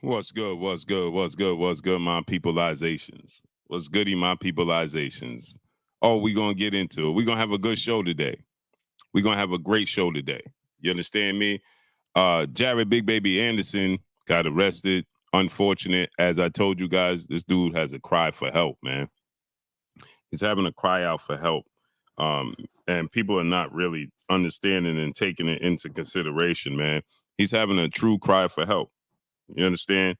What's good? What's good? What's good? What's good, my peopleizations? What's goody, my peopleizations? Oh, we're going to get into it. We're going to have a good show today. We're going to have a great show today. You understand me? Jared Big Baby Anderson got arrested. Unfortunate. As I told you guys, this dude has a cry for help, man. He's having a cry out for help. Um, and people are not really understanding and taking it into consideration, man. He's having a true cry for help. You understand?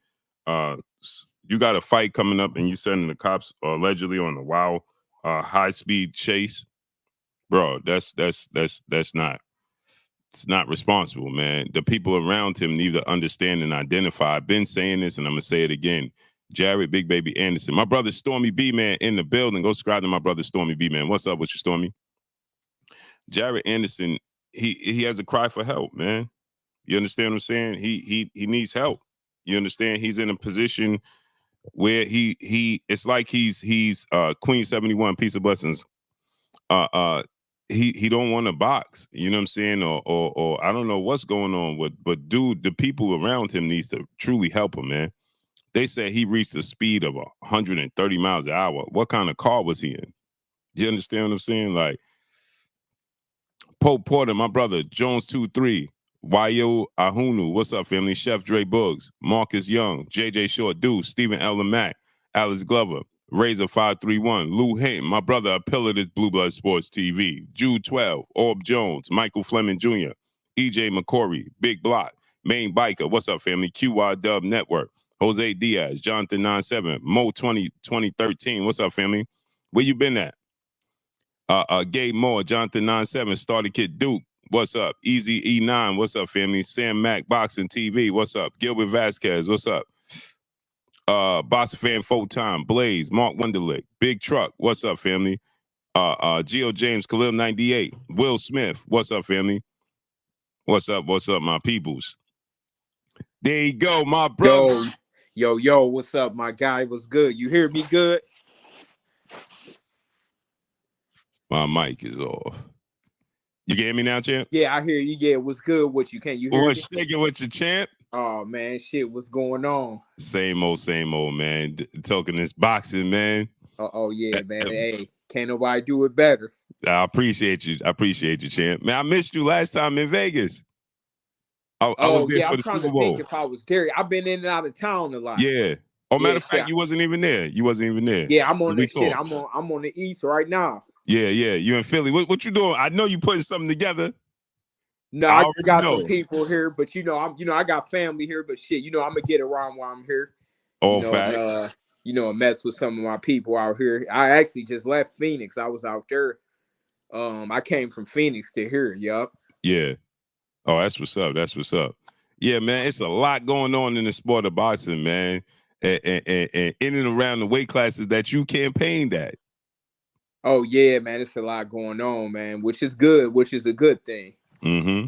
You got a fight coming up, and you sending the cops allegedly on a wild, high speed chase, bro. That's not. It's not responsible, man. The people around him need to understand and identify. I've been saying this, and I'm gonna say it again. Jared Big Baby Anderson, my brother Stormy B man in the building. Go subscribe to my brother Stormy B man. What's up with you, Stormy? Jared Anderson, he has a cry for help, man. You understand what I'm saying? He needs help. You understand? He's in a position where he it's like he's Queen 71, peace of blessings. Uh uh he don't want to box, you know what I'm saying? Or I don't know what's going on with, but dude, the people around him needs to truly help him, man. They said he reached a speed of 130 miles an hour. What kind of car was he in? You understand what I'm saying? Like Pope Porter, my brother, Jones 23, Wayo Ahunu, what's up, family? Chef Dre Buggs, Marcus Young, JJ Short Deuce, Stephen L. Mack, Alice Glover, Razor 531, Lou Hayton, my brother, a pillar of this Blue Blood Sports TV, Jude 12, Orb Jones, Michael Fleming Jr., EJ McCory, Big Block, Main Biker, what's up, family? QY Dub Network, Jose Diaz, Jonathan 97, Mo 2013, what's up, family? Where you been at? Gabe Moore, Jonathan 97, Starter Kid Duke, what's up? Easy E9, what's up, family? Sam Mack, Boxing TV, what's up? Gilbert Vasquez, what's up? Boss Fan Full Time, Blaze, Mark Wonderlick, Big Truck, what's up, family? Geo James, Khalil 98, Will Smith, what's up, family? What's up, my peoples? There you go, my brother. Yo, what's up, my guy? What's good? You hear me good? My mic is off. You can hear me now, champ? Yeah, I hear you. Yeah, what's good with you? Can you hear me? What's shaking with your champ? Oh, man, shit, what's going on? Same old, man. Talking this boxing, man. Oh, yeah, man. Hey, can't nobody do it better. I appreciate you. Champ. Man, I missed you last time in Vegas. I was there for I'm the trying Super to Bowl. think if I was there. I've been in and out of town a lot. Yeah. Oh, matter of fact, you wasn't even there. Yeah, I'm on the shit. I'm on the east right now. Yeah. You in Philly. What you doing? I know you putting something together. No, I just got some people here, but I got family here, but shit, I'm gonna get around while I'm here. All facts. And mess with some of my people out here. I actually just left Phoenix. I was out there. I came from Phoenix to here. Yup. Yeah. Oh, that's what's up. Yeah, man, it's a lot going on in the sport of boxing, man, and in and around the weight classes that you campaigned at. Oh yeah, man, it's a lot going on, man, which is good, which is a good thing. Mm-hmm.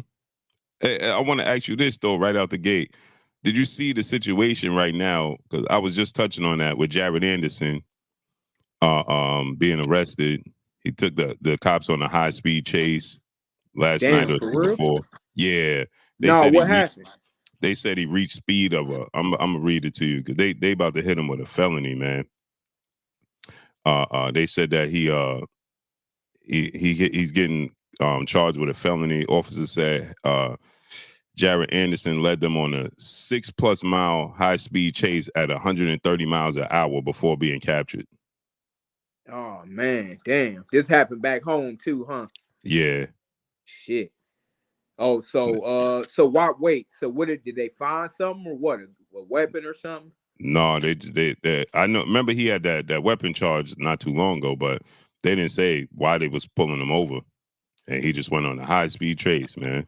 Hey, I want to ask you this though, right out the gate. Did you see the situation right now? Because I was just touching on that with Jared Anderson, being arrested. He took the cops on a high speed chase last night or before. Yeah, what happened? They said he reached speed of a. I'm gonna read it to you because they about to hit him with a felony, man. They said that he's getting charged with a felony. Officers said Jared Anderson led them on a 6+ mile high speed chase at 130 miles an hour before being captured. Oh man, damn! This happened back home too, huh? Yeah. Shit. Oh, so why wait? So what did they find something or what? A weapon or something? No, they I know. Remember he had that weapon charge not too long ago, but they didn't say why they was pulling him over, and he just went on a high speed chase, man.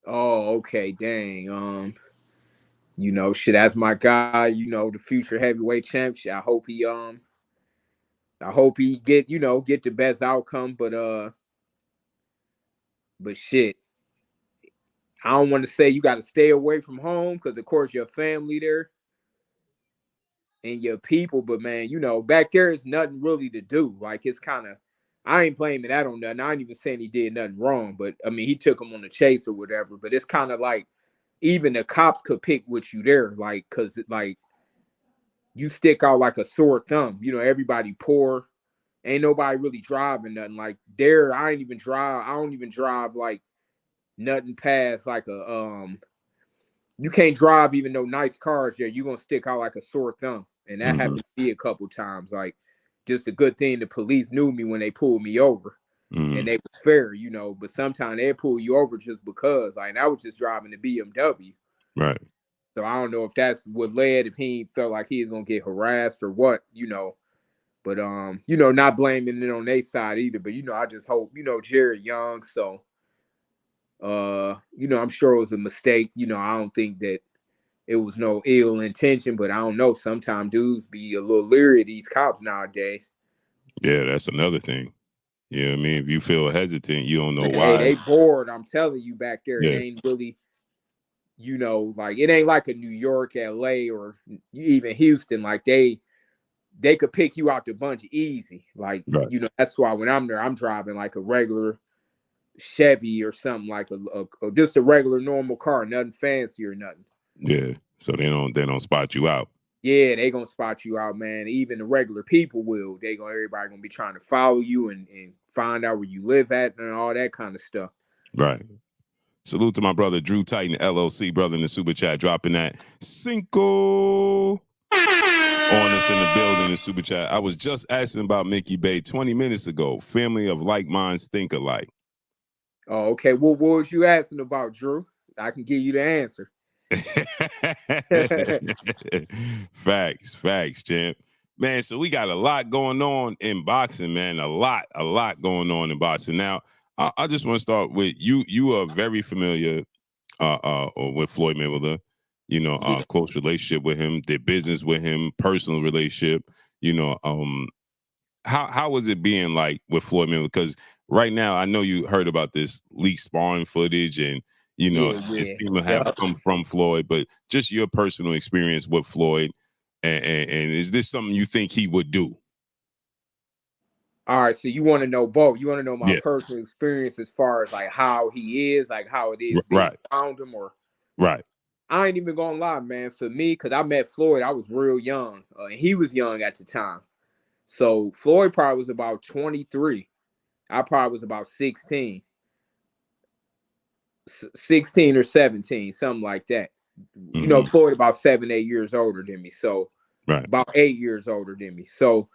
Oh, okay, dang. Shit, that's my guy. The future heavyweight champ. Shit, I hope he get the best outcome, but shit, I don't want to say you got to stay away from home because of course your family there and your people, but man, back there is nothing really to do. Like it's kind of, I ain't blaming that on nothing. I ain't even saying he did nothing wrong, but I mean he took him on the chase or whatever. But it's kind of like even the cops could pick with you there, like, cause like you stick out like a sore thumb. You know, everybody poor. Ain't nobody really driving nothing. Like there, I ain't even drive. I don't even drive like nothing past like a you can't drive even no nice cars there. You're gonna stick out like a sore thumb. And that Mm-hmm. happened to me a couple times. Like, just a good thing the police knew me when they pulled me over. Mm-hmm. And they was fair, you know, but sometimes they pull you over just because. Like, and I was just driving the BMW. Right. So I don't know if that's what led, if he felt like he was gonna get harassed or what, you know. But you know, not blaming it on their side either. But you know, I just hope, you know, Jared Young, so you know, I'm sure it was a mistake. You know, I don't think that it was no ill intention, but I don't know. Sometimes dudes be a little leery of these cops nowadays. Yeah, that's another thing. You know what I mean? If you feel hesitant, you don't know Hey, why. they bored. I'm telling you, back there, it Yeah. ain't really, you know, like it ain't like a New York, LA, or even Houston. Like they could pick you out the bunch easy. Like, Right. you know, that's why when I'm there, I'm driving like a regular Chevy or something, like a just a regular normal car, nothing fancy or nothing. Yeah. So they don't spot you out. Yeah, they gonna spot you out, man. Even the regular people will. Everybody gonna be trying to follow you and find out where you live at and all that kind of stuff. Right. Salute to my brother Drew Titan LLC, brother in the super chat, dropping that Cinco on us in the building in super chat. I was just asking about Mickey Bay 20 minutes ago. Family of like minds think alike. Oh, okay. Well, what was you asking about, Drew? I can give you the answer. Facts, champ. Man, so we got a lot going on in boxing, man. A lot going on in boxing. Now, I just want to start with you. You are very familiar with Floyd Mayweather. You know, Yeah. close relationship with him, did business with him, personal relationship. You know, how was it being like with Floyd Mayweather? Because right now, I know you heard about this leaked sparring footage, and you know it Yeah. seemed to have come from Floyd. But just your personal experience with Floyd, and is this something you think he would do? All right. So you want to know both? You want to know my Yeah, personal experience as far as like how he is, like how it is being right, around him, or right. I ain't even gonna lie, man. For me, because I met Floyd, I was real young, and he was young at the time. So Floyd probably was about 23. I probably was about 16, 16 or 17, something like that. You know, Mm-hmm. Floyd about 7, 8 years older than me. So Right. about 8 years older than me. So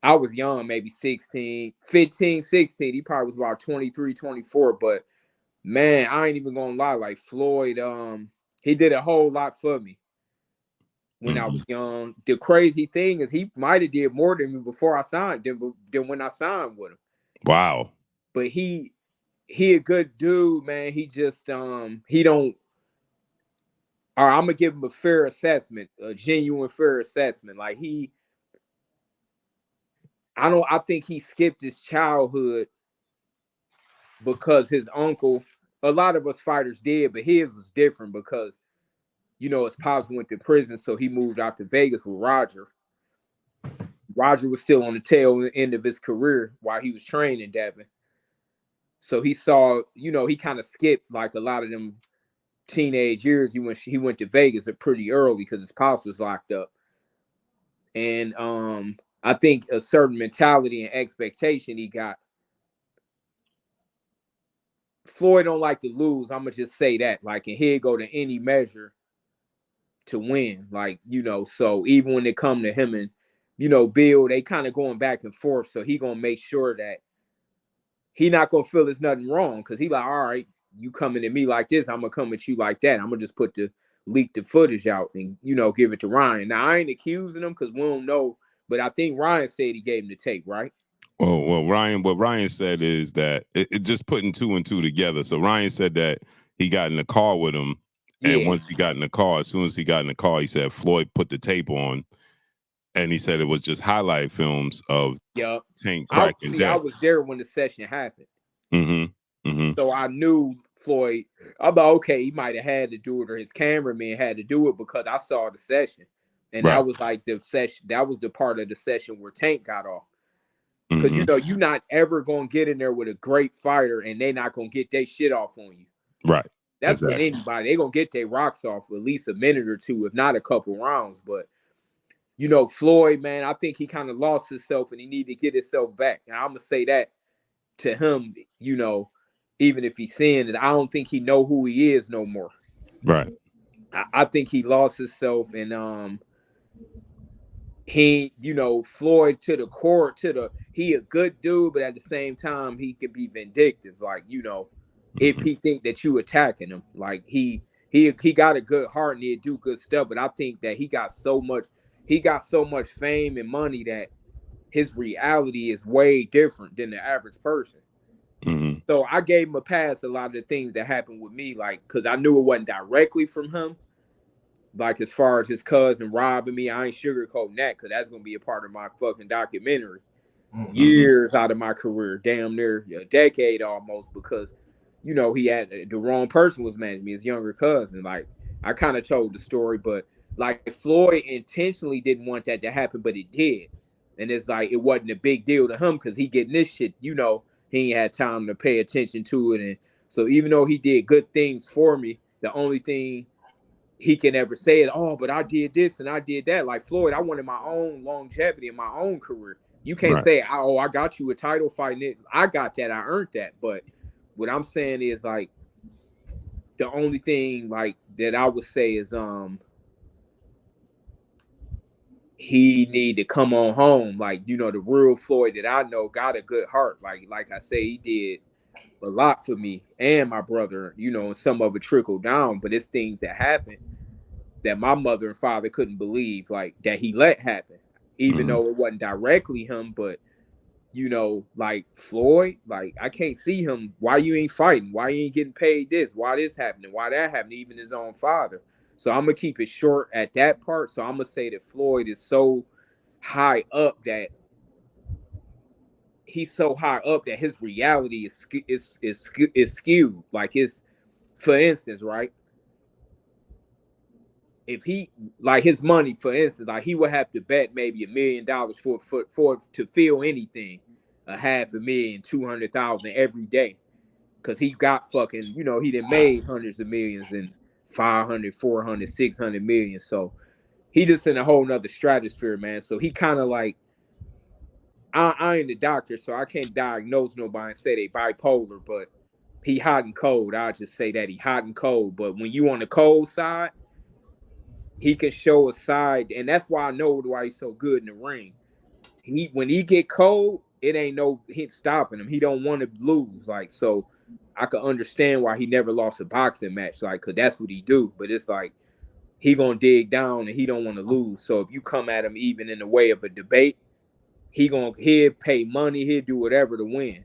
I was young, maybe 16, 15, 16. He probably was about 23, 24. But man, I ain't even gonna lie. Like Floyd, he did a whole lot for me when I Mm-hmm. was young. The crazy thing is he might have did more than me before I signed than when I signed with him. Wow. But he a good dude, man. He just he don't. All right, I'm gonna give him a fair assessment, a genuine fair assessment. Like I think he skipped his childhood because his uncle. A lot of us fighters did, but his was different because you know his pops went to prison, so he moved out to Vegas with Roger. Roger was still on the tail end of his career while he was training Devin. So he saw, you know, he kind of skipped like a lot of them teenage years. He went to Vegas pretty early because his pops was locked up. And I think a certain mentality and expectation he got. Floyd don't like to lose. I'm gonna just say that. Like, and he'd go to any measure to win. Like, you know, so even when they come to him and, you know, Bill, they kind of going back and forth. So he gonna make sure that he not gonna feel there's nothing wrong because he like, all right, you coming at me like this, I'm gonna come at you like that. I'm gonna just put the leak the footage out and you know give it to Ryan. Now I ain't accusing him because we don't know, but I think Ryan said he gave him the tape, right? Well, Ryan, what Ryan said is that it just putting two and two together. So Ryan said that he got in the car with him, and Yeah. once he got in the car, as soon as he got in the car, he said Floyd put the tape on, and he said it was just highlight films of Yup. Tank I cracking see. I dead. was there when the session happened, Mm-hmm. Mm-hmm. so I knew Floyd. I'm like, okay, he might have had to do it, or his cameraman had to do it because I saw the session, and Right. that was like the session. That was the part of the session where Tank got off. Because you Mm-hmm. know you're not ever gonna get in there with a great fighter and they not gonna get their shit off on you. Right. That's with anybody. They're gonna get their rocks off for at least a minute or two, if not a couple rounds. But Floyd, man, I think he kind of lost himself and he needed to get himself back. And I'm gonna say that to him, even if he's saying it, I don't think he know who he is no more. Right. I think he lost himself, and he, Floyd to the core, he a good dude, but at the same time, he can be vindictive. Like, if he think that you attacking him, like he got a good heart and he'll do good stuff. But I think that he got so much fame and money that his reality is way different than the average person. Mm-hmm. So I gave him a pass a lot of the things that happened with me, like, because I knew it wasn't directly from him. Like, as far as his cousin robbing me, I ain't sugarcoating that, because that's going to be a part of my fucking documentary. Mm-hmm. Years out of my career, damn near a decade almost, because, he had the wrong person was managing me, his younger cousin. Like, I kind of told the story, but like Floyd intentionally didn't want that to happen, but it did. And it's like, it wasn't a big deal to him because he getting this shit, he ain't had time to pay attention to it. And so even though he did good things for me, the only thing he can ever say is, oh, but I did this and I did that. Like Floyd, I wanted my own longevity in my own career. You can't say, oh, I got you a title fighting it. I got that. I earned that. But what I'm saying is, like, the only thing like that I would say is he need to come on home. Like, the real Floyd that I know got a good heart. Like I say, he did a lot for me and my brother, and some of it trickled down, but it's things that happened that my mother and father couldn't believe, like, that he let happen, even though it wasn't directly him. But like Floyd, like, I can't see him. Why you ain't fighting? Why you ain't getting paid this? Why this happening? Why that happened? Even his own father. So I'm gonna keep it short at that part. So I'm gonna say that Floyd is so high up that he's so high up that his reality is skewed. Like, it's, for instance, right? If he, like, his money, for instance, like, he would have to bet maybe $1 million for to feel anything, $500,000, 200,000 every day, because he got fucking, he done made hundreds of millions and 500, 400, 600 million. So he just in a whole nother stratosphere, man. So he kind of like, I ain't the doctor, so I can't diagnose nobody and say they bipolar, but he hot and cold. I'll just say that he hot and cold. But when you on the cold side, he can show a side, and that's why I know why he's so good in the ring. When he get cold, it ain't no hit stopping him. He don't want to lose. Like, so I can understand why he never lost a boxing match, like, because that's what he do. But it's like, he gonna dig down and he don't want to lose. So if you come at him even in the way of a debate, he'll pay money, he'll do whatever to win.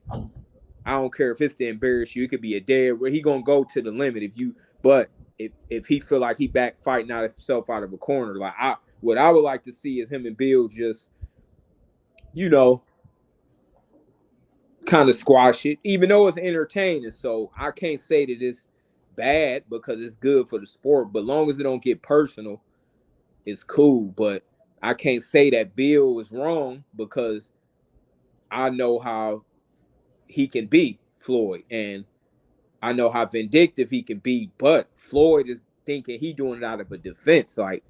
I don't care if it's to embarrass you. It could be a dead where he gonna go to the limit but if he feel like he back fighting out himself out of a corner, like, what I would like to see is him and Bill just, kind of squash it, even though it's entertaining. So I can't say that it's bad because it's good for the sport, but long as it don't get personal, it's cool. But I can't say that Bill is wrong because I know how he can be, Floyd, and I know how vindictive he can be, but Floyd is thinking he doing it out of a defense. Like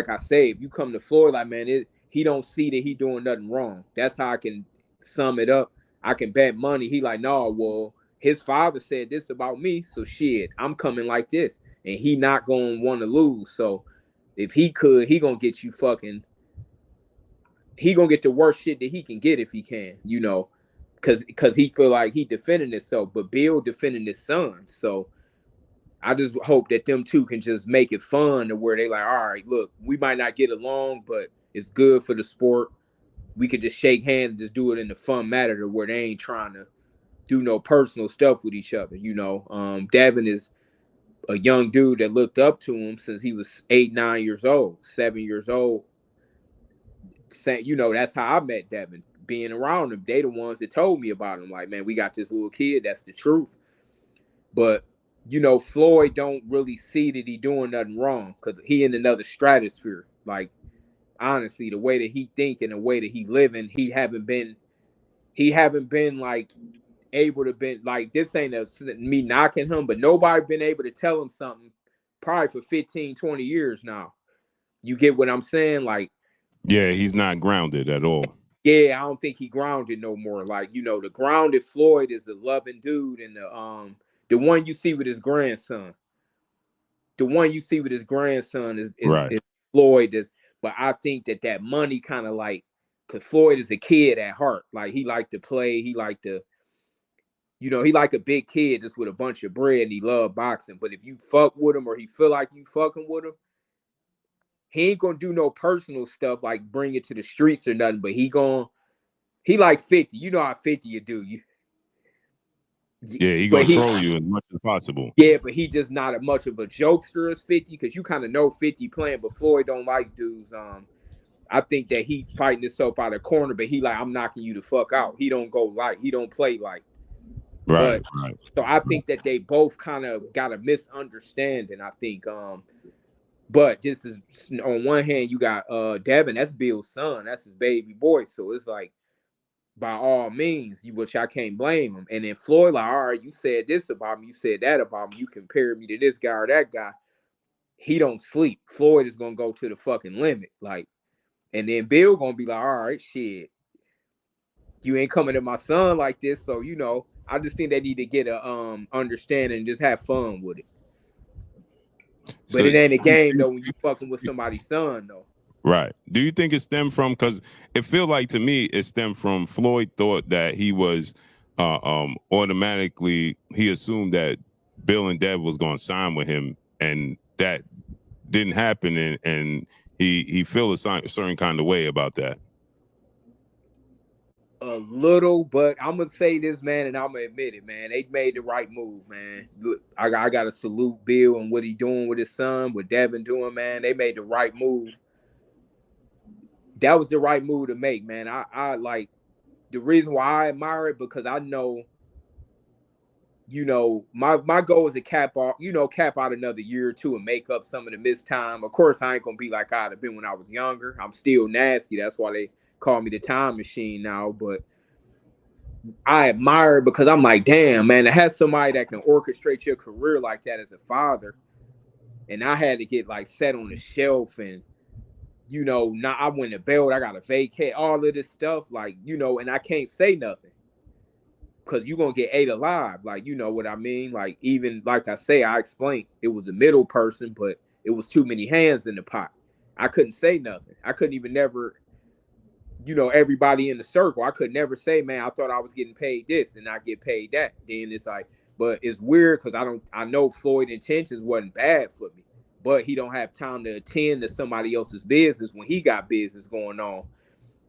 I say, if you come to Floyd, like, man, he don't see that he doing nothing wrong. That's how I can sum it up. I can bet money. He like, no, well, his father said this about me, so shit, I'm coming like this, and he not gonna want to lose. So if he could, he gonna get you fucking. He gonna get the worst shit that he can get if he can, because he feel like he defending himself, but Bill defending his son. So I just hope that them two can just make it fun to where they like, all right, look, we might not get along, but it's good for the sport. We could just shake hands and just do it in the fun matter to where they ain't trying to do no personal stuff with each other. Devin is a young dude that looked up to him since he was 8, 9 years old, 7 years old. That's how I met Devin. Being around them, they the ones that told me about him. Like, man, we got this little kid. That's the truth. But Floyd don't really see that he doing nothing wrong because he in another stratosphere. Like, honestly, the way that he think and the way that he living, he haven't been like able to be like, this ain't me knocking him, but nobody been able to tell him something probably for 15, 20 years now. You get what I'm saying? Like, yeah, he's not grounded at all. Yeah, I don't think he grounded no more. Like, the grounded Floyd is the loving dude, and the one you see with his grandson. The one you see with his grandson is Right. Floyd. But I think that money kind of like, because Floyd is a kid at heart. Like, he liked to play. He liked to, he like a big kid just with a bunch of bread, and he loved boxing. But if you fuck with him or he feel like you fucking with him, he ain't gonna do no personal stuff like bring it to the streets or nothing. But he like 50. You know how 50 you do. Yeah, he gonna throw you as much as possible. Yeah, but he just not as much of a jokester as 50, because you kind of know 50 playing, but Floyd don't like dudes. I think that he fighting himself out of corner, but he like, I'm knocking you the fuck out. He don't go light. He don't play light. Right. So I think that they both kind of got a misunderstanding. I think, but this is, on one hand, you got Devin, that's Bill's son, that's his baby boy. So it's like, by all means, which I can't blame him. And then Floyd, like, all right, you said this about me, you said that about me, you compared me to this guy or that guy. He don't sleep. Floyd is gonna go to the fucking limit, like, and then Bill gonna be like, all right, shit, you ain't coming to my son like this. So I just think they need to get a understanding and just have fun with it. But it ain't a game though when you fucking with somebody's son though. Right. Do you think it stemmed from, because it feel like to me it stemmed from Floyd thought that he was automatically, he assumed that Bill and Dev was going to sign with him, and that didn't happen, and he feel a certain kind of way about that. A little, but I'm gonna say this, man, and I'm gonna admit it, man. They made the right move, man. Look, I gotta salute Bill and what he doing with his son, what Devin doing, man. They made the right move. That was the right move to make, man. I like, the reason why I admire it, because I know, my goal is to cap out another year or two and make up some of the missed time. Of course, I ain't gonna be like I'd have been when I was younger. I'm still nasty. That's why they call me the time machine now. But I admire it because I'm like, damn, man, to have somebody that can orchestrate your career like that as a father. And I had to get like set on the shelf, and now I win the belt, I gotta vacate, all of this stuff, like, and I can't say nothing because you're gonna get ate alive. Like, you know what I mean? Like, even like I say, I explained it was a middle person, but it was too many hands in the pot. I couldn't say nothing. I couldn't even never, everybody in the circle, I could never say, man, I thought I was getting paid this and I get paid that. Then it's like, but it's weird because I know Floyd intentions wasn't bad for me, but he don't have time to attend to somebody else's business when he got business going on.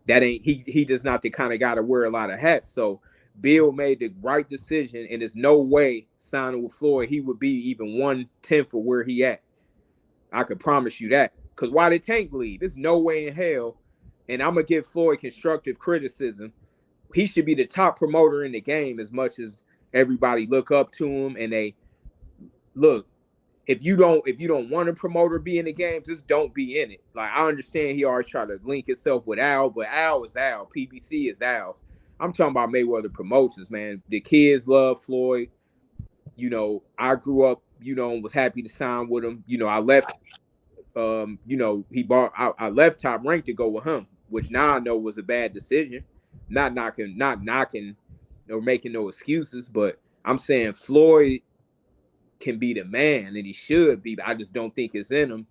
That ain't, he does not the kind of guy to wear a lot of hats. So Bill made the right decision, and there's no way signing with Floyd he would be even 1/10 of where he at. I could promise you that. Because why did Tank leave? There's no way in hell. And I'm gonna give Floyd constructive criticism. He should be the top promoter in the game, as much as everybody look up to him. And they look, if you don't want a promoter be in the game, just don't be in it. Like, I understand he always try to link himself with Al, but Al is Al. PBC is Al. I'm talking about Mayweather Promotions, man. The kids love Floyd. I grew up, and was happy to sign with him. I left, I left Top Rank to go with him, which now I know was a bad decision. Not knocking or making no excuses, but I'm saying Floyd can be the man, and he should be. I just don't think it's in him.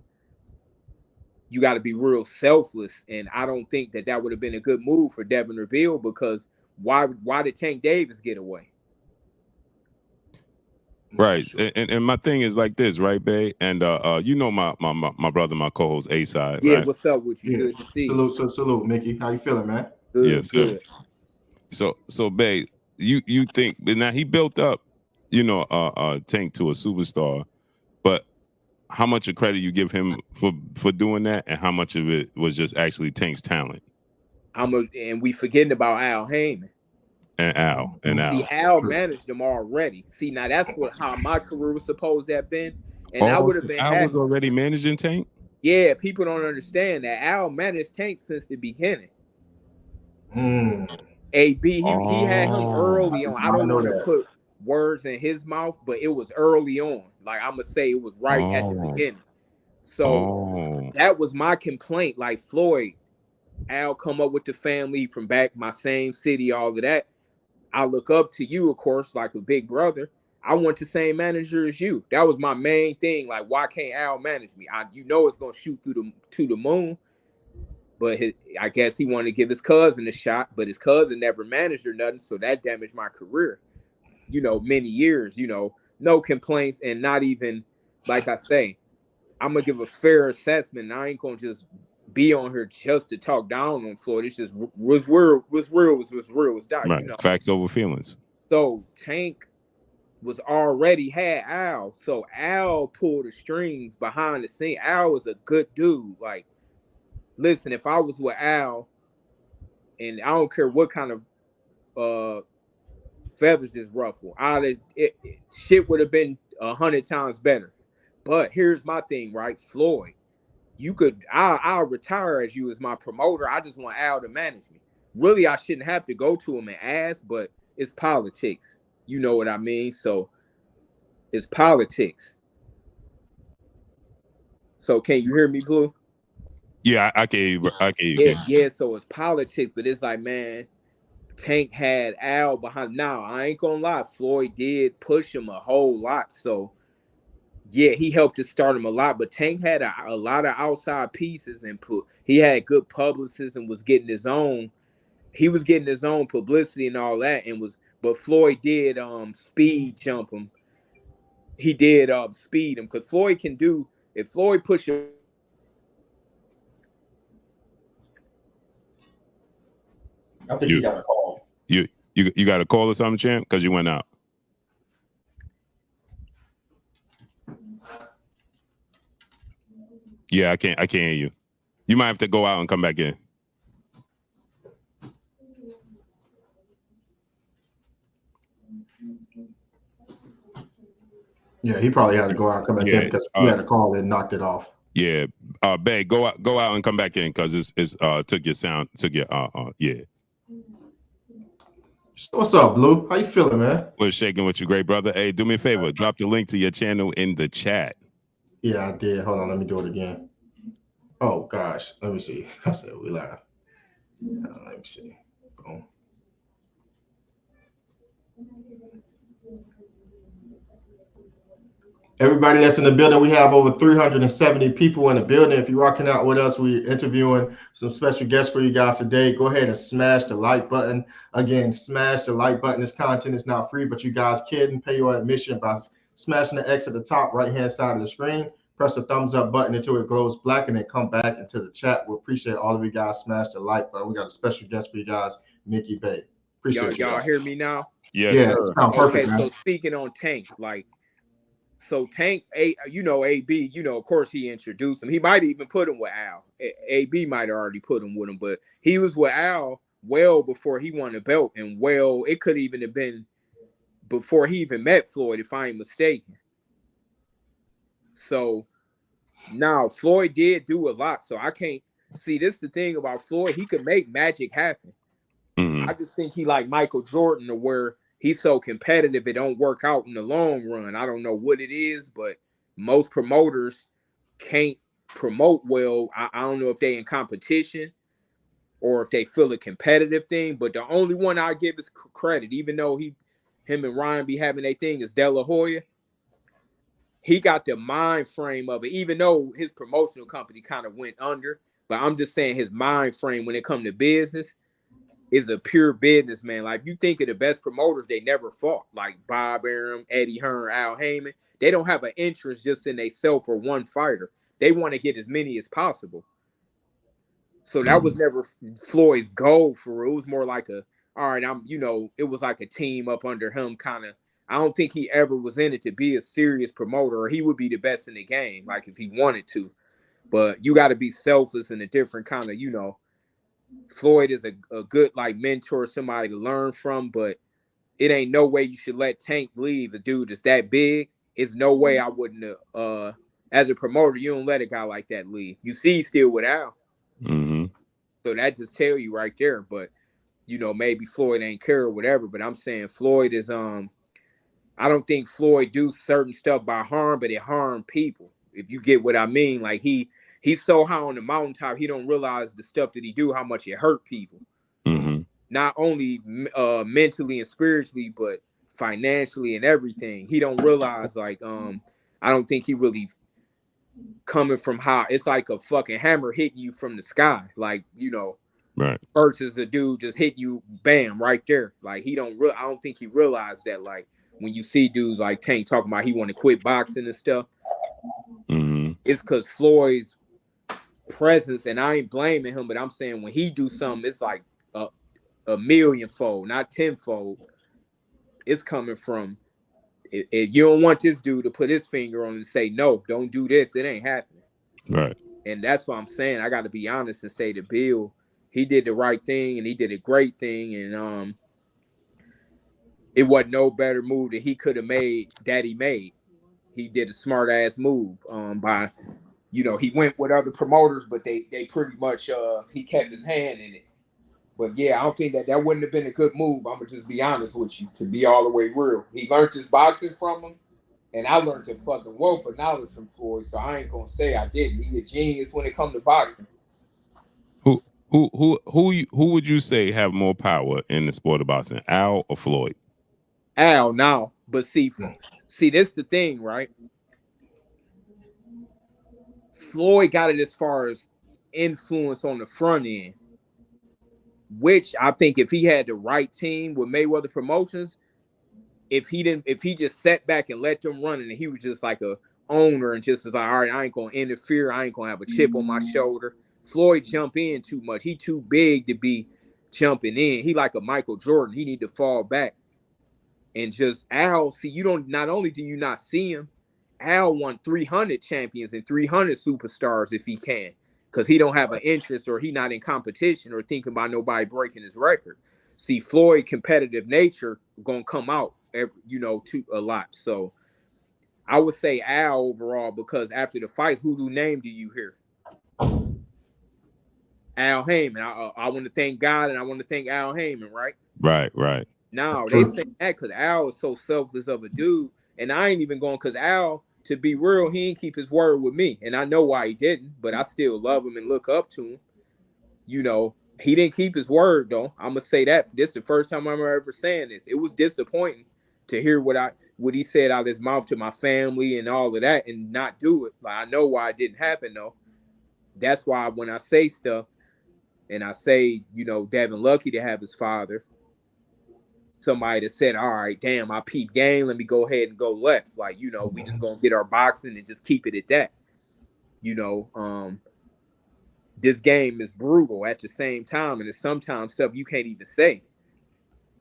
You got to be real selfless, and I don't think that would have been a good move for Devin or Bill, because why did Tank Davis get away? Right. And my thing is like this, right, Bay? And my brother, my co-host A-Side, yeah, right? What's up with you? Yeah. Good to see you. Salute, Micky. How you feeling, man? Good, yes, good. So Bay, you think now he built up, Tank to a superstar, but how much of credit you give him for doing that, and how much of it was just actually Tank's talent? And we forgetting about Al Heyman. And Al. See, Al managed them already. See, now that's how my career was supposed to have been. And I would have been Al was already managing Tank? Yeah, people don't understand that Al managed Tank since the beginning. And AB, he had him early on. I I don't know want to that. put words in his mouth, but it was early on. Like I'm gonna say, it was right at the beginning. So that was my complaint. Like Floyd, Al come up with the family from back my same city, all of that. I look up to you, of course, like a big brother. I want the same manager as you. That was my main thing. Like, why can't Al manage me? It's gonna shoot to the moon. But I guess he wanted to give his cousin a shot, but his cousin never managed or nothing, so that damaged my career. Many years. No complaints, and not even like I say, I'm gonna give a fair assessment. I ain't gonna just be on here just to talk down on Floyd. It's just was real, was that, Right. Facts over feelings. So Tank was already had Al. So Al pulled the strings behind the scene. Al was a good dude. Like, listen, if I was with Al, and I don't care what kind of feathers is ruffled, shit would have been 100 times better. But here's my thing, right? Floyd, I'll retire as you as my promoter. I just want Al to manage me. Really, I shouldn't have to go to him and ask, but it's politics. You know what I mean? So it's politics. So can you hear me, Blue? Yeah, I can. Yeah. So it's politics, but it's like, man, Tank had Al behind. Now I ain't gonna lie, Floyd did push him a whole lot. So yeah, he helped to start him a lot. But Tank had a lot of outside pieces and he had good publicists and was getting his own. He was getting his own publicity and all that, but Floyd did speed jump him. He did speed him because Floyd can do if Floyd pushed him. I think you got a call. You got a call or something, champ? Because you went out. Yeah, I can't hear you. You might have to go out and come back in. Yeah, he probably had to go out and come back in because he had a call and knocked it off. Yeah, Bay, go out and come back in because it's took your sound, yeah. So what's up, Blue? How you feeling, man? What's shaking with you, great brother? Hey, do me a favor, drop the link to your channel in the chat. Yeah, I did. Hold on, let me do it again. Oh gosh, let me see. I said we live. Let me see. Boom. Everybody that's in the building, we have over 370 people in the building. If you're rocking out with us, we're interviewing some special guests for you guys today. Go ahead and smash the like button. Again, smash the like button. This content is not free, but you guys can pay your admission by smashing the X at the top right-hand side of the screen. Press the thumbs up button until it glows black and then come back into the chat. We appreciate all of you guys. Smash the like button. We got a special guest for you guys, Micky Bay. Appreciate y'all hear me now? Yes, sir. Sound perfect, man. So speaking on Tank, so Tank, AB, of course he introduced him. He might even put him with Al. AB might have already put him with him, but he was with Al well before he won the belt, and it could even have been before he even met Floyd, if I ain't mistaken. So now Floyd did do a lot, so I can't see this. The thing about Floyd, he could make magic happen. Mm-hmm. I just think he like Michael Jordan, to where he's so competitive it don't work out in the long run. I don't know what it is, but most promoters can't promote well. I don't know if they in competition or if they feel a competitive thing. But the only one I give is credit, even though him and Ryan be having their thing, is De La Hoya. He got the mind frame of it, even though his promotional company kind of went under. But I'm just saying his mind frame when it comes to business is a pure businessman. Like, you think of the best promoters, they never fought. Like Bob Arum, Eddie Hearn, Al Heyman. They don't have an interest just in themselves or one fighter. They want to get as many as possible. So that was never Floyd's goal for real. It was more like it was like a team up under him kind of. I don't think he ever was in it to be a serious promoter, or he would be the best in the game, like if he wanted to. But you got to be selfless and a different kind of, Floyd is a good like mentor, somebody to learn from, but it ain't no way you should let Tank leave. A dude that's that big, it's no way I wouldn't as a promoter, you don't let a guy like that leave. You see, he's still with Al. Mm-hmm. So that just tell you right there. But you know, maybe Floyd ain't care or whatever, but I'm saying Floyd is I don't think Floyd do certain stuff by harm, but it harm people. If you get what I mean, like he's so high on the mountaintop, he don't realize the stuff that he do, how much it hurt people. Mm-hmm. Not only mentally and spiritually, but financially and everything. He don't realize, like, I don't think he really coming from high. It's like a fucking hammer hitting you from the sky, like, you know, Right. versus a dude just hit you, bam, right there. Like I don't think he realized that. Like when you see dudes like Tank talking about he want to quit boxing and stuff, Mm-hmm. it's because Floyd's presence, and I ain't blaming him, but I'm saying when he do something, it's like a millionfold, not tenfold. It's coming from if you don't want this dude to put his finger on and say, no, don't do this, it ain't happening. Right. And that's what I'm saying. I got to be honest and say to Bill, he did the right thing and he did a great thing. And it wasn't no better move that he could have made that he made. He did a smart ass move by, you know, he went with other promoters, but they pretty much he kept his hand in it. But yeah, I don't think that wouldn't have been a good move. I'm gonna just be honest with you, to be all the way real. He learned his boxing from him, and I learned a fucking wealth of knowledge from Floyd. So I ain't gonna say I didn't. He a genius when it comes to boxing. Who would you say have more power in the sport of boxing, Al or Floyd? Al now, but see, that's the thing, right? Floyd got it as far as influence on the front end, which I think if he had the right team with Mayweather Promotions, if he just sat back and let them run and he was just like a owner and just was like, all right, I ain't gonna interfere, I ain't gonna have a chip on my shoulder. Floyd jump in too much. He too big to be jumping in. He like a Michael Jordan. He need to fall back. And just Al, see, you don't, not only do you not see him, Al won 300 champions and 300 superstars if he can, because he don't have an interest or he not in competition or thinking about nobody breaking his record. See, Floyd competitive nature gonna come out to a lot. So I would say Al overall, because after the fights, who name do you hear? Al Heyman. I want to thank God and I want to thank Al Heyman, right? Right. Now they say that because Al is so selfless of a dude, and I ain't even going because Al, to be real, he didn't keep his word with me, and I know why he didn't, but I still love him and look up to him. You know, he didn't keep his word though. I'm gonna say that this is the first time I'm ever saying this. It was disappointing to hear what he said out of his mouth to my family and all of that, and not do it. Like I know why it didn't happen though. That's why when I say stuff, and I say, Devin lucky to have his father. Somebody that said, all right, damn, I peep game. Let me go ahead and go left. Like, we just gonna get our boxing and just keep it at that. This game is brutal at the same time. And it's sometimes stuff you can't even say,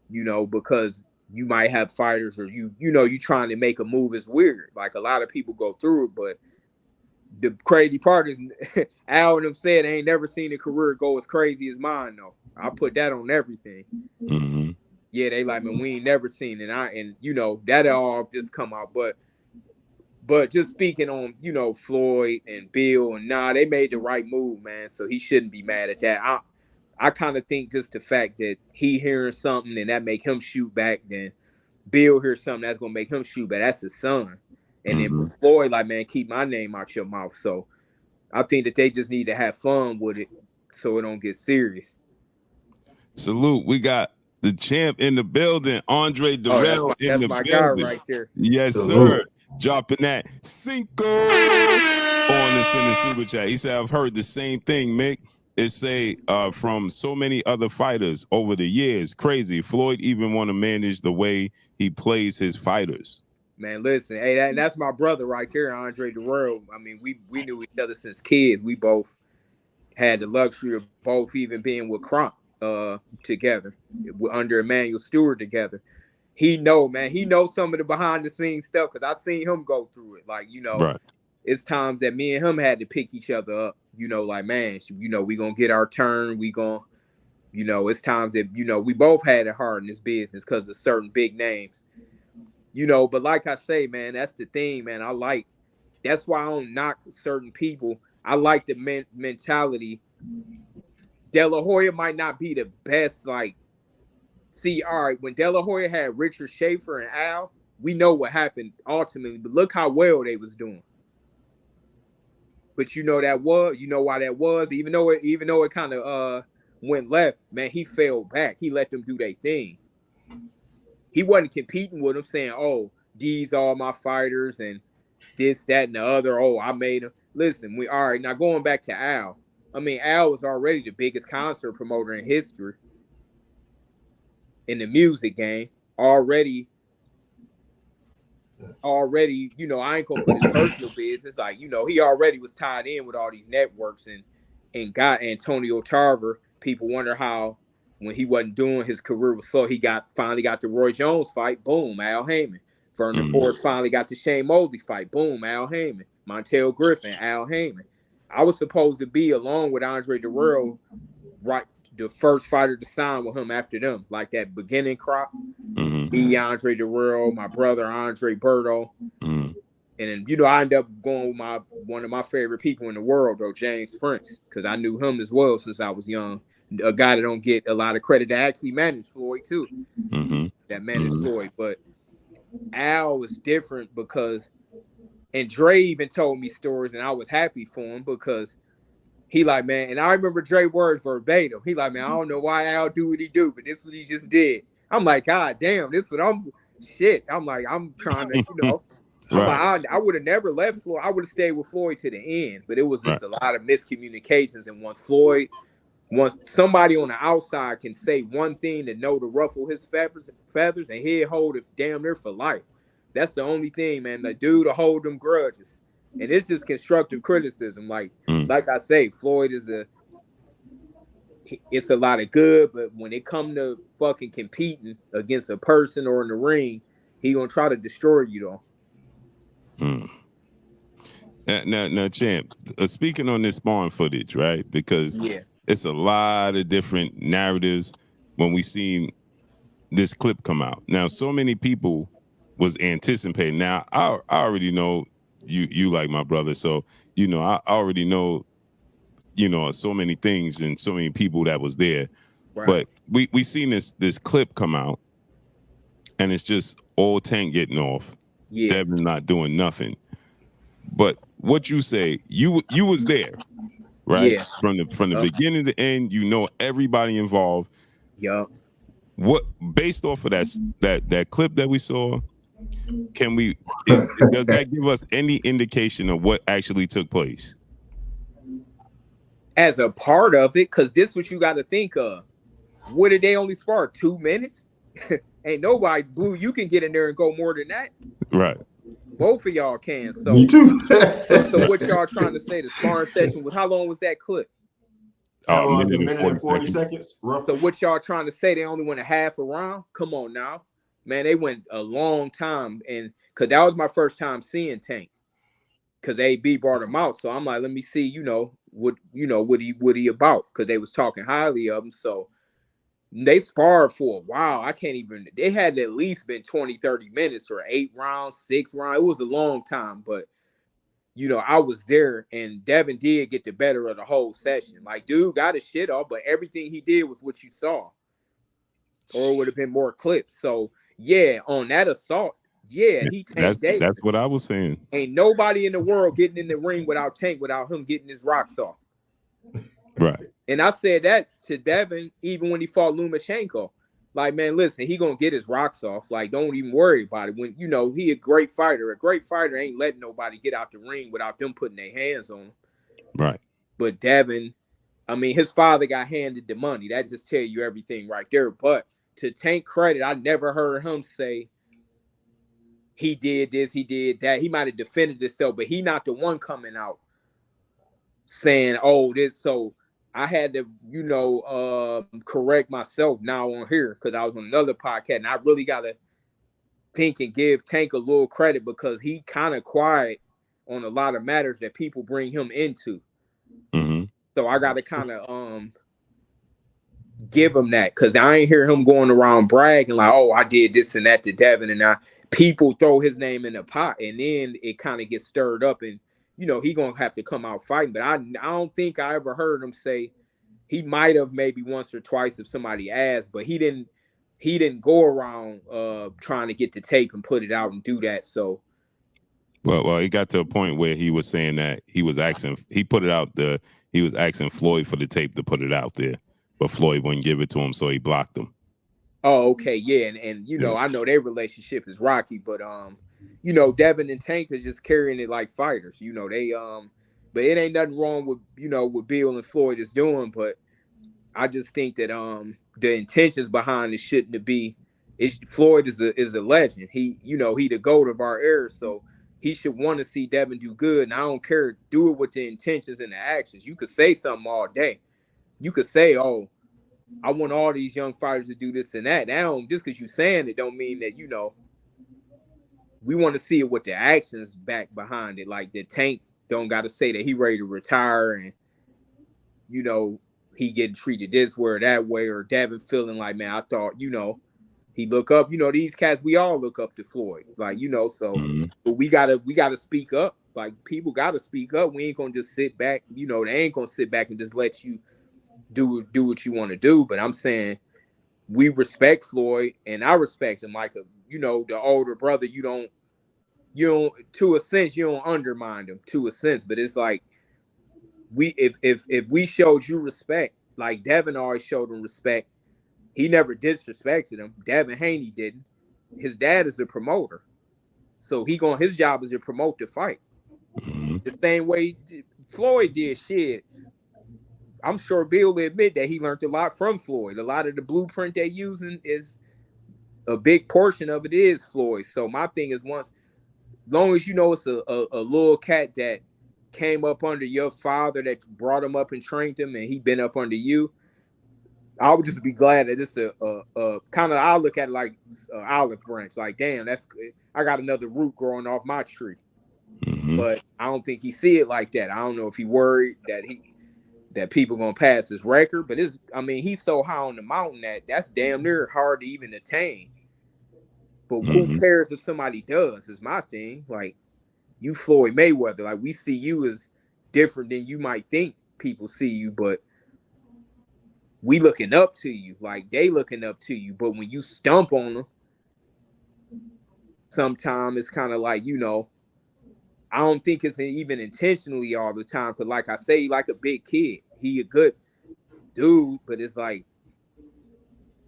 because you might have fighters or you trying to make a move is weird. Like a lot of people go through it, but the crazy part is Al and them said they ain't never seen a career go as crazy as mine though. I put that on everything. Mm-hmm. Yeah, they like, man, we ain't never seen it. That all just come out. But just speaking on, Floyd and Bill, and they made the right move, man. So he shouldn't be mad at that. I kind of think just the fact that he hearing something and that make him shoot back, then Bill hears something that's gonna make him shoot back. That's his son. And then Floyd, like, man, keep my name out your mouth. So I think that they just need to have fun with it so it don't get serious. Salute. We got the champ in the building, Andre Darrell in the my building. Guy right there. Yes, sir. Dropping that Cinco on the super chat. He said, I've heard the same thing, Mick. It say from so many other fighters over the years. Crazy. Floyd even want to manage the way he plays his fighters. Man, listen, hey, that's my brother right there, Andre Darrell. I mean, we knew each other since kids. We both had the luxury of both even being with Crump together, under Emmanuel Stewart together. He knows some of the behind the scenes stuff because I seen him go through it. Like, right. It's times that me and him had to pick each other up. Like, man, we gonna get our turn. We gonna, it's times that we both had it hard in this business because of certain big names. But like I say, man, that's the thing, man. That's why I don't knock certain people. I like the mentality. De La Hoya might not be the best, like, See, all right, when De La Hoya had Richard Schaefer and Al, we know what happened ultimately, but look how well they was doing. But you know why that was, even though it kind of went left, man, he fell back. He let them do their thing. He wasn't competing with them saying, oh, these are my fighters and this, that, and the other. Oh, I made them. Listen, all right, now going back to Al. I mean, Al was already the biggest concert promoter in history in the music game. Already, you know, I ain't gonna put his personal business. Like, you know, he already was tied in with all these networks and got Antonio Tarver. People wonder how when he wasn't doing his career was slow, he finally got the Roy Jones fight. Boom, Al Heyman. Vernon Forrest finally got the Shane Mosley fight. Boom, Al Heyman. Montel Griffin, Al Heyman. I was supposed to be along with Andre Guerrero, right, the first fighter to sign with him after them, like that beginning crop. Me, Andre Guerrero, my brother Andre Berto. And then, you know, I ended up going with one of my favorite people in the world, though, James Prince, because I knew him as well since I was young. A guy that don't get a lot of credit that actually managed Floyd too. That managed Floyd. But Al was different because, and Dre even told me stories, and I was happy for him because he like, man, and I remember Dre words verbatim. He like, man, I don't know why Al do what he do, but this is what he just did. I'm like, God damn, this is what I'm like, I'm trying to, you know, like, I would have never left Floyd. I would have stayed with Floyd to the end, but it was just a lot of miscommunications. And once somebody on the outside can say one thing to know to ruffle his feathers, and he'll hold it damn near for life. That's the only thing, man. The dude to hold them grudges. And it's just constructive criticism. Like I say, Floyd it's a lot of good, but when it come to fucking competing against a person or in the ring, he gonna try to destroy you though. Now, champ, speaking on this sparring footage, right? Because it's a lot of different narratives when we seen this clip come out. Now, so many people was anticipating. Now, I already know you like my brother, so you know I already know, you know, so many things and so many people that was there. But we seen this clip come out, and it's just all Tank getting off. Devin not doing nothing. But what you say, you was there, right? From the beginning to end, you know everybody involved. What, based off of that clip that we saw, does that give us any indication of what actually took place? As a part of it, because this is what you got to think of. What did they only spar? 2 minutes? Ain't nobody, Blue, you can get in there and go more than that. Right. Both of y'all can. So, me too. So what y'all trying to say? The sparring session was, how long was that clip? A minute and 40 seconds. So what y'all trying to say? They only went a half a round? Come on now, man. They went a long time, and because that was my first time seeing Tank, because AB brought him out. So I'm like, let me see, what he about, because they was talking highly of him. So they sparred for a while. They had at least been 20-30 minutes or 8 rounds, 6 rounds. It was a long time, but I was there, and Devin did get the better of the whole session. Like, dude got his shit off, but everything he did was what you saw, or it would have been more clips. So yeah, on that assault, he Tank Davis. That's what I was saying. Ain't nobody in the world getting in the ring without Tank, without him getting his rocks off. Right. And I said that to Devin even when he fought Lomachenko. Like, man, listen, he gonna get his rocks off. Like, don't even worry about it. When he a great fighter. A great fighter ain't letting nobody get out the ring without them putting their hands on him. Right. But Devin, I mean, his father got handed the money. That just tell you everything right there. But to Tank credit, I never heard him say he did this, he did that. He might have defended himself, but he not the one coming out saying, oh, this. So I had to, correct myself now on here, because I was on another podcast, and I really got to think and give Tank a little credit, because he kind of quiet on a lot of matters that people bring him into. So I got to kind of give him that, because I ain't hear him going around bragging like, oh, I did this and that to Devin, and people throw his name in the pot, and then it kind of gets stirred up, and he gonna have to come out fighting. But I don't think I ever heard him say. He might have maybe once or twice if somebody asked, but he he didn't go around trying to get the tape and put it out and do that. So well, it got to a point where he was saying that he was asking Floyd for the tape to put it out there, but Floyd wouldn't give it to him, so he blocked him. Oh, okay, yeah, and you know, I know their relationship is rocky, but you know, Devin and Tank is just carrying it like fighters. You know, they but it ain't nothing wrong with, you know, what Bill and Floyd is doing, but I just think that the intentions behind it shouldn't be. Floyd is a legend. He, you know, he the GOAT of our era, so he should want to see Devin do good. And I don't care, do it with the intentions and the actions. You could say something all day. You could say, "Oh, I want all these young fighters to do this and that." Now, just because you're saying it, don't mean that, you know. We want to see it with the actions back behind it. Like the Tank don't got to say that he ready to retire and, you know, he getting treated this way or that way, or Devin feeling like, man, I thought, you know, he look up, you know, these cats, we all look up to Floyd, like, you know, so but we gotta speak up. Like, people gotta speak up. We ain't gonna just sit back, you know, they ain't gonna sit back and just let you do what you want to do. But I'm saying we respect Floyd, and I respect him like a, you know, the older brother. You don't to a sense, you don't undermine him to a sense, but it's like, if we showed you respect, like Devin always showed him respect. He never disrespected him. Devin Haney didn't. His dad is a promoter, so his job is to promote the fight. The same way Floyd did. Shit, I'm sure Bill will admit that he learned a lot from Floyd. A lot of the blueprint they're using is a big portion of it is Floyd. So my thing is, long as you know it's a little cat that came up under your father, that brought him up and trained him, and he been up under you, I would just be glad that it's a kind of, I look at it like olive branch. Like, damn, I got another root growing off my tree. But I don't think he see it like that. I don't know if he worried that people gonna pass his record, but he's so high on the mountain that's damn near hard to even attain. But who cares if somebody does, is my thing. Like, you Floyd Mayweather, like, we see you as different than you might think people see you, but we looking up to you, like they looking up to you. But when you stump on them, sometimes it's kind of like, you know, I don't think it's even intentionally all the time. Cause like I say, like a big kid, he a good dude, but it's like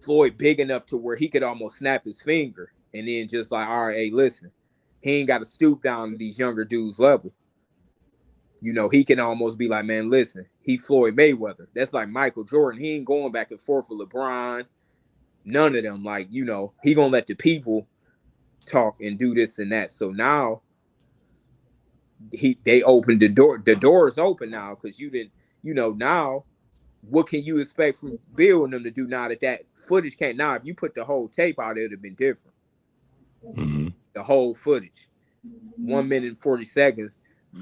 Floyd big enough to where he could almost snap his finger and then just like, all right, hey, listen, he ain't got to stoop down to these younger dudes' level. You know, he can almost be like, man, listen, he Floyd Mayweather. That's like Michael Jordan. He ain't going back and forth with LeBron. None of them. Like, you know, he gonna let the people talk and do this and that. So now they opened the door. The door is open now because you didn't, you know, now what can you expect from Bill and them to do now that footage can't? Now, if you put the whole tape out, it would have been different. The whole footage, 1 minute and 40 seconds.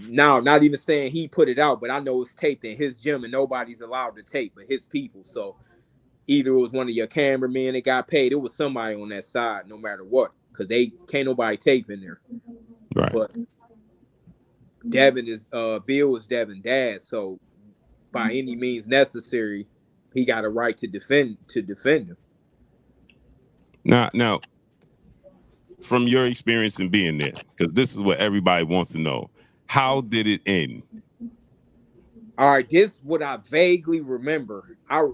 Now, not even saying he put it out, but I know it's taped in his gym and nobody's allowed to tape but his people. So either it was one of your cameramen that got paid, it was somebody on that side, no matter what, because they can't nobody tape in there. Right. But Devin is Bill is Devin's dad, so by any means necessary, he got a right to defend him. Now, from your experience in being there, because this is what everybody wants to know. How did it end? All right, this is what I vaguely remember. I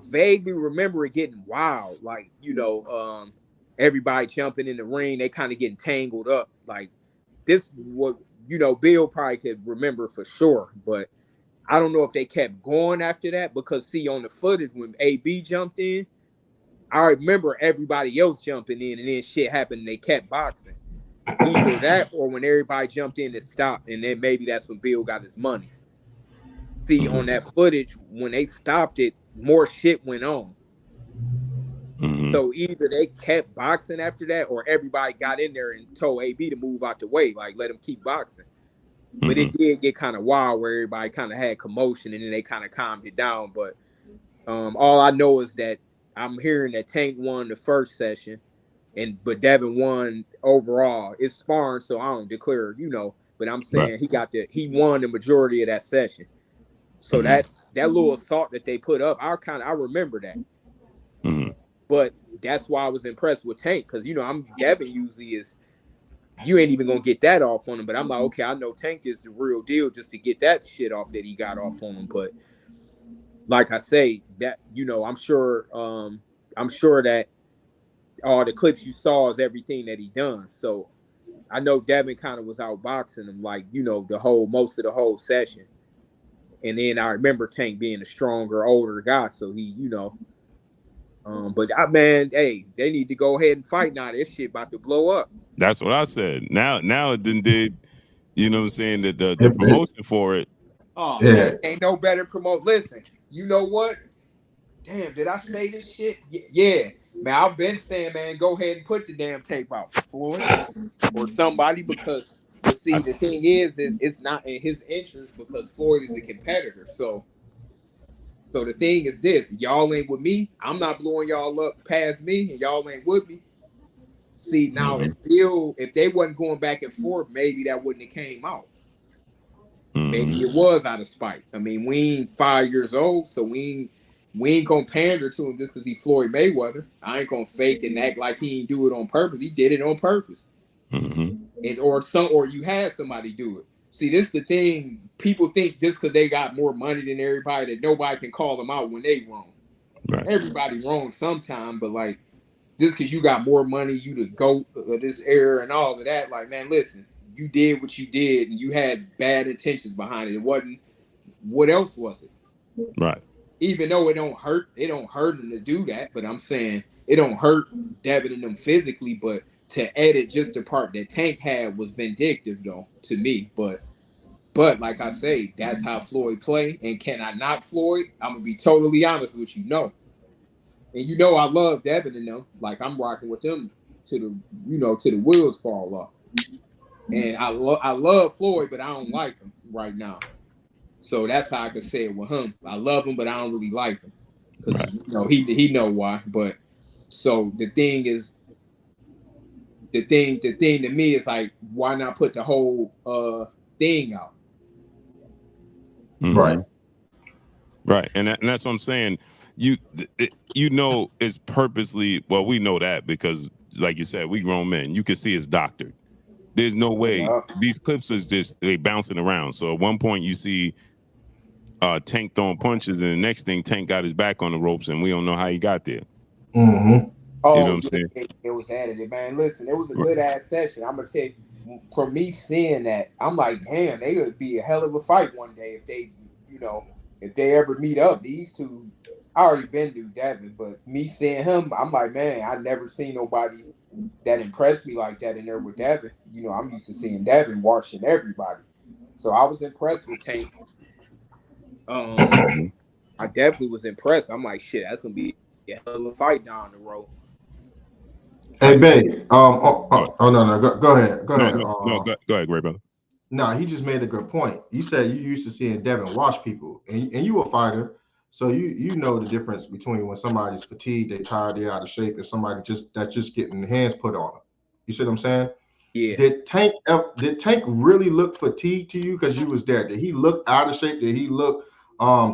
vaguely remember it getting wild. Like, you know, everybody jumping in the ring, they kind of getting tangled up. Like, this what, you know, Bill probably could remember for sure, but I don't know if they kept going after that, because see, on the footage when AB jumped in, I remember everybody else jumping in and then shit happened and they kept boxing. Either that or when everybody jumped in, it stopped, and then maybe that's when Bill got his money. See, on that footage, when they stopped it, more shit went on. So either they kept boxing after that or everybody got in there and told AB to move out the way, like let him keep boxing. But it did get kind of wild where everybody kind of had commotion and then they kind of calmed it down. But all I know is that I'm hearing that Tank won the first session, but Devin won overall. It's sparring, so I don't declare, you know, but I'm saying he won the majority of that session. So that little assault that they put up, I remember that. But that's why I was impressed with Tank, because I'm Devin usually is you ain't even gonna get that off on him. But I'm like, okay, I know Tank is the real deal just to get that shit off that he got off on him. But like I say, that I'm sure that all the clips you saw is everything that he done. So I know Devin kind of was outboxing him, like most of the whole session. And then I remember Tank being a stronger, older guy, so but man, hey, they need to go ahead and fight now. This shit about to blow up. That's what I said. Now it did. You know what I'm saying? The promotion for it. Oh man, ain't no better promote. Listen, you know what? Damn, did I say this shit? Yeah. Man, I've been saying, man, go ahead and put the damn tape out for Floyd or somebody, because but see, the thing is it's not in his interest, because Floyd is a competitor. So the thing is this: y'all ain't with me. I'm not blowing y'all up past me, and y'all ain't with me. See, now if they wasn't going back and forth, maybe that wouldn't have came out. Maybe it was out of spite. I mean, we ain't 5 years old, so we ain't gonna pander to him just because he Floyd Mayweather. I ain't gonna fake and act like he didn't do it on purpose. He did it on purpose. Or you had somebody do it. See, this is the thing. People think just because they got more money than everybody that nobody can call them out when they wrong. Right. Everybody wrong sometime, but like just because you got more money, you the GOAT of this era and all of that. Like, man, listen, you did what you did, and you had bad intentions behind it. It wasn't. What else was it? Right. Even though it don't hurt him to do that. But I'm saying it don't hurt Devin and them physically, but to edit just the part that Tank had was vindictive, though, to me. But like I say, that's how Floyd play. And can I knock Floyd? I'm gonna be totally honest with you. No. And I love Devin and them. Like I'm rocking with them to the wheels fall off. And I love Floyd, but I don't like him right now. So that's how I can say it with him. I love him, but I don't really like him because he know why. But so the thing is, the thing to me is like, why not put the whole thing out? Right, and that's what I'm saying. It's purposely. Well, we know that because, like you said, we grown men. You can see it's doctored. There's no way these clips is just they bouncing around. So at one point you see Tank throwing punches, and the next thing Tank got his back on the ropes, and we don't know how he got there. Oh, you know what I'm saying? It was edited, man. Listen, it was a good ass session. I'm gonna tell you, from me seeing that, I'm like, damn, they would be a hell of a fight one day if they, if they ever meet up. These two, I already been to Devin, but me seeing him, I'm like, man, I never seen nobody that impressed me like that in there with Devin. I'm used to seeing Devin watching everybody, so I was impressed with Tank. I definitely was impressed. I'm like, shit, that's gonna be a hell of a fight down the road. Hey, babe. No. Go ahead. Go ahead. No, go ahead, great brother. No, he just made a good point. You said you used to seeing Devin watch people, and you a fighter, so you know the difference between when somebody's fatigued, they tired, they out of shape, and somebody that's just getting hands put on them. You see what I'm saying? Yeah. Did Tank really look fatigued to you because you was there? Did he look out of shape? Did he look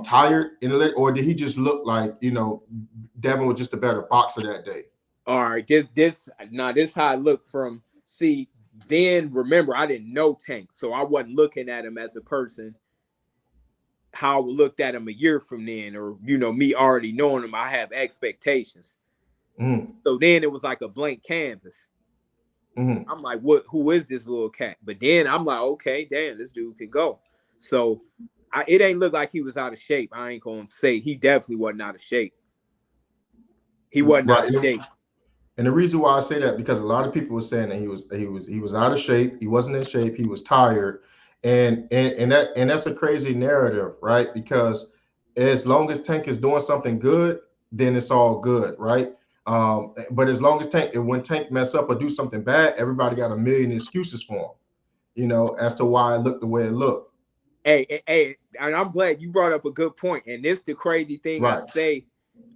tired or did he just look like Devin was just a better boxer that day? All right, this how I look from. See, then remember I didn't know Tank, so I wasn't looking at him as a person how I looked at him a year from then, or me already knowing him. I have expectations. So then it was like a blank canvas. I'm like, who is this little cat? But then I'm like, okay, damn, this dude can go. So it ain't look like he was out of shape. I ain't gonna say he definitely wasn't out of shape. He wasn't out of shape. And the reason why I say that, because a lot of people were saying that he was out of shape. He wasn't in shape. He was tired, and that's a crazy narrative, right? Because as long as Tank is doing something good, then it's all good, right? But as long as when Tank mess up or do something bad, everybody got a million excuses for him, as to why it looked the way it looked. Hey, and I'm glad you brought up a good point. And this the crazy thing I say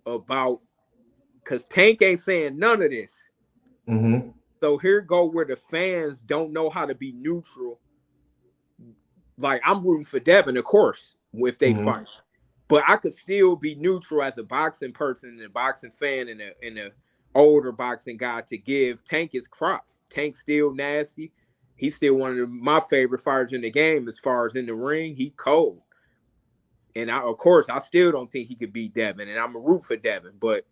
about, because Tank ain't saying none of this. So here go where the fans don't know how to be neutral. Like, I'm rooting for Devin, of course, if they fight. But I could still be neutral as a boxing person and a boxing fan and a older boxing guy to give Tank his props. Tank's still nasty. He's still one of my favorite fighters in the game as far as in the ring. He cold. And of course, I still don't think he could beat Devin, and I'm a root for Devin, but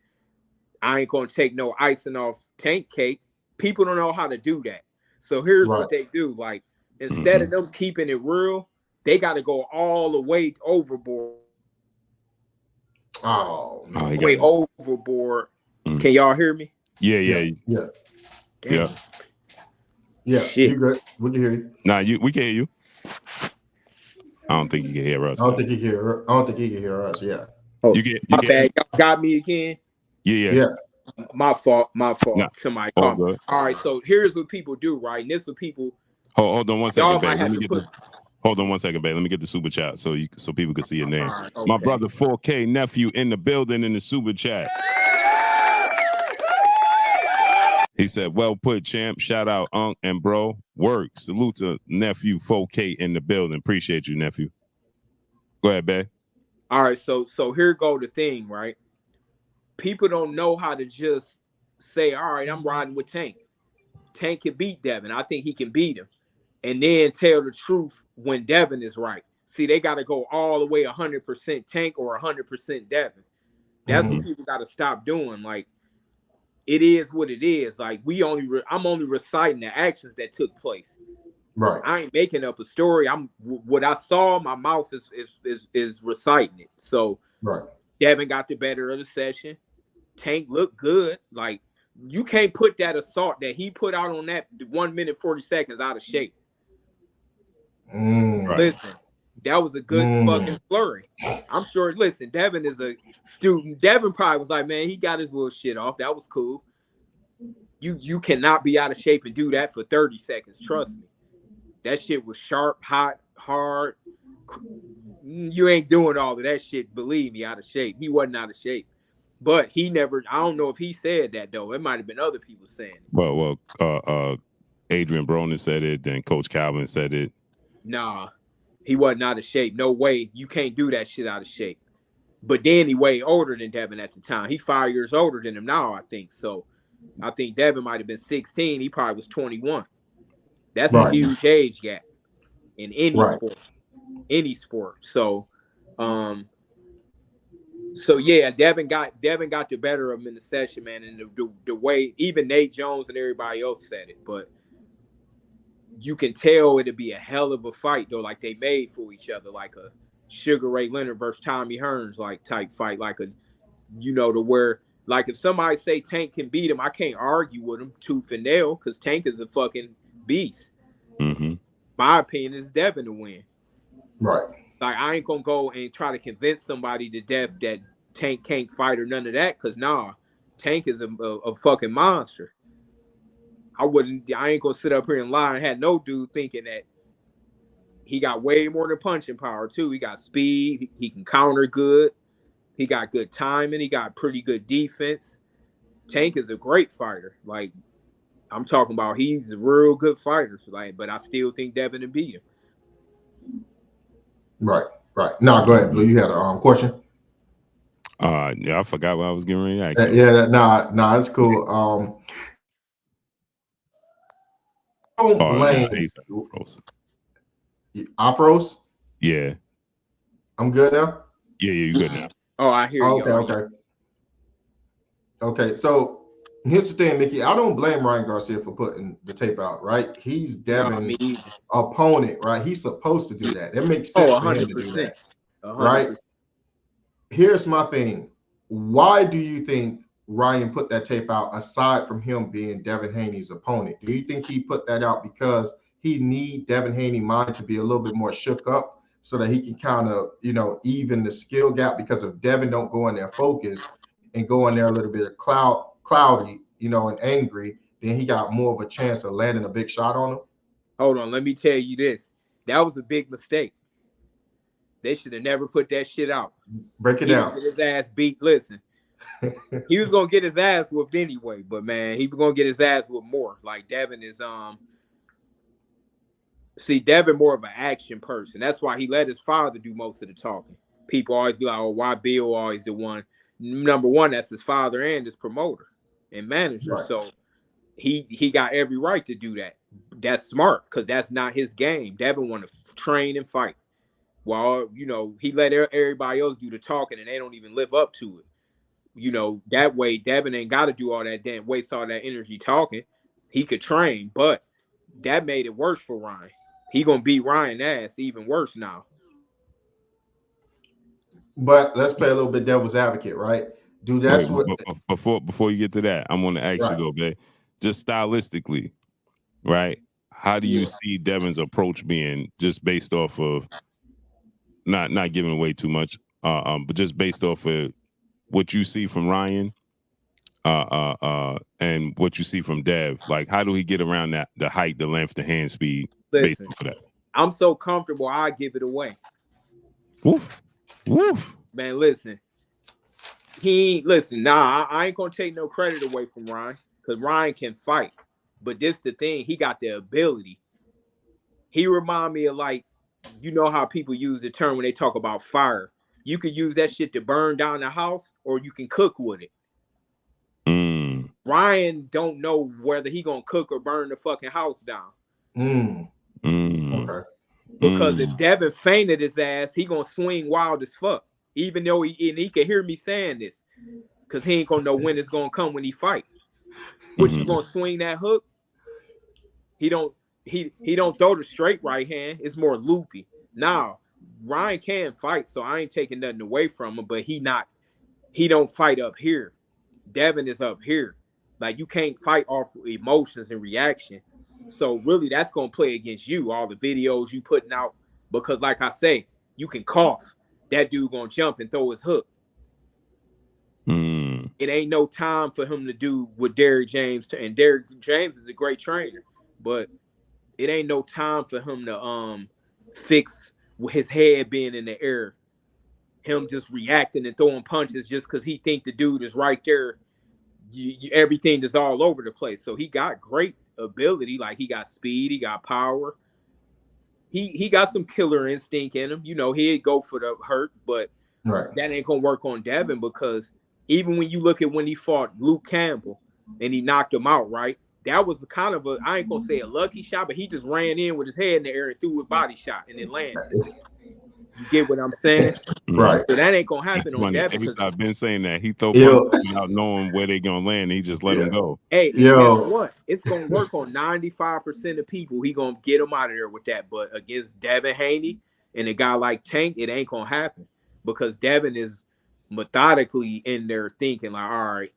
I ain't gonna take no icing off Tank cake. People don't know how to do that. So here's what they do. Like, instead of them keeping it real, they got to go all the way overboard. Way overboard. Can y'all hear me? Yeah. Damn. Yeah. Shit. You good? We can hear you. Nah, we can hear you. I don't think you can hear us. I don't think he can hear us. Yeah. Oh, you my bad. Y'all got me again. Yeah. My fault. Nah, Somebody call me. All right. So here's what people do, right? And this is what people. Hold on one second, babe. Hold on one second, babe. Let me get the super chat so people can see your name. Right, okay. My brother 4K nephew in the building in the super chat. He said, "Well put, champ. Shout out, Unc and bro. Work. Salute to nephew 4K in the building. Appreciate you, nephew." Go ahead, babe. All right, so here go the thing, right? People don't know how to just say, "All right, I'm riding with Tank. Tank can beat Devin. I think he can beat him," and then tell the truth when Devin is right. See, they got to go all the way 100% Tank or 100% Devin. That's what people got to stop doing. Like, it is what it is. Like, I'm only reciting the actions that took place. Right. I ain't making up a story. What I saw. My mouth is reciting it. So Devin got the better of the session. Tank looked good. Like, you can't put that assault that he put out on that 1 minute 40 seconds out of shape. Listen, that was a good fucking flurry. I'm sure. Listen, Devin is a student. Devin probably was like, man, he got his little shit off. That was cool. You cannot be out of shape and do that for 30 seconds. Trust me. That shit was sharp, hot, hard. You ain't doing all of that shit. Believe me, out of shape. He wasn't out of shape. But he never, I don't know if he said that, though. It might have been other people saying it. Well, Adrian Broner said it, then Coach Calvin said it. Nah, he wasn't out of shape. No way. You can't do that shit out of shape. But then he way older than Devin at the time. He's 5 years older than him now, I think. So I think Devin might have been 16. He probably was 21. That's a huge age gap in any sport. Any sport. So yeah, Devin got the better of him in the session, man. And the way even Nate Jones and everybody else said it, but you can tell it'd be a hell of a fight though, like they made for each other, like a Sugar Ray Leonard versus Tommy Hearns like type fight, like a to where like if somebody say Tank can beat him, I can't argue with him tooth and nail because Tank is a fucking beast. My opinion is Devin to win. Right. Like, I ain't gonna go and try to convince somebody to death that Tank can't fight or none of that, because Tank is a fucking monster. I ain't gonna sit up here and lie and have no dude thinking that he got way more than punching power too. He got speed, he can counter good, he got good timing, he got pretty good defense. Tank is a great fighter. Like, I'm talking about he's a real good fighter. Like, but I still think Devin will beat him. Right. No, go ahead, Blue. You had a question? Yeah, I forgot what I was getting ready to ask. Nah, it's cool. Don't blame Afros. Yeah. I'm good now? Yeah, you good now. Oh, I hear you. Okay, so here's the thing, Mickey. I don't blame Ryan Garcia for putting the tape out, right? He's Devin's opponent, right? He's supposed to do that. It makes sense for him to do that, 100%. Right? Here's my thing. Why do you think Ryan put that tape out aside from him being Devin Haney's opponent? Do you think he put that out because he need Devin Haney's mind to be a little bit more shook up so that he can kind of, even the skill gap? Because if Devin don't go in there focused and go in there a little bit cloudy, and angry, then he got more of a chance of landing a big shot on him. Hold on, let me tell you this. That was a big mistake. They should have never put that shit out. Break it down. Get his ass beat. Listen, he was gonna get his ass whooped anyway, but man, he was gonna get his ass whooped more. Like, Devin is Devin more of an action person. That's why he let his father do most of the talking. people always be like, oh, why Bill always the one? Number one, that's his father and his promoter and manager. Right. So he got every right to do that. That's smart because that's not his game. Devin want to train and fight. Well, you know, he let everybody else do the talking and they don't even live up to it. You know, that way Devin ain't got to do all that damn waste all that energy talking. He could train, but that made it worse for Ryan. He gonna beat Ryan ass even worse now. But let's play a little bit devil's advocate, right? Dude, that's Wait, what before you get to that, I'm gonna ask you though, babe. Just stylistically, right? How do you see Devin's approach being just based off of not giving away too much, but just based off of what you see from Ryan, and what you see from Dev? Like, how do he get around that the height, the length, the hand speed based off of that? I'm so comfortable, I give it away. Woof, woof. Man, listen. Nah, I ain't gonna take no credit away from Ryan because Ryan can fight. But this the thing, he got the ability. He remind me of, like, you know how people use the term when they talk about fire. You can use that shit to burn down the house, or you can cook with it. Ryan don't know whether he gonna cook or burn the fucking house down. Okay. Because if Devin fainted his ass, he gonna swing wild as fuck. Even though he can hear me saying this, because he ain't gonna know when it's gonna come when he fight. Which you gonna swing that hook? He don't throw the straight right hand. It's more loopy. Now Ryan can fight, so I ain't taking nothing away from him. But he don't fight up here. Devin is up here. Like, you can't fight off emotions and reaction. So really, that's gonna play against you. All the videos you putting out, because like I say, you can cough. That dude gonna jump and throw his hook. It ain't no time for him to do what Derrick James, and Derrick James is a great trainer, but it ain't no time for him to fix his head being in the air. Him just reacting and throwing punches just because he think the dude is right there. Everything is all over the place. So he got great ability. Like, he got speed, he got power. He got some killer instinct in him. You know, he'd go for the hurt, but that ain't gonna work on Devin, because even when you look at when he fought Luke Campbell and he knocked him out, right? That was kind of I ain't gonna say a lucky shot, but he just ran in with his head in the air and threw a body shot and it landed. You get what I'm saying? Right. So that ain't gonna happen on Devin. I've been saying that he throw punches without knowing where they gonna land. He just let them go. Hey, guess what? It's gonna work on 95% of people. He gonna get them out of there with that. But against Devin Haney and a guy like Tank, it ain't gonna happen, because Devin is methodically in there thinking like, all right,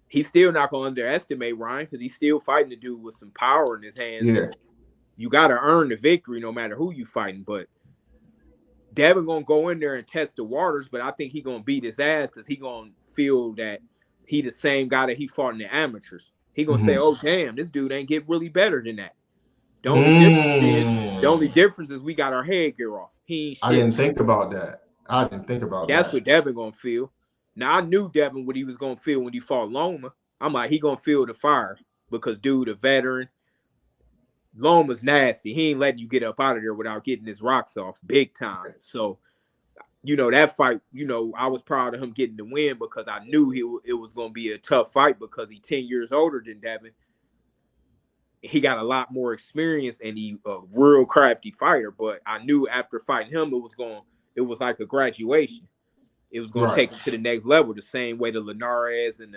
he's still not gonna underestimate Ryan, because he's still fighting the dude with some power in his hands. Yeah. You gotta earn the victory no matter who you fighting. But Devin gonna go in there and test the waters, but I think he gonna beat his ass, because he gonna feel that he the same guy that he fought in the amateurs. He gonna say, oh damn, this dude ain't get really better than that. The only difference is we got our headgear off. He ain't shit. I didn't think about that. That's what Devin gonna feel. Now, I knew Devin what he was gonna feel when he fought Loma. I'm like, he gonna feel the fire, because dude, a veteran. Loma's nasty. He ain't letting you get up out of there without getting his rocks off big time. So, you know, that fight, you know, I was proud of him getting the win, because I knew it was going to be a tough fight, because he's 10 years older than Devin. He got a lot more experience and he a real crafty fighter. But I knew after fighting him, it was like a graduation. It was going to take him to the next level, the same way the Linares and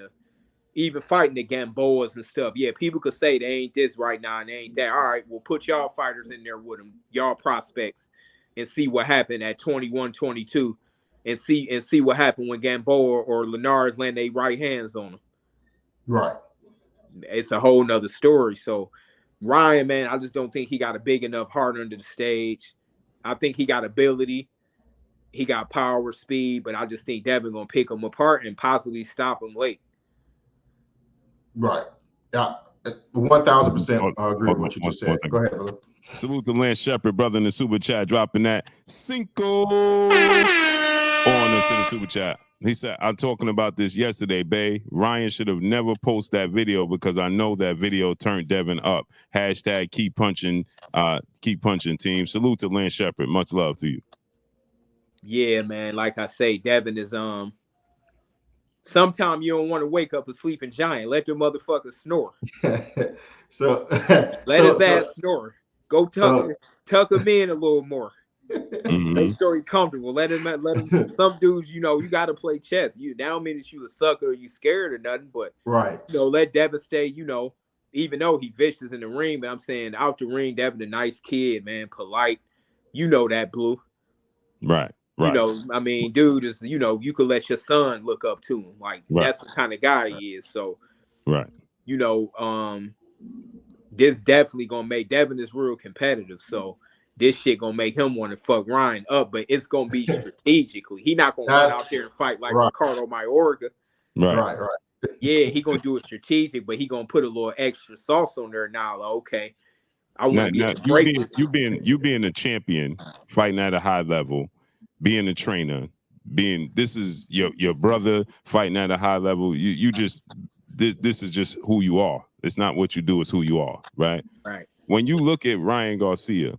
even fighting the Gamboas and stuff. Yeah, people could say they ain't this right now and they ain't that. All right, we'll put y'all fighters in there with them, y'all prospects, and see what happened at 21, 22, and see what happened when Gamboa or Linares land their right hands on them. Right. It's a whole nother story. So Ryan, man, I just don't think he got a big enough heart under the stage. I think he got ability. He got power, speed, but I just think Devin gonna pick him apart and possibly stop him late. Right. Yeah. 1,000% agree with what you just said. Go ahead, brother. Salute to Lance Shepard, brother, in the super chat, dropping that Cinco on this in the super chat. He said, I'm talking about this yesterday, Bay. Ryan should have never posted that video, because I know that video turned Devin up. Hashtag keep punching team. Salute to Lance Shepard. Much love to you. Yeah, man. Like I say, Devin is sometimes you don't want to wake up a sleeping giant. Let the motherfucker snore. so, Let his ass snore. Go so, tuck him in a little more. Mm-hmm. Make sure he's comfortable. Let him. Some dudes, you got to play chess. That don't mean that you a sucker or you scared or nothing, but right. let Devin stay. Even though he vicious in the ring, but I'm saying out the ring, Devin a nice kid, man, polite. That, Blue. Right. Right. I mean, dude is, you could let your son look up to him. Like, Right. that's the kind of guy he is. So, right. This definitely gonna make Devin is real competitive. So this shit gonna make him want to fuck Ryan up, but it's gonna be strategically. He not gonna run out there and fight like Ricardo Mayorga. Right. Yeah, he gonna do it strategic, but he gonna put a little extra sauce on there now. Like, okay, I want to be able to break this. You being a champion, fighting at a high level, being a trainer, this is your brother fighting at a high level. You just this is just who you are. It's not what you do, it's who you are, right? Right. When you look at Ryan Garcia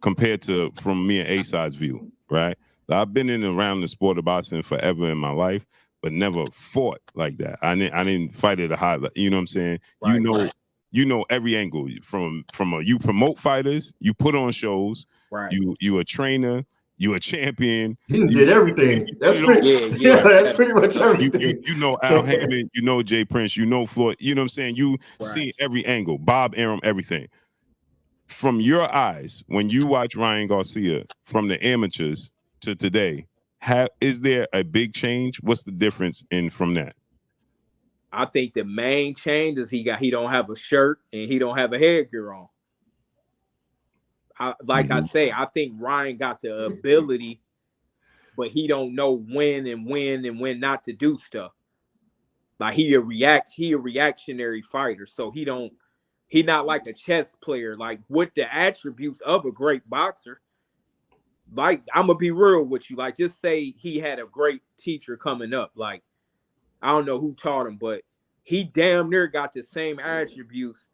compared to from me and A-Side's view, right? I've been in and around the sport of boxing forever in my life, but never fought like that. I didn't fight at a high level. You know what I'm saying? Right, you know every angle from you promote fighters, you put on shows, right. You a trainer, you a champion. He did everything. That's pretty much everything. You know Al Haney, you know Jay Prince, you know Floyd. You know what I'm saying? You see every angle, Bob Arum, everything. From your eyes, when you watch Ryan Garcia from the amateurs to today, is there a big change? What's the difference from that? I think the main change is he don't have a shirt and he don't have a headgear on. I say, I think Ryan got the ability, but he don't know when and when not to do stuff. Like he a reactionary fighter, so he not like a chess player, like with the attributes of a great boxer. Like, I'm gonna be real with you. Like, just say he had a great teacher coming up. Like, I don't know who taught him, but he damn near got the same attributes.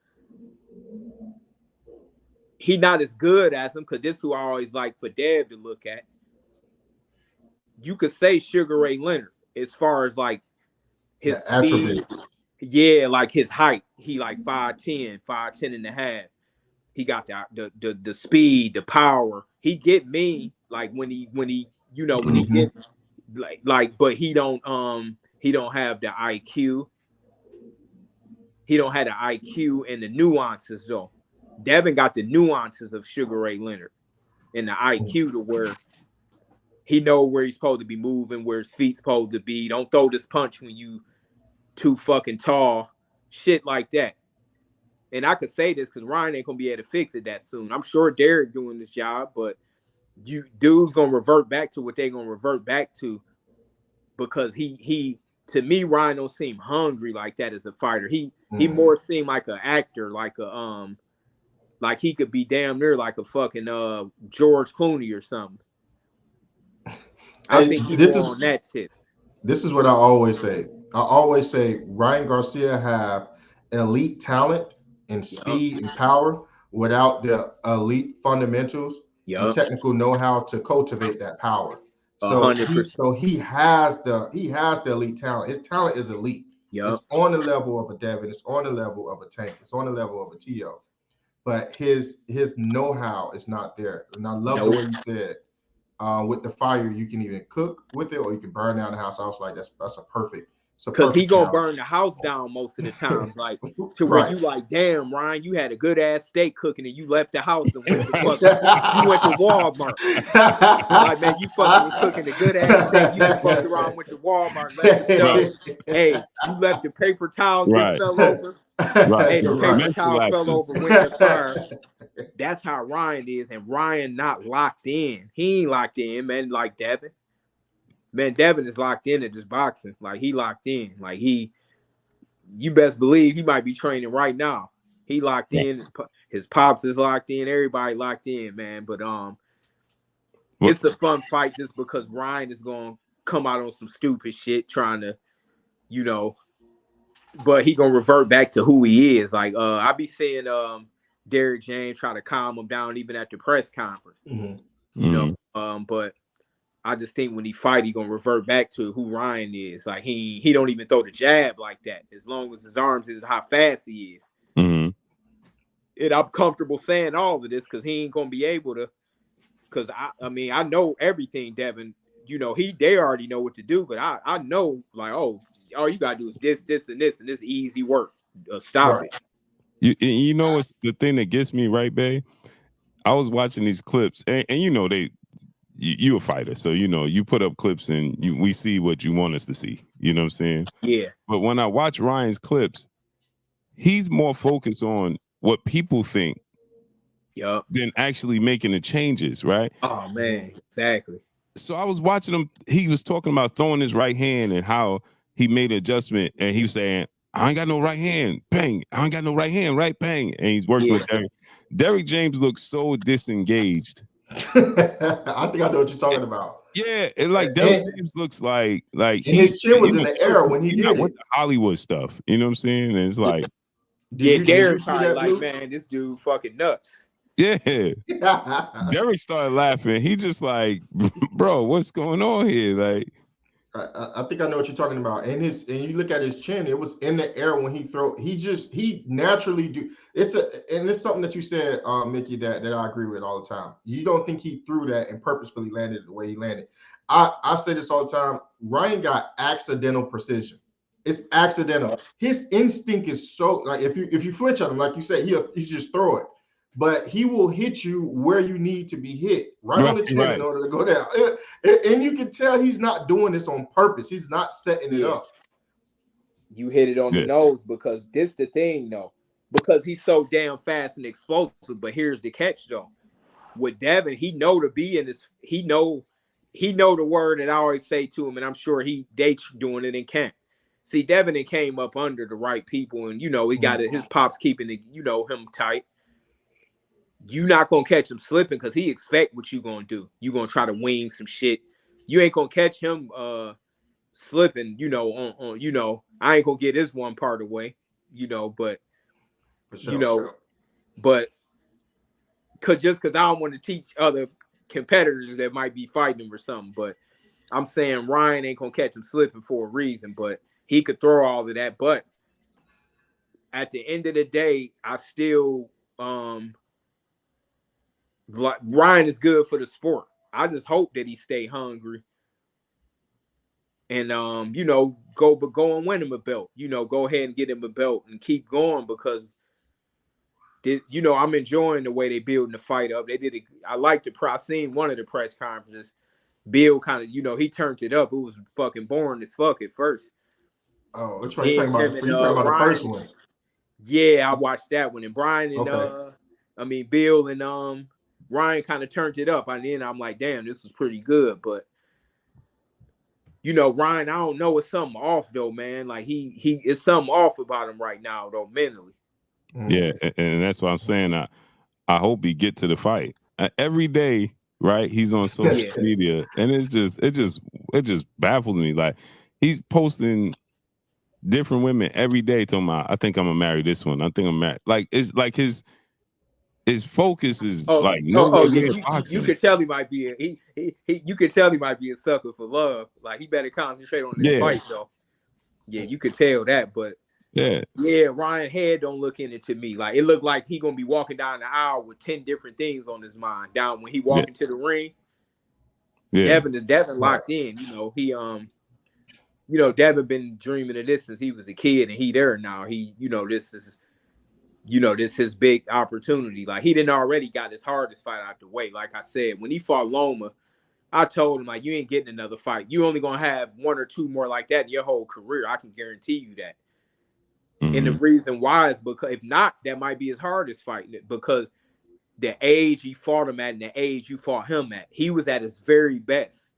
He not as good as him, because this is who I always like for Dev to look at. You could say Sugar Ray Leonard as far as like his speed. Yeah, like his height. He like 5'10", 5'10 and a half. He got the speed, the power. He get mean like when he get like, but he don't have the IQ. He don't have the IQ and the nuances though. Devin got the nuances of Sugar Ray Leonard and the IQ to where he know where he's supposed to be moving, where his feet's supposed to be. Don't throw this punch when you too fucking tall. Shit like that. And I could say this because Ryan ain't gonna be able to fix it that soon. I'm sure Derek doing this job, but dude's gonna revert back to what they're gonna revert back to, because he to me, Ryan don't seem hungry like that as a fighter. He more seem like an actor, like a like he could be damn near like a fucking George Clooney or something. I think he's on that tip. This is what I always say. I always say Ryan Garcia have elite talent and speed and power without the elite fundamentals and technical know-how to cultivate that power. So 100%. He has the elite talent. His talent is elite. It's on the level of a Devin. It's on the level of a Tank. It's on the level of a T.O. But his know-how is not there. And I love the way you said, with the fire, you can even cook with it, or you can burn down the house. I was like, that's a perfect. Because he gonna burn the house down most of the times, like to where you like, damn, Ryan, you had a good ass steak cooking and you left the house and went to you went to Walmart. Like, man, you fucking was cooking a good ass steak. You fucked around, went to Walmart, left the stuff. Hey, you left the paper towels that fell over. Hey, the paper towel fell over, went to fire. That's how Ryan is, and Ryan not locked in. He ain't locked in, man, like Devin. Man, Devin is locked in at this boxing. Like, he locked in. Like, you best believe he might be training right now. He locked in. His pops is locked in. Everybody locked in, man. But it's a fun fight just because Ryan is going to come out on some stupid shit trying to, but he going to revert back to who he is. Like, I be seeing Derek James try to calm him down even at the press conference. you know. But I just think when he fight, he gonna revert back to who Ryan is. Like he don't even throw the jab like that. As long as his arms is how fast he is. And I'm comfortable saying all of this because he ain't gonna be able to. Because I mean I know everything, Devin. You know they already know what to do, but I know like all you gotta do is this, and this easy work. Stop it. You know what's the thing that gets me right, babe? I was watching these clips, and you know you a fighter, so you know you put up clips and we see what you want us to see. You know what I'm saying? Yeah. But when I watch Ryan's clips, he's more focused on what people think than actually making the changes, right? Oh man, exactly. So I was watching him. He was talking about throwing his right hand and how he made an adjustment, and he was saying, I ain't got no right hand, bang. I ain't got no right hand, right, bang. And he's working with Derrick. Derrick James looks so disengaged. I think I know what you're talking about. Yeah, and like Derrick James looks like his chin was in the air when he did it. Hollywood stuff, you know what I'm saying? And it's like, Derrick probably like, man, this dude fucking nuts. Yeah. Derrick started laughing. He just like, bro, what's going on here? Like, I think I know what you're talking about. And you look at his chin, it was in the air when he throw. He naturally do. It's something that you said, Mickey, that I agree with all the time. You don't think he threw that and purposefully landed the way he landed. I say this all the time. Ryan got accidental precision. It's accidental. His instinct is so like if you flinch on him, like you said, he just throw it. But he will hit you where you need to be hit, right on the chin in order to go down. And you can tell he's not doing this on purpose. He's not setting it up. You hit it on the nose because this the thing, though. Because he's so damn fast and explosive. But here's the catch, though. With Devin, he know to be in this. He know the word that I always say to him, and I'm sure they doing it in camp. See, Devin came up under the right people, and he got his pops keeping it, him tight. You not gonna catch him slipping because he expect what you gonna do. You gonna try to wing some shit. You ain't gonna catch him slipping. On I ain't gonna get this one part away. But but because I don't want to teach other competitors that might be fighting him or something. But I'm saying Ryan ain't gonna catch him slipping for a reason. But he could throw all of that. But at the end of the day, I still Ryan is good for the sport. I just hope that he stay hungry and go and win him a belt. Go ahead and get him a belt and keep going because I'm enjoying the way they building the fight up. They did it. I seen one of the press conferences. Bill kind of, he turned it up. It was fucking boring as fuck at first. Oh, which one you talking about? You talking about the first one? Yeah, I watched that one. And Brian and Bill and Ryan kind of turned it up. And then I'm like, damn, this was pretty good. But Ryan, I don't know, it's something off though, man. Like he it's something off about him right now though, mentally. Yeah, and that's what I'm saying. I hope he get to the fight. Every day, right? He's on social media, and it just baffles me. Like he's posting different women every day. Talking about, I think I'm gonna marry this one. I think I'm married. Like it's like his focus is you could tell he might be you could tell he might be a sucker for love. Like he better concentrate on this fight though. Yeah, you could tell that, but Ryan head don't look in it to me. Like it looked like he gonna be walking down the aisle with 10 different things on his mind. Down when he walk into the ring. Devin locked in. Devin been dreaming of this since he was a kid, and he there now. This is his big opportunity. Like he didn't already got his hardest fight out the way. Like I said, when he fought Loma, I told him, like, you ain't getting another fight. You only gonna have 1 or 2 more like that in your whole career. I can guarantee you that. And the reason why is because if not, that might be his hardest fight because the age he fought him at and the age you fought him at, he was at his very best.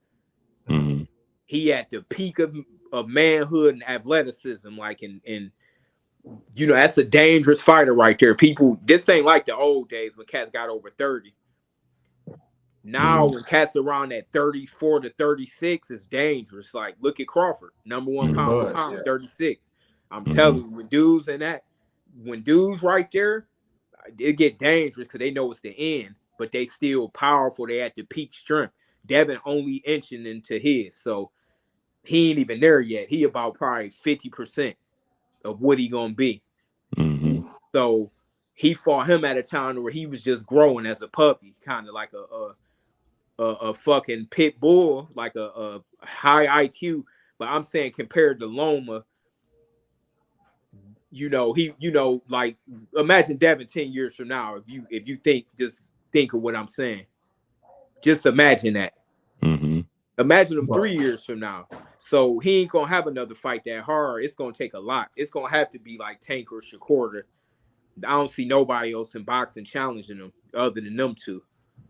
He at the peak of manhood and athleticism, like in that's a dangerous fighter right there. People, this ain't like the old days when cats got over 30. Now when cats around at 34 to 36 is dangerous. Like look at Crawford, #1 pound for pound, 36. I'm telling you, when dudes right there, it get dangerous because they know it's the end. but they still powerful. They at the peak strength. Devin only inching into his, so he ain't even there yet. He about probably 50% of what he gonna be. Mm-hmm. So he fought him at a time where he was just growing as a puppy, kind of like a fucking pit bull, like a high IQ. But I'm saying compared to Loma, like imagine Devin 10 years from now. If you think of what I'm saying, just imagine that. Mm-hmm. Imagine him 3 years from now. So he ain't gonna have another fight that hard. It's gonna take a lot. It's gonna have to be like Tank or Shakur. I don't see nobody else in boxing challenging him other than them two.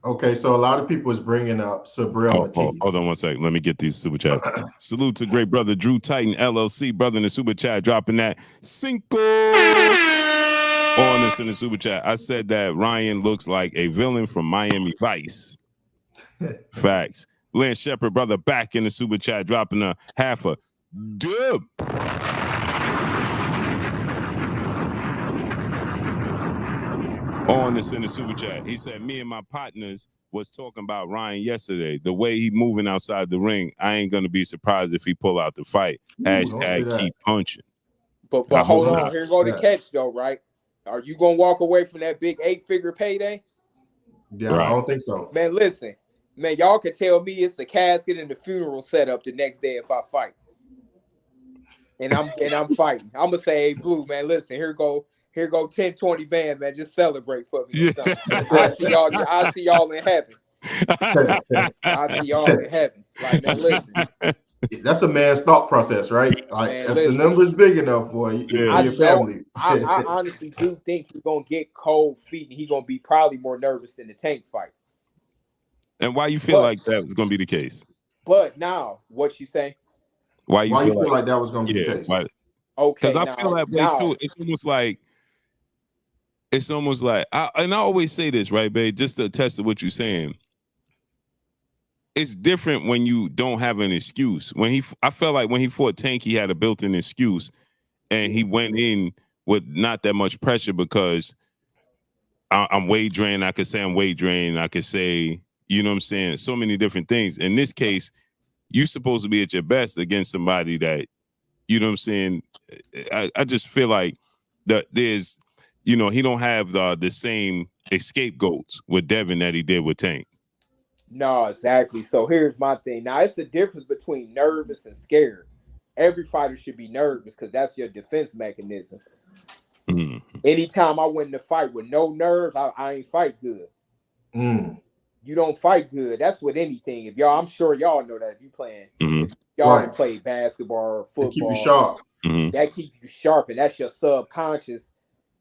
Okay, so a lot of people is bringing up Sabril Matisse. Hold on one second. Let me get these super chats. Salute to great brother Drew Titan LLC, brother in the super chat, dropping that Cinco on us in the super chat. I said that Ryan looks like a villain from Miami Vice. Facts. Lance Shepard, brother, back in the super chat, dropping a half a dub. On this in the super chat, he said, me and my partners was talking about Ryan yesterday. The way he moving outside the ring, I ain't gonna be surprised if he pull out the fight. Hashtag keep punching. But hold on, here's all the catch though, right? Are you gonna walk away from that big 8-figure payday? Yeah, right. I don't think so. Man, listen, man, y'all can tell me it's the casket and the funeral setup the next day if I fight. And I'm fighting. I'm gonna say, hey, Blue, man, listen, here go 10, 20 band, man. Just celebrate for me. Yeah. I see y'all in heaven. I see y'all in heaven. Like, man, listen. That's a man's thought process, right? Like, man, if the number's big enough, boy, your family. I honestly do think he's gonna get cold feet and he's gonna be probably more nervous than the Tank fight. And why you feel like that was gonna be the case? But now, what you say? Why you feel like that was gonna be the case? Okay, because I feel that way too. It's almost like, I always say this, right, babe? Just to attest to what you're saying. It's different when you don't have an excuse. I felt like when he fought Tank, he had a built-in excuse, and he went in with not that much pressure because I'm weight drained. I could say I'm weight drained. I could say, you know what I'm saying, so many different things. In this case, you're supposed to be at your best against somebody that, you know what I'm saying. I just feel like that there's, he don't have the same scapegoats with Devin that he did with Tank. No, exactly. So here's my thing. Now, it's the difference between nervous and scared. Every fighter should be nervous because that's your defense mechanism. Mm. Anytime I win the fight with no nerves, I ain't fight good. Mm. You don't fight good. That's with anything. If y'all, I'm sure y'all know that if you playing, if y'all play basketball or football, keep you sharp. That keeps you sharp, and that's your subconscious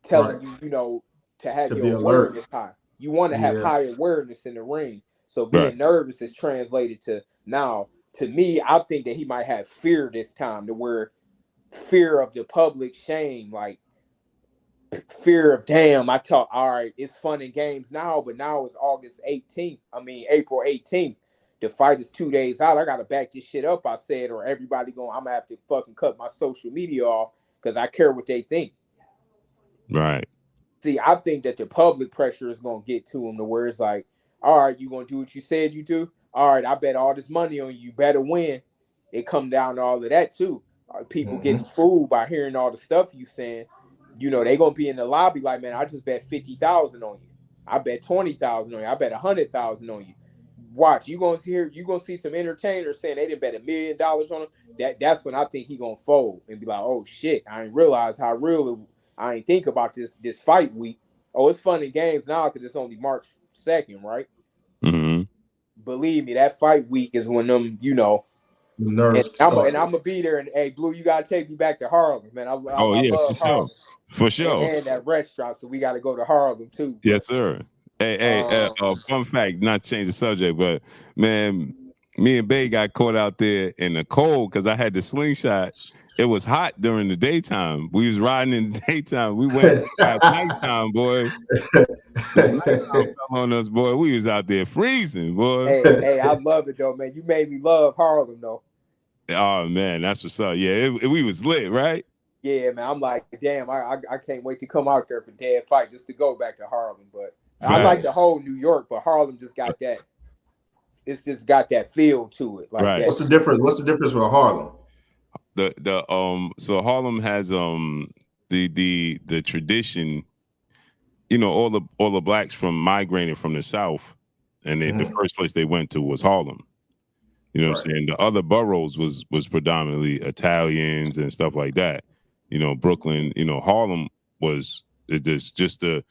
telling you, to have your awareness high. You want to have high awareness in the ring. So being nervous is translated to now. To me, I think that he might have fear this time, to where fear of the public shame, like fear of damn. I thought, all right, it's fun and games now, but now it's April 18th. The fight is 2 days out. I gotta back this shit up. I said, or everybody I'm gonna have to fucking cut my social media off because I care what they think. Right. See, I think that the public pressure is gonna get to him to where it's like, all right, you gonna do what you said you do? All right, I bet all this money on you. You better win. It come down to all of that too. People getting fooled by hearing all the stuff you saying. They gonna be in the lobby like, man, I just bet 50,000 on you. I bet 20,000 on you. I bet 100,000 on you. Watch, you gonna see some entertainers saying they didn't bet $1 million on him. That's when I think he gonna fold and be like, oh shit, I didn't realize how real I ain't think about this fight week. Oh, it's fun and games now because it's only March 2nd, right? Mm-hmm. Believe me, that fight week is when them, nerves. And I'm gonna be there. And hey, Blue, you gotta take me back to Harlem, man. I love Harlem. For sure. And that restaurant, so we got to go to Harlem too. Yes, sir. Hey, fun fact, not to change the subject, but man, me and Bay got caught out there in the cold because I had the slingshot. It was hot during the daytime. We was riding in the daytime. We went at nighttime, boy. Nighttime fell on us, boy. We was out there freezing, boy. Hey, I love it though, man. You made me love Harlem though. Oh man, that's what's up. Yeah, we was lit, right? Yeah, man. I'm like, damn, I can't wait to come out there for Dead Fight just to go back to Harlem. But I like the whole New York, but Harlem just got that. It's just got that feel to it, like Right. that. What's the difference? What's the difference with Harlem? So Harlem has the tradition. You know, all the blacks from migrated from the South, and the first place they went to was Harlem. You know what I'm saying? The other boroughs was predominantly Italians and stuff like that. You know, Brooklyn, you know, Harlem was just the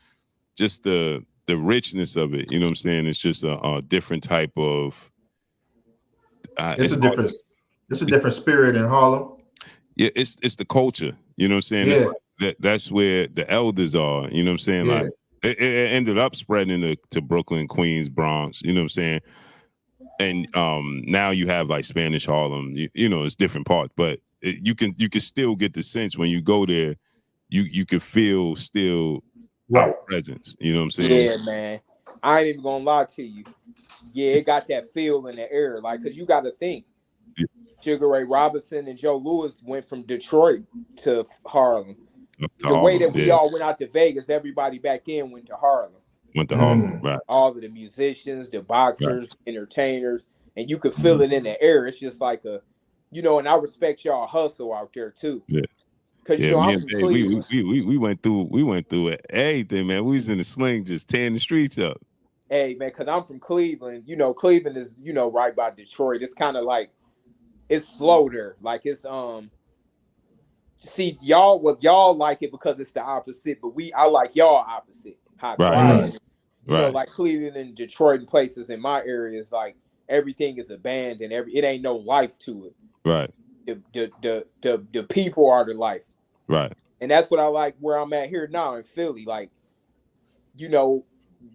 richness of it. You know what I'm saying? It's just a different type of It's a different spirit in Harlem. Yeah, it's the culture. You know what I'm saying? Yeah. It's like that's where the elders are. You know what I'm saying? Yeah. Like it ended up spreading to Brooklyn, Queens, Bronx. You know what I'm saying? And now you have like Spanish Harlem. You know, it's different parts, but you can still get the sense when you go there. You can feel still our presence. You know what I'm saying? Yeah, man. I ain't even gonna lie to you. Yeah, it got that feel in the air, like, cause you got to think. Sugar Ray Robinson and Joe Louis went from Detroit to Harlem. The way that we all went out to Vegas, everybody back then went to Harlem. Right. All of the musicians, the boxers, entertainers, and you could feel it in the air. It's just like you know, and I respect y'all hustle out there too. Yeah. Cause you know I'm from Cleveland. We went through everything, man. We was in the sling just tearing the streets up. Hey man, cause I'm from Cleveland. You know, Cleveland is, you know, right by Detroit. It's kind of like it's slow there. Like it's see y'all like it because it's the opposite, but I like y'all opposite. How quiet. You know, like Cleveland and Detroit and places in my area is like everything is abandoned. It ain't no life to it. Right. The people are the life. Right. And that's what I like where I'm at here now in Philly. Like, you know,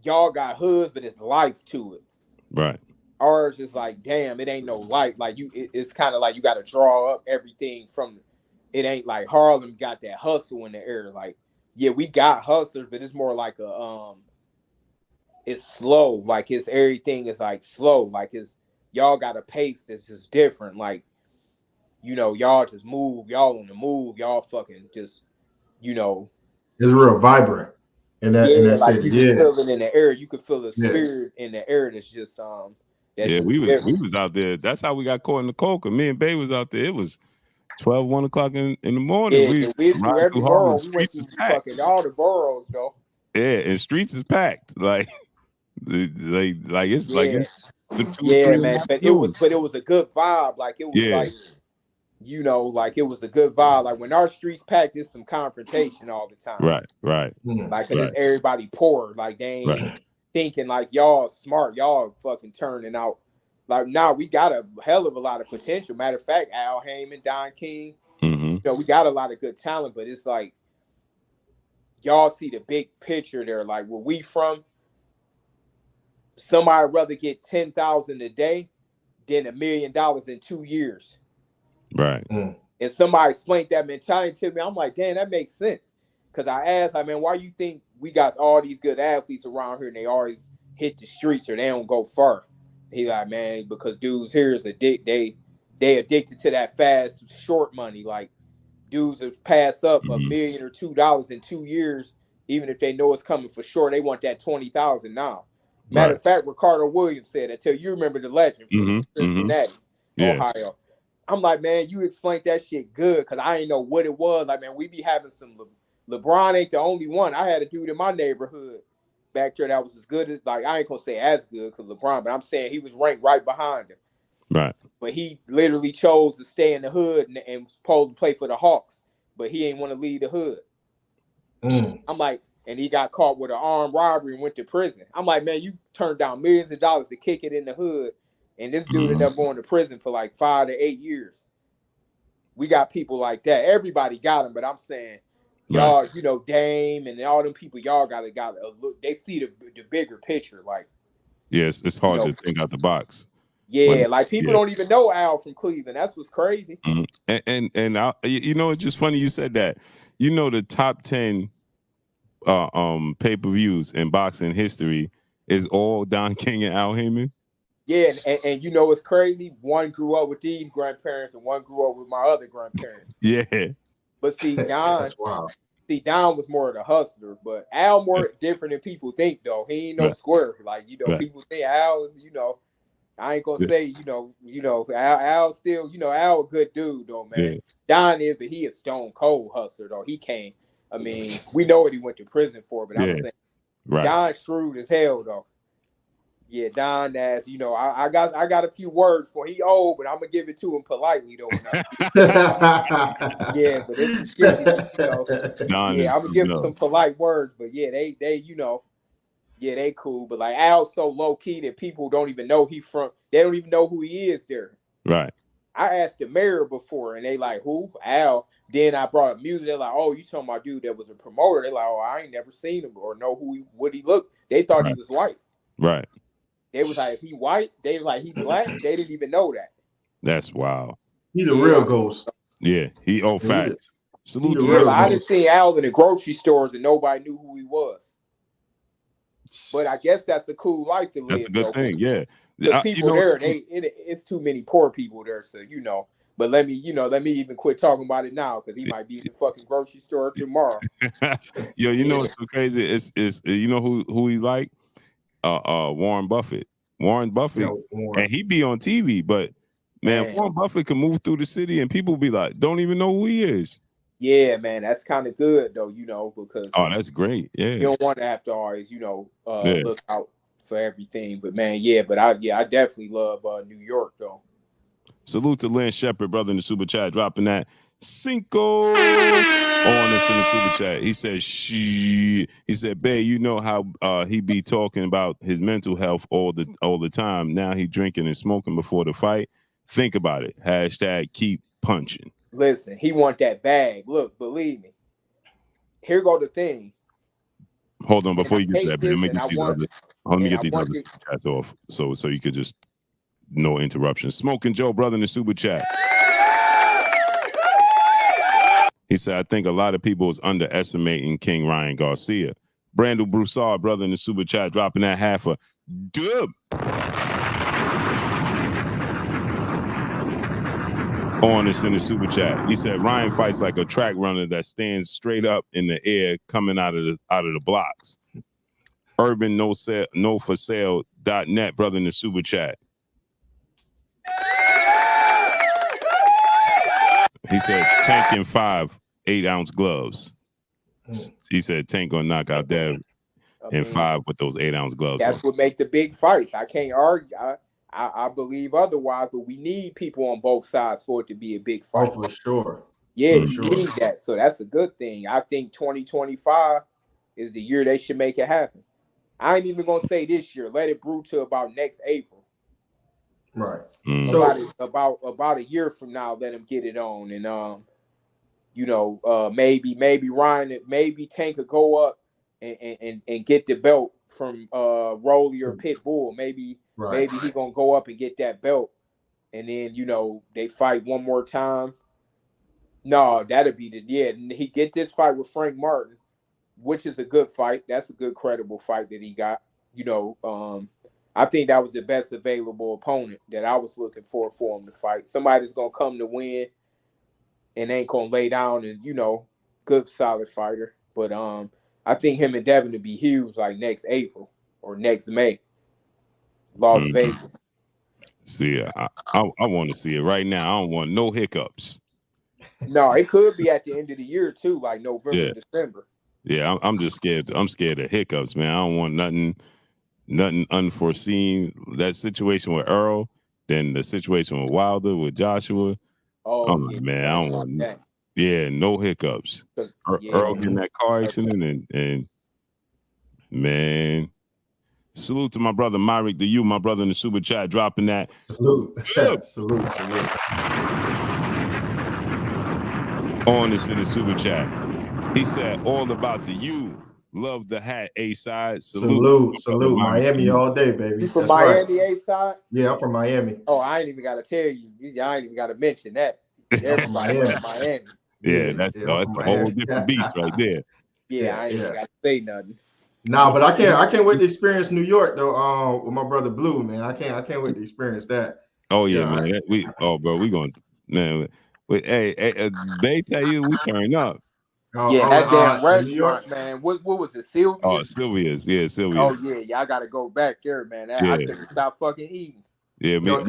y'all got hoods, but it's life to it. Right. Ours is like, damn, it ain't no life. Like it's kind of like you got to draw up everything from. It ain't like Harlem got that hustle in the air. Like, yeah, we got hustlers, but it's more like it's slow. Like everything is like slow. Like y'all got a pace that's just different. Like, you know, y'all just move. Y'all on the move. Y'all fucking just, you know. It's real vibrant. In that like city. You can feel it in the air. You can feel the spirit in the air. That's just we was out there. That's how we got caught in the coca. Me and Bay was out there. It was 1 o'clock in the morning. Yeah, we through every borough. We went through fucking all the boroughs, though. Yeah, and streets is packed. Like it's like it's the 2 yeah, 3 man. But it was a good vibe. Like it was like, you know, like it was a good vibe. Like when our streets packed, there's some confrontation all the time. Right. Like cause it's everybody poor. Like they ain't thinking like y'all smart. Y'all fucking turning out. Like now we got a hell of a lot of potential. Matter of fact, Al Heyman, Don King. You know, we got a lot of good talent, but it's like y'all see the big picture there. Like where we from, somebody rather get 10,000 a day than $1 million in 2 years. Right. And somebody explained that mentality to me. I'm like, damn, that makes sense. Because I asked, like, man, why you think we got all these good athletes around here and they always hit the streets or they don't go far? He like, man, because dudes here is they addicted to that fast, short money. Like dudes have passed up $1 million or $2 in 2 years, even if they know it's coming for sure. They want that 20,000 now. Matter of fact, Ricardo Williams said that. Tell you remember the legend from Cincinnati, Ohio. I'm like, man, you explained that shit good because I didn't know what it was. Like, man, we be having some. LeBron ain't the only one. I had a dude in my neighborhood back there that was as good as, like, I ain't gonna say as good because LeBron, but I'm saying he was ranked right behind him. Right. But he literally chose to stay in the hood and was supposed to play for the Hawks, but he ain't want to leave the hood. I'm like, and he got caught with an armed robbery and went to prison. I'm like, man, you turned down millions of dollars to kick it in the hood. And this dude ended up going to prison for like 5 to 8 years. We got people like that. Everybody got them, but I'm saying, y'all, you know, Dame and all them people, y'all got to look. They see the bigger picture. Like, yes, it's hard to think out the box. Yeah, like people don't even know Al from Cleveland. That's what's crazy. And you know, it's just funny you said that. You know, the top 10 pay-per-views in boxing history is all Don King and Al Heyman. Yeah, and you know what's crazy? One grew up with these grandparents and one grew up with my other grandparents. Yeah. But see, Don, that's wild. See, Don was more of the hustler, but Al more different than people think, though. He ain't no square. Like, people think Al is, I ain't gonna say, Al still, Al a good dude, though, man. Yeah. Don is, but he a stone cold hustler, though. He can't. I mean, we know what he went to prison for, but I'm saying Don shrewd as hell, though. Yeah, Don ass, I got a few words for him. He old, but I'm gonna give it to him politely though. Yeah, but it's some shit that, Don I'm gonna give him some polite words, but yeah, they they cool. But like Al's so low key that people don't even know they don't even know who he is there. Right. I asked the mayor before and they like, who? Al. Then I brought up music. They're like, oh, you talking about dude that was a promoter. They're like, oh, I ain't never seen him or know what he looked. They thought he was white. Right. They was like, is he white? They was like, he black? They didn't even know that. That's wild. He the real ghost. Yeah, facts. Salute to real. I didn't see Al in the grocery stores and nobody knew who he was. But I guess that's a cool life to live. That's a good thing, yeah. The people there, it's too many poor people there, so But let me even quit talking about it now because he might be in the fucking grocery store tomorrow. Yo, what's so crazy? It's who he like? Warren Buffett. Warren Buffett, and he be on TV, but man, Warren Buffett can move through the city and people be like, don't even know who he is. Yeah, man, that's kind of good though, because that's great. Yeah, you don't want to have to always, look out for everything. But man, I definitely love New York though. Salute to Lynn Shepard, brother, in the super chat, dropping that Cinco on us in the super chat. He said, he said, babe, you know how he be talking about his mental health all the time. Now he drinking and smoking before the fight. Think about it. Hashtag keep punching. Listen, he want that bag. Look, believe me. Here go the thing. Hold on, before you get that, let me get these other super chats off so you could just no interruptions. Smoking Joe, brother, in the super chat. He said, I think a lot of people is underestimating King Ryan Garcia. Brandon Broussard, brother, in the super chat, dropping that half a dub. On us in the super chat. He said Ryan fights like a track runner that stands straight up in the air coming out of the blocks. Urban no for sale.net, brother, in the super chat. He said Tank in 5 8-ounce gloves. He said Tank gonna knock out Dev in 5 with those 8-ounce gloves. That's what make the big fights. I can't argue. I believe otherwise, but we need people on both sides for it to be a big fight. Oh, for sure. Yeah, you need that. So that's a good thing. I think 2025 is the year they should make it happen. I ain't even gonna say this year. Let it brew to about next April. Right. So about a year from now, let him get it on, and maybe Ryan, maybe Tank could go up and get the belt from Rolly or Pitbull. Maybe he gonna go up and get that belt, and then they fight one more time. No, that'd be he get this fight with Frank Martin, which is a good fight. That's a good credible fight that he got. I think that was the best available opponent that I was looking for him to fight. Somebody's gonna come to win and ain't gonna lay down and good solid fighter. But I think him and Devin to be huge like next April or next May. Las Vegas. See, I want to see it right now. I don't want no hiccups. No, it could be at the end of the year too, like November, December. Yeah, I'm just scared. I'm scared of hiccups, man. I don't want nothing unforeseen. That situation with Earl, then the situation with Wilder, with Joshua. Oh man, I don't want that. Yeah, no hiccups. Earl getting that car accident and man. Salute to my brother Myrick, my brother in the super chat, dropping that. Salute. salute. On this in the super chat. He said all about the U. Love the hat, A-side. Salute. Miami all day, baby. You from Miami, right. A-side? Yeah, I'm from Miami. Oh, I ain't even got to tell you. I ain't even got to mention that. Everybody from Miami. Yeah, that's a whole different beast right there. Yeah, I ain't even got to say nothing. Nah, but I can't wait to experience New York though. With my brother Blue, man, I can't wait to experience that. Oh yeah, man. We going, man. Hey, they tell you we turn up. Yeah, that damn In New York. restaurant, man. What was it, Oh, Sylvia's? Sylvia's. Yeah, Oh Sylvia's. yeah, y'all gotta go back there, man. I Yeah. couldn't stop fucking eating. Yeah, Yo,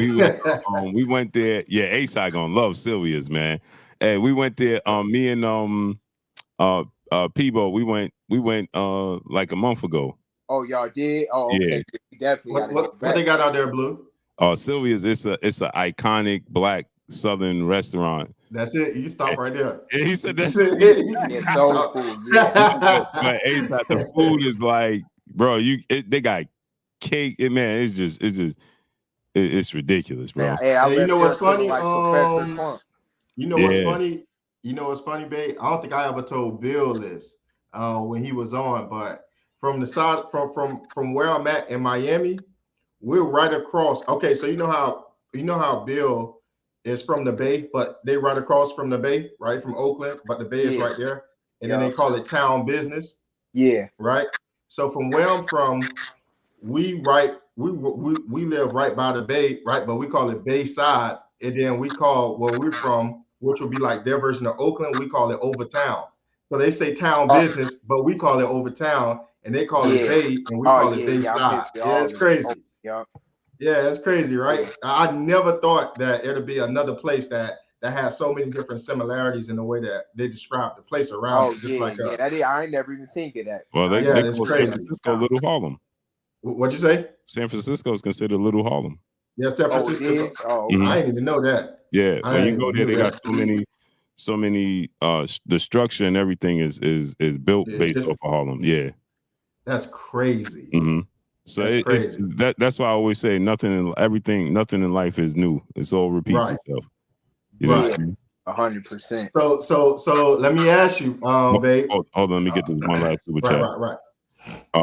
we went there. Yeah, A-Side gonna love Sylvia's, man. Hey, we went there. Me and Peebo, we went like a month ago. Oh, y'all did? Oh, Yeah. okay. You definitely gotta get what back. they got out there, Blue? Sylvia's, it's an iconic black Southern restaurant. That's it. You stop right there. And he said that's it. Yeah, soul food. Yeah. but A-Side, the food is like, bro, they got cake. Man, it's ridiculous, bro. Man, I Hey, you know what's left there feeling funny? like Professor Clump. You know what's funny? You know what's funny, babe? I don't think I ever told Bill this when he was on, but from the side from where I'm at in Miami, we're right across. Okay, so you know how Bill is from the Bay, but they right across from the Bay, right from Oakland, but the Bay is right there, and then they call it town business. Yeah. Right. So from where I'm from, we live right by the Bay, right? But we call it Bayside, and then we call where we're from, which would be like their version of Oakland, we call it Overtown. So they say town business, but we call it Overtown, and they call it Bay, and we call it Bayside. Yeah, it's crazy. Yeah, it's crazy, right? Yeah. I never thought that it'd be another place that has so many different similarities in the way that they describe the place around. I ain't never even think of that. Well, they it's call crazy. San Francisco Little Harlem. What'd you say? San Francisco is considered Little Harlem. Yeah, San Francisco. Oh, it is? Oh, I didn't even know that. Yeah, when you go there, they got so many. The structure and everything is built based off of Harlem. Yeah, that's crazy. Mm-hmm. So it's that's why I always say nothing in life is new. It's all repeats itself. You know what I'm saying? 100%. So let me ask you, babe. Hold on, let me get this one last super chat. Right.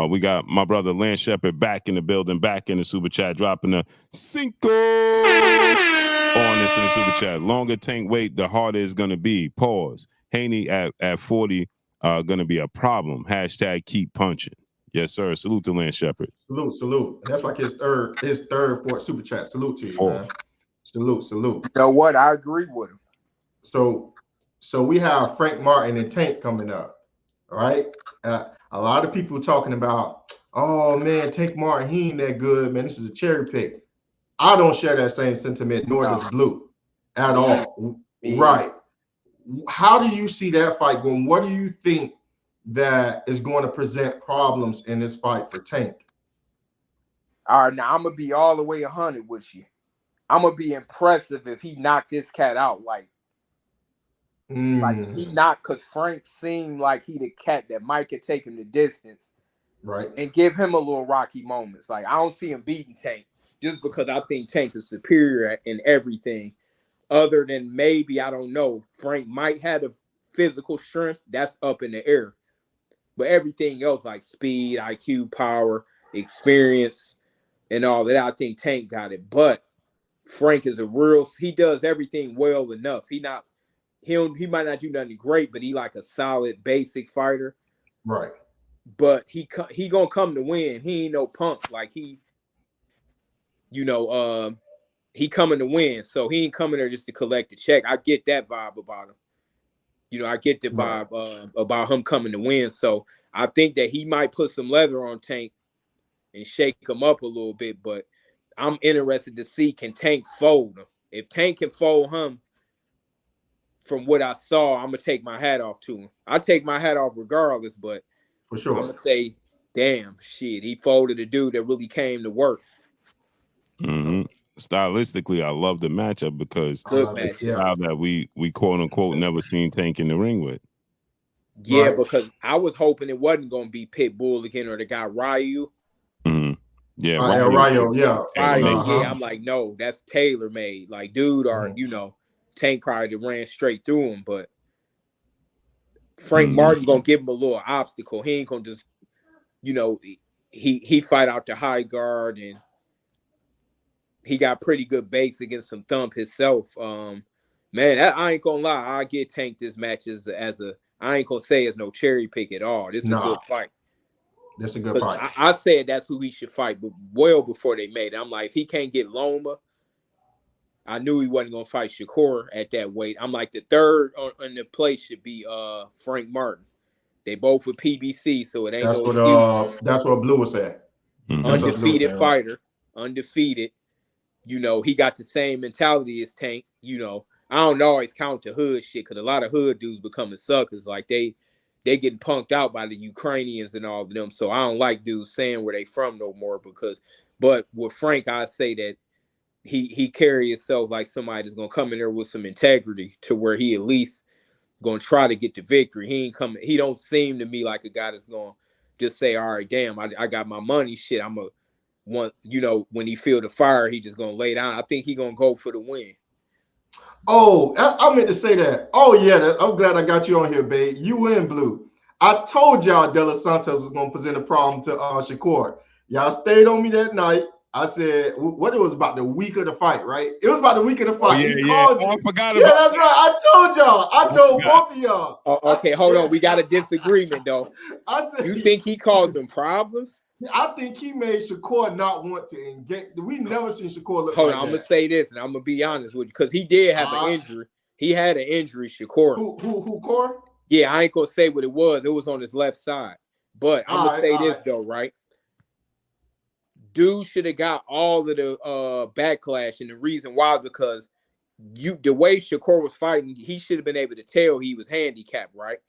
We got my brother Lance Shepard back in the building, back in the super chat, dropping a Cinco on this in the super chat. Longer Tank wait, the harder it's gonna be. Pause. Haney at 40 gonna be a problem. Hashtag keep punching. Yes, sir. Salute to Lance Shepard. Salute. And that's like his third, fourth super chat. Salute to you, man. Salute. You know what? I agree with him. So we have Frank Martin and Tank coming up. All right. A lot of people talking about, oh man, Tank Martin, he ain't that good, man. This is a cherry pick. I don't share that same sentiment, nor does Blue at all. Right. How do you see that fight going? What do you think that is going to present problems in this fight for Tank? All right, now I'm gonna be all the way 100 with you. I'm gonna be impressive if he knocked this cat out. Like if he knocked, because Frank seemed like he the cat that might could take him the distance, right, and give him a little rocky moments. Like I don't see him beating Tank just because I think Tank is superior in everything. Other than maybe, I don't know, Frank might have the physical strength that's up in the air. But everything else like speed, IQ, power, experience, and all that, I think Tank got it. But Frank is he does everything well enough. He might not do nothing great, but he like a solid basic fighter. Right. But he gonna come to win. He ain't no punk. Like he coming to win. So he ain't coming there just to collect the check. I get that vibe about him. I get the vibe about him coming to win. So I think that he might put some leather on Tank and shake him up a little bit. But I'm interested to see, can Tank fold him? If Tank can fold him, from what I saw, I'm going to take my hat off to him. I take my hat off regardless, but for sure, I'm going to say, damn, shit, he folded a dude that really came to work. Mm-hmm. Stylistically, I love the matchup because it's a style that we quote unquote never seen Tank in the ring with. Yeah, because I was hoping it wasn't going to be Pitbull again or the guy Ryu. Mm-hmm. Yeah, Ryu. Yeah. I'm like, no, that's tailor made. Like, dude, or Tank probably ran straight through him, but Frank Martin gonna give him a little obstacle. He ain't gonna just, he fight out the high guard, and he got pretty good base against some thump himself. Man, I ain't gonna lie. I get Tank this match as I ain't gonna say it's no cherry pick at all. This is a good fight. That's a good fight. I said that's who he should fight, but well before they made it. I'm like, if he can't get Loma, I knew he wasn't gonna fight Shakur at that weight. I'm like, the third on the plate should be Frank Martin. They both with PBC, so it ain't no excuses. That's what Blue was saying. That's what Blue was Undefeated saying, right? fighter, undefeated. You know, he got the same mentality as Tank. You know, I don't always count the hood shit because a lot of hood dudes becoming suckers. Like they getting punked out by the Ukrainians and all of them. So I don't like dudes saying where they from no more because. But with Frank, I say that he carry himself like somebody that's gonna come in there with some integrity to where he at least gonna try to get the victory. He ain't coming. He don't seem to me like a guy that's gonna just say, "All right, damn, I got my money. Shit, I'm a one." You know, when he feel the fire, he just gonna lay down. I think he gonna go for the win. Oh, I meant to say that. Oh yeah, I'm glad I got you on here, babe. You win, Blue. I told y'all De Los Santos was gonna present a problem to Shakur. Y'all stayed on me that night. I said, what it was about the week of the fight, right? It was about the week of the fight. Yeah, He called you. I forgot Yeah, about that's that. right. I told y'all. I told both of y'all. Oh, okay, hold on. We got a disagreement though. I said, you think he caused them problems? I think he made Shakur not want to engage. We never seen Shakur look Hold like on, that. I'm gonna say this, and I'm gonna be honest with you, because he did have an injury. He had an injury, Shakur. Who, Core? Yeah, I ain't gonna say what it was. It was on his left side. But I'm gonna say this though, right? Dude should have got all of the backlash, and the reason why, because the way Shakur was fighting, he should have been able to tell he was handicapped, right?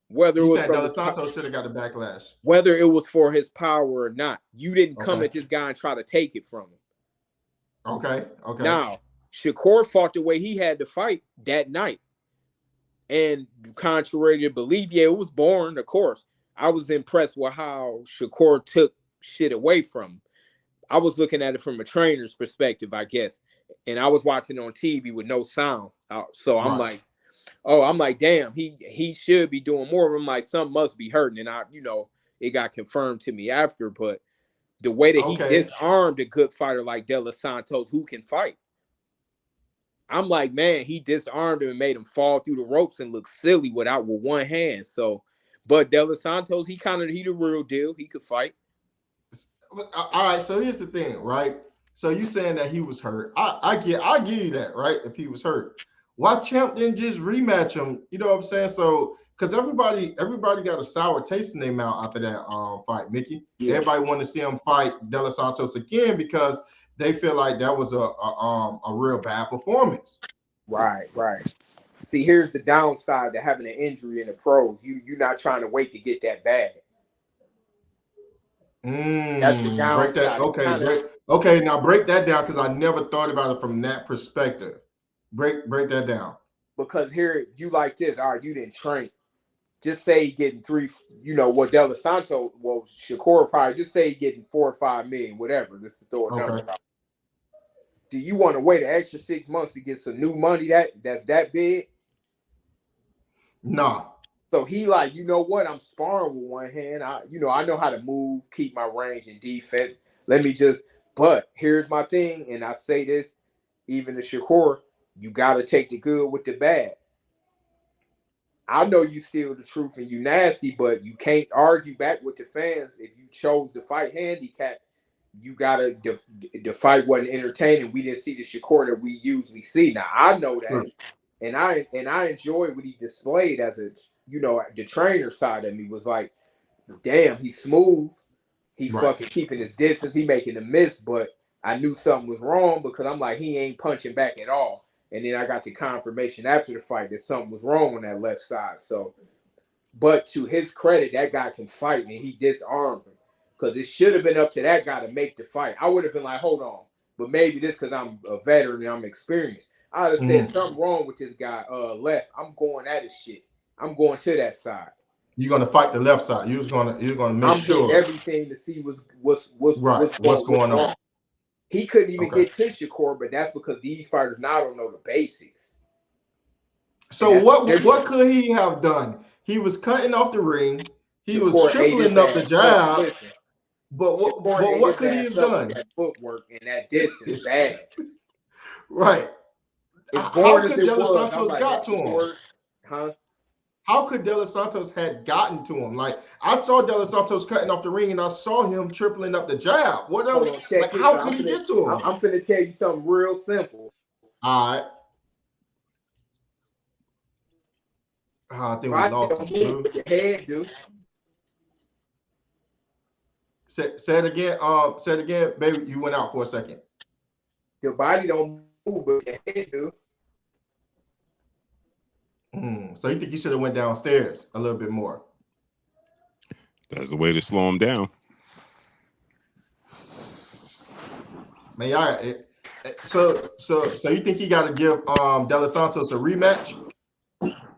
Whether You it was said De Los Santos should have got the backlash. Whether it was for his power or not, you didn't come at this guy and try to take it from him. Okay. Now, Shakur fought the way he had to fight that night. And contrary to belief, yeah, it was boring, of course. I was impressed with how Shakur took shit away from him. I was looking at it from a trainer's perspective, I guess. And I was watching on TV with no sound. So I'm like, damn, he should be doing more. I'm like, something must be hurting. And it got confirmed to me after. But the way that he disarmed a good fighter like De Los Santos, who can fight, I'm like, man, he disarmed him and made him fall through the ropes and look silly with one hand. So, but De Los Santos, he the real deal. He could fight. All right, so here's the thing, right? So you saying that he was hurt. I give you that, right? If he was hurt. Why Champ didn't just rematch him? You know what I'm saying? So because everybody got a sour taste in their mouth after that fight, Mickey. Yeah. Everybody wanted to see him fight De Los Santos again because they feel like that was a real bad performance. Right. See, here's the downside to having an injury in the pros. You're not trying to wait to get that bad. That's the downside. Okay, now break that down because I never thought about it from that perspective. Break that down. Because here, you like this. All right, you didn't train. Just say he getting De Los Santos, Shakur probably, just say he getting 4 or 5 million, whatever. Just to throw a number out. Do you want to wait an extra 6 months to get some new money that's that big? No. So he like, you know what? I'm sparring with one hand. I know how to move, keep my range and defense. But here's my thing, and I say this even to Shakur, you got to take the good with the bad. I know you steal the truth and you nasty, but you can't argue back with the fans. If you chose to fight handicap, you got to the fight wasn't entertaining. We didn't see the Shakur that we usually see. Now, I know that, and I enjoy what he displayed as the trainer side of me was like, damn, he's smooth. He fucking keeping his distance. He making a miss, but I knew something was wrong because I'm like, he ain't punching back at all. And then I got the confirmation after the fight that something was wrong on that left side. So, but to his credit, that guy can fight, and he disarmed him because it should have been up to that guy to make the fight. I would have been like, hold on, but maybe this because I'm a veteran and I'm experienced. I would have said something wrong with this guy left. I'm going at his shit. I'm going to that side. You're gonna fight the left side. You're gonna make sure. I'm doing everything to see what's going on. He couldn't even get to Shakur, but that's because these fighters now don't know the basics. So what could he have done? He was cutting off the ring. He was tripling up the jab. But what could he have done? That footwork and that distance bad. Right. How could De Los Santos got to him? Huh? How could De Los Santos had gotten to him? Like I saw De Los Santos cutting off the ring, and I saw him tripling up the jab. What else? How could he get to him? I'm finna tell you something real simple. All right. I think we lost him. Move with your head, dude. Say it again. Say it again, baby. You went out for a second. Your body don't move with your head, dude. So you think you should have went downstairs a little bit more? That's the way to slow him down. Man, so you think he got to give De Los Santos a rematch?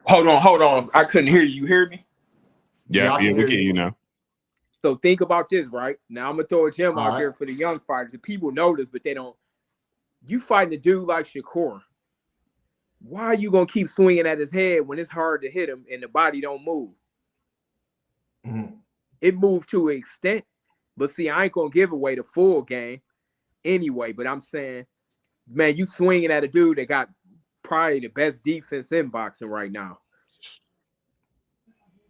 Hold on. I couldn't hear you. You hear me? Yeah, we can hear you now. So think about this, right? Now I'm gonna throw a gem out right. there for the young fighters. The people know this, but they don't. You fighting a dude like Shakur. Why are you gonna keep swinging at his head when it's hard to hit him and the body don't move? Mm-hmm. It moved to an extent, but see, I ain't gonna give away the full game anyway. But I'm saying, man, you swinging at a dude that got probably the best defense in boxing right now.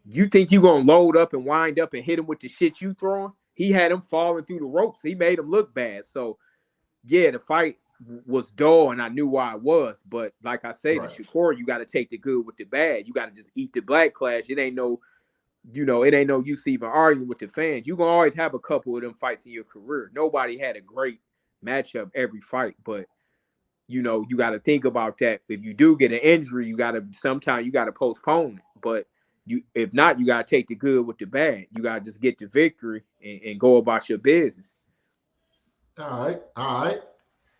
You think you gonna load up and wind up and hit him with the shit you throwing? He had him falling through the ropes. He made him look bad. So, yeah, the fight was dull, and I knew why it was. But like I say, Right. to Shakur, you got to take the good with the bad. You got to just eat the black clash. It ain't no use even arguing with the fans. You gonna always have a couple of them fights in your career. Nobody had a great matchup every fight, but you got to think about that. If you do get an injury, sometimes you got to postpone it. But if not, you got to take the good with the bad. You got to just get the victory and go about your business. All right.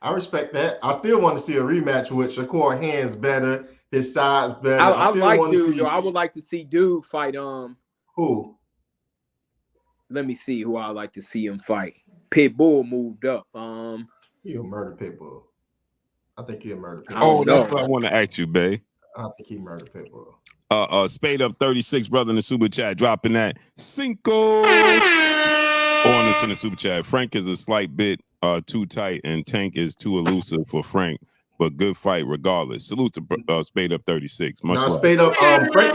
I respect that. I still want to see a rematch with Shakur, hands better, his size better. I like dude, though. I would like to see dude fight. Who? Let me see who I like to see him fight. Pitbull moved up. He'll murder Pitbull. I think he'll murder Pitbull. Oh, that's what I want to ask you, babe. I think he murdered Pitbull. Spade Up 36, brother, in the super chat, dropping that Cinco on us in the super chat. Frank is a slight bit too tight, and Tank is too elusive for Frank, but good fight regardless. Salute to Spade Up 36. Much love. Spade Up. Frank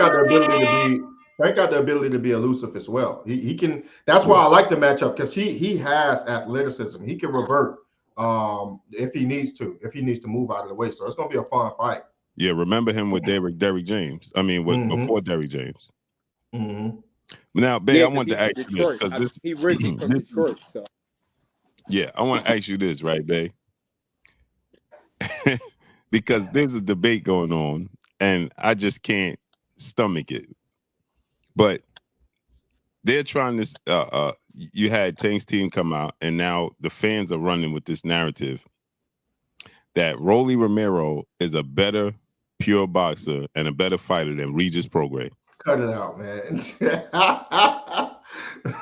got the ability to be elusive as well. He can. That's why I like the matchup, because he has athleticism. He can revert if he needs to move out of the way. So it's gonna be a fun fight. Yeah, remember him with Derrick James. I mean, before Derrick James. Mm-hmm. Now, babe, I want to ask you this, because he originally from Detroit. So yeah, I want to ask you this, right, babe? Because there's a debate going on, and I just can't stomach it. But they're trying to. You had Tank's team come out, and now the fans are running with this narrative that Rolly Romero is a better pure boxer and a better fighter than Regis Prograis. Cut it out, man.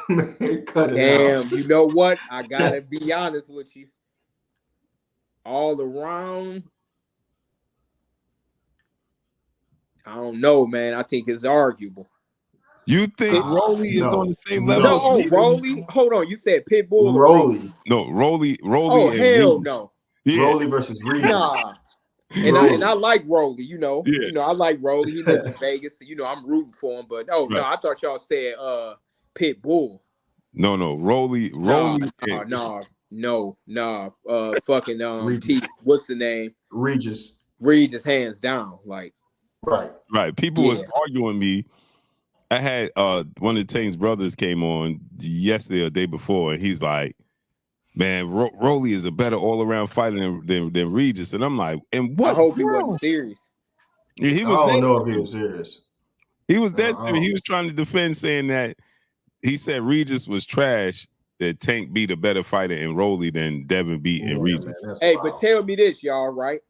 Man, cut it out. Damn, you know what? I gotta be honest with you. All around, I don't know, man. I think it's arguable. You think Rolly is on the same level? No, Rolly. Hold on. You said Pitbull. Rolly. No, Rolly. Oh, hell no. Yeah. Rolly versus Regis. Nah. And I like Rolly, I like Rolly. He lives in Vegas, so I'm rooting for him. But no, I thought y'all said Pitbull. No, Rolly. No. Fucking Regis. What's the name? Regis, hands down. Like right. People was arguing me. I had one of Tank's brothers came on yesterday or the day before, and he's like, man, Rolly is a better all-around fighter than Regis. And I'm like, and what? I hope he wasn't serious. Yeah, I don't know if he was serious. He was dead serious. He was trying to defend, saying that he said Regis was trash, that Tank beat a better fighter in Rolly than Devin beat in Regis. Man, hey, but tell me this, y'all, right?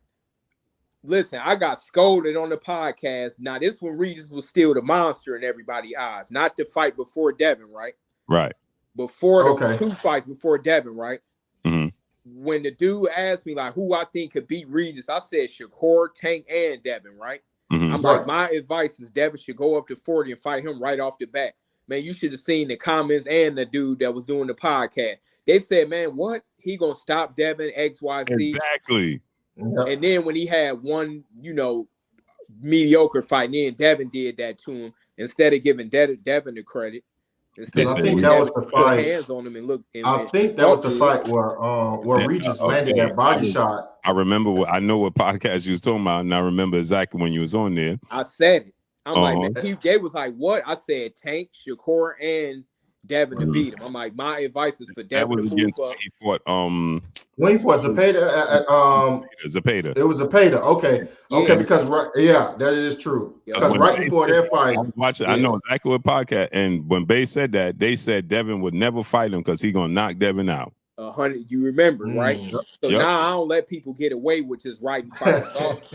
Listen, I got scolded on the podcast. Now, this when Regis was still the monster in everybody's eyes. Not the fight before Devin, right? Right. Before the 2 fights before Devin, right? Mm-hmm. When the dude asked me like who I think could beat Regis, I said Shakur, Tank, and Devin, right? Mm-hmm. I'm like, my advice is Devin should go up to 40 and fight him right off the bat. Man, you should have seen the comments and the dude that was doing the podcast. They said, man, what? He gonna stop Devin, XYZ. Exactly. And then when he had one, mediocre fight, then Devin did that to him instead of giving Devin the credit. Instead of I said think seeing that Regis. was Devin the put fight. hands on him and look I and think that was felt the good. fight where Regis landed that body shot. I remember I know what podcast you was talking about, and I remember exactly when you was on there. I said it. I'm like, man, Uh-huh. they was like, what? I said Tank, Shakur, and Devin to beat him. I'm like, my advice is for That Devin to was move against up. he fought When he fought Zepeda, Zapata. it was Zepeda. Okay, Yeah. because that is true. Yeah. Because When right Bay before said that fight, I was watching, I know exactly what podcast. And when Bay said that, they said Devin would never fight him because he gonna knock Devin out. 100. You remember, right? So Yep. now I don't let people get away with just writing fights off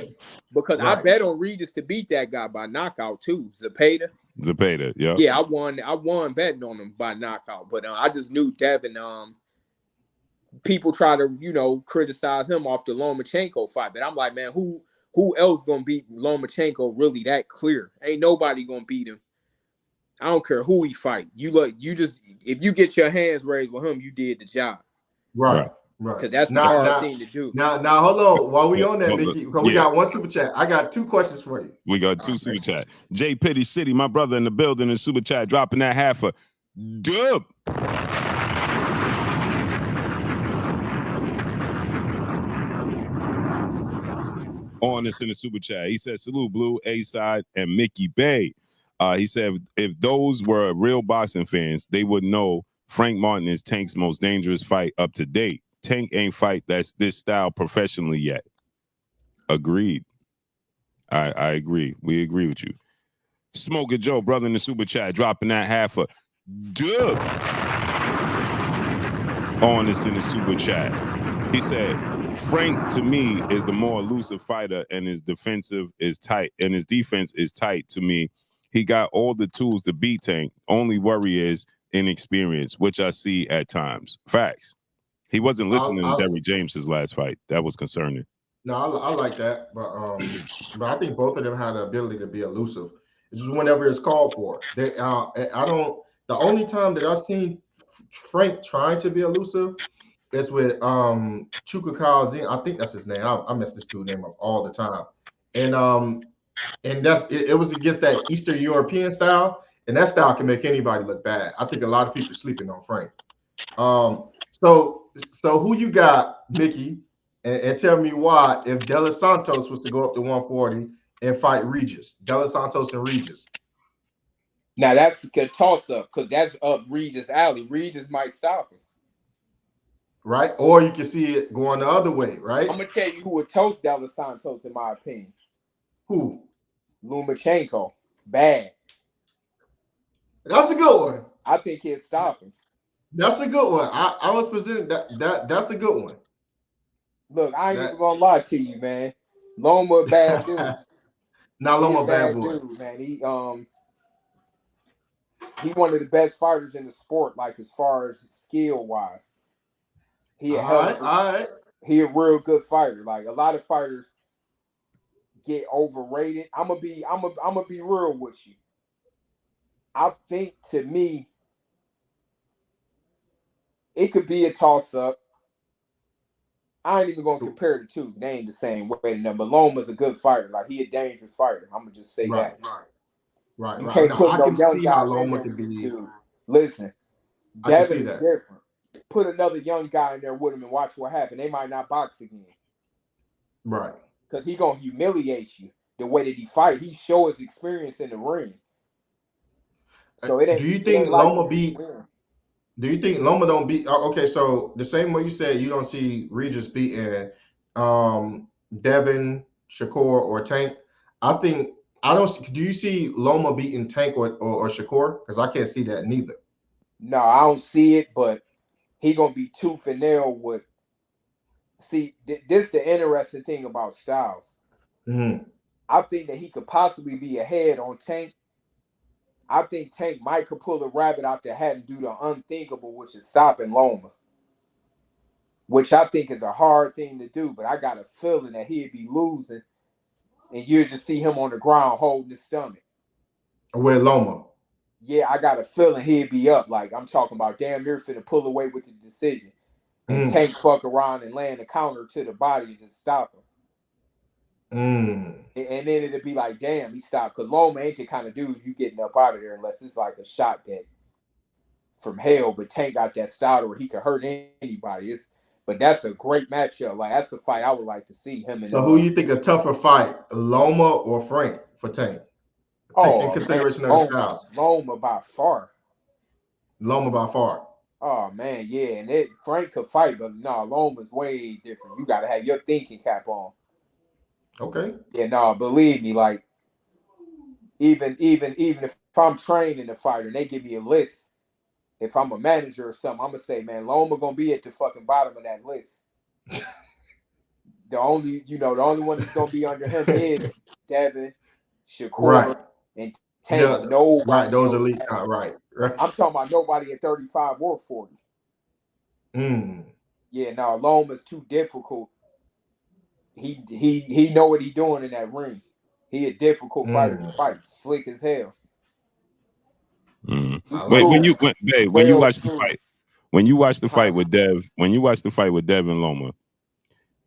because I Right. bet on Regis to beat that guy by knockout too. Zapata. Yeah. Yeah, I won betting on him by knockout, but I just knew Devin. People try to criticize him off the Lomachenko fight, but I'm like, man, who else gonna beat Lomachenko really that clear? Ain't nobody gonna beat him. I don't care who he fight. You just if you get your hands raised with him, you did the job. Right. Because that's the hard thing to do. Now, hold on. While we on that, Mickey, because we got one super chat. I got 2 questions for you. We got 2 super chat. J Pitty City, my brother in the building in super chat, dropping that half a dub. On us in the super chat. He said, salute Blue, A-Side, and Mickey Bay. He said, if those were real boxing fans, they would know Frank Martin is Tank's most dangerous fight up to date. Tank ain't fight that's this style professionally yet. Agreed. I agree. We agree with you. Smoker Joe, brother in the super chat, dropping that half a dub. On us in the super chat. He said, Frank to me is the more elusive fighter, and his defensive is tight, and his defense is tight to me. He got all the tools to beat Tank. Only worry is inexperience, which I see at times. Facts. He wasn't listening to Derrick James's last fight. That was concerning. No, I like that, but I think both of them had the ability to be elusive. It's just whenever it's called for. They, I don't. The only time that I've seen Frank trying to be elusive is with Chuka Kawazin. I think that's his name. I mess this dude's name up all the time, and that's it was against that Eastern European style, and that style can make anybody look bad. I think a lot of people are sleeping on Frank. So who you got, Mickey? And tell me why, if De Los Santos was to go up to 140 and fight Regis, De Los Santos and Regis. Now that's a toss-up because that's up Regis' alley. Regis might stop him. Right? Or you can see it going the other way, right? I'm going to tell you who would toast De Los Santos, in my opinion. Who? Lomachenko. Bad. That's a good one. I think he'll stop him. That's a good one. I was presenting that's a good one. Look, I ain't even gonna lie to you, man. Loma a bad dude. Not Loma bad boy. Dude, man. He one of the best fighters in the sport, like as far as skill wise. He a real good fighter. Like a lot of fighters get overrated. I'm gonna be real with you. I think to me, it could be a toss up. I ain't even gonna compare the two. They ain't the same weight and but Loma's a good fighter. Like he a dangerous fighter. I'm gonna just say that. Right. You can't put no young guys Loma could be. Dude. Listen, Devin is different. Put another young guy in there with him and watch what happens. They might not box again. Right. Because he gonna humiliate you the way that he fight. He show his experience in the ring. So it ain't. Do you think Loma beat? Do you think Loma don't beat? Okay, so the same way you said you don't see Regis beating Devin, Shakur, or Tank. I don't. Do you see Loma beating Tank or Shakur? Because I can't see that neither. No, I don't see it, but he gonna be tooth and nail with. See, this is the interesting thing about Styles. Mm-hmm. I think that he could possibly be ahead on Tank. I think Tank might could pull a rabbit out the hat and do the unthinkable, which is stopping Loma. Which I think is a hard thing to do, but I got a feeling that he'd be losing, and you'll just see him on the ground holding his stomach. With Loma. Yeah, I got a feeling he'd be up. Like I'm talking about damn near finna pull away with the decision. And Tank fuck around and land a counter to the body and just stop him. And then it'd be like, damn, he stopped. Because Loma ain't the kind of dude you getting up out of there unless it's like a shot that from hell, but Tank got that style where he could hurt anybody. But that's a great matchup. Like that's a fight I would like to see him and. So who you think a tougher fight, Loma or Frank for Tank? Take in consideration of the styles. Loma by far. Loma by far. Oh man, yeah, and Frank could fight, but no, Loma's way different. You gotta have your thinking cap on. Okay. Yeah, no, believe me, like even if I'm training the fighter and they give me a list, if I'm a manager or something, I'm gonna say, man, Loma gonna be at the fucking bottom of that list. The only one that's gonna be under him is Devin, Shakur, and Tank. Yeah, nobody. Right, those elite top, right. I'm talking about nobody at 35 or 40. Yeah, no, Loma's too difficult. He know what he doing in that ring. He a difficult fighter to fight, slick as hell. Wait, when you watch the fight, when you watch the fight with Dev, and Loma,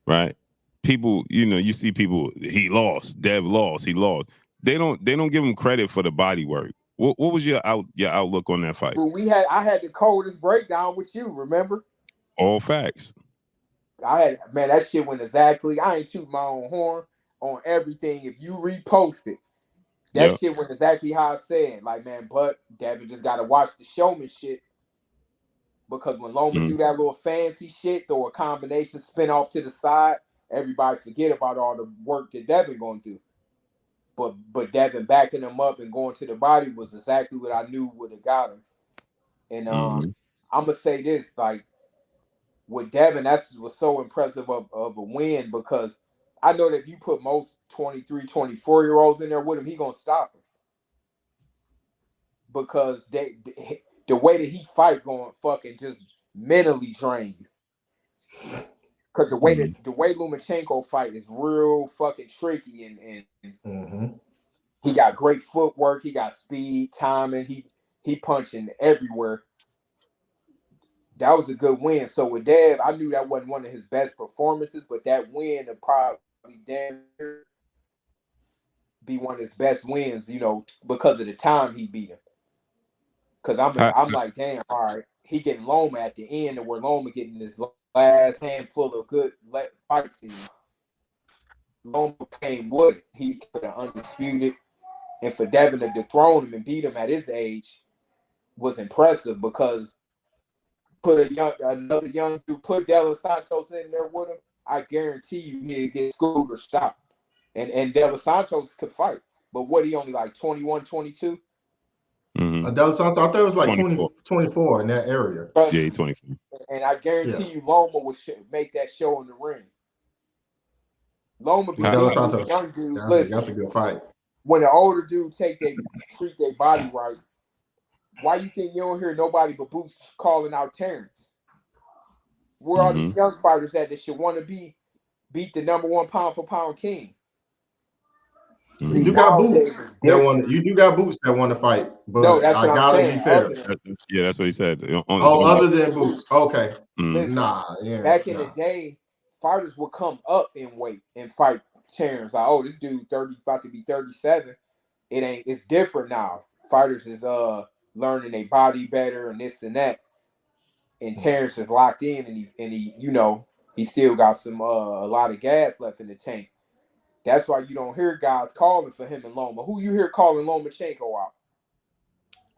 right? People, you see people. He lost. Dev lost. He lost. They don't give him credit for the body work. What was your outlook on that fight? Well, I had the coldest breakdown with you. Remember? All facts. That shit went exactly. I ain't toot my own horn on everything. If you repost it, that shit went exactly how I said. Like, man, but Devin just gotta watch the showmanship. Because when Loma do that little fancy shit, throw a combination spin off to the side, everybody forget about all the work that Devin gonna do. But Devin backing him up and going to the body was exactly what I knew would have got him. And I'm gonna say this, like with Devin, that's was so impressive of a win because I know that if you put most 23, 24-year-olds in there with him, he gonna stop him. Because the way that he fight going fucking just mentally drain you. Because the way Lomachenko fight is real fucking tricky and he got great footwork, he got speed, timing, he punching everywhere. That was a good win. So with Dev, I knew that wasn't one of his best performances, but that win would probably damn near be one of his best wins, because of the time he beat him. Because I'm like, damn, all right, he getting Loma at the end, and where Loma getting his last handful of good fights. Loma came with it. He could have undisputed, and for Devin to dethrone him and beat him at his age was impressive because another young dude, put De Los Santos in there with him, I guarantee you he'd get schooled or stopped. And De Los Santos could fight, but what, he only like 21, 22? De Los Santos, I thought it was like 24 in that area. Yeah, 24. And I guarantee you Loma would make that show in the ring. Loma be De Los Santos. Young dude. That's a good fight. When the older dude treat their body right, why you think you don't hear nobody but Boots calling out Terrence? Where are these young fighters at that should want to beat the number one pound for pound king? See, you got Boots that want. You do got Boots that want to fight, but no, that's what I gotta I'm saying. be fair. That's what he said. Other than Boots, okay. Listen, back in the day, fighters would come up in weight and fight Terrence. Like, oh, this dude about to be 37. It's different now. Fighters is learning their body better and this and that. And Terrence is locked in, and he still got some a lot of gas left in the tank. That's why you don't hear guys calling for him and Loma. Who you hear calling Lomachenko out?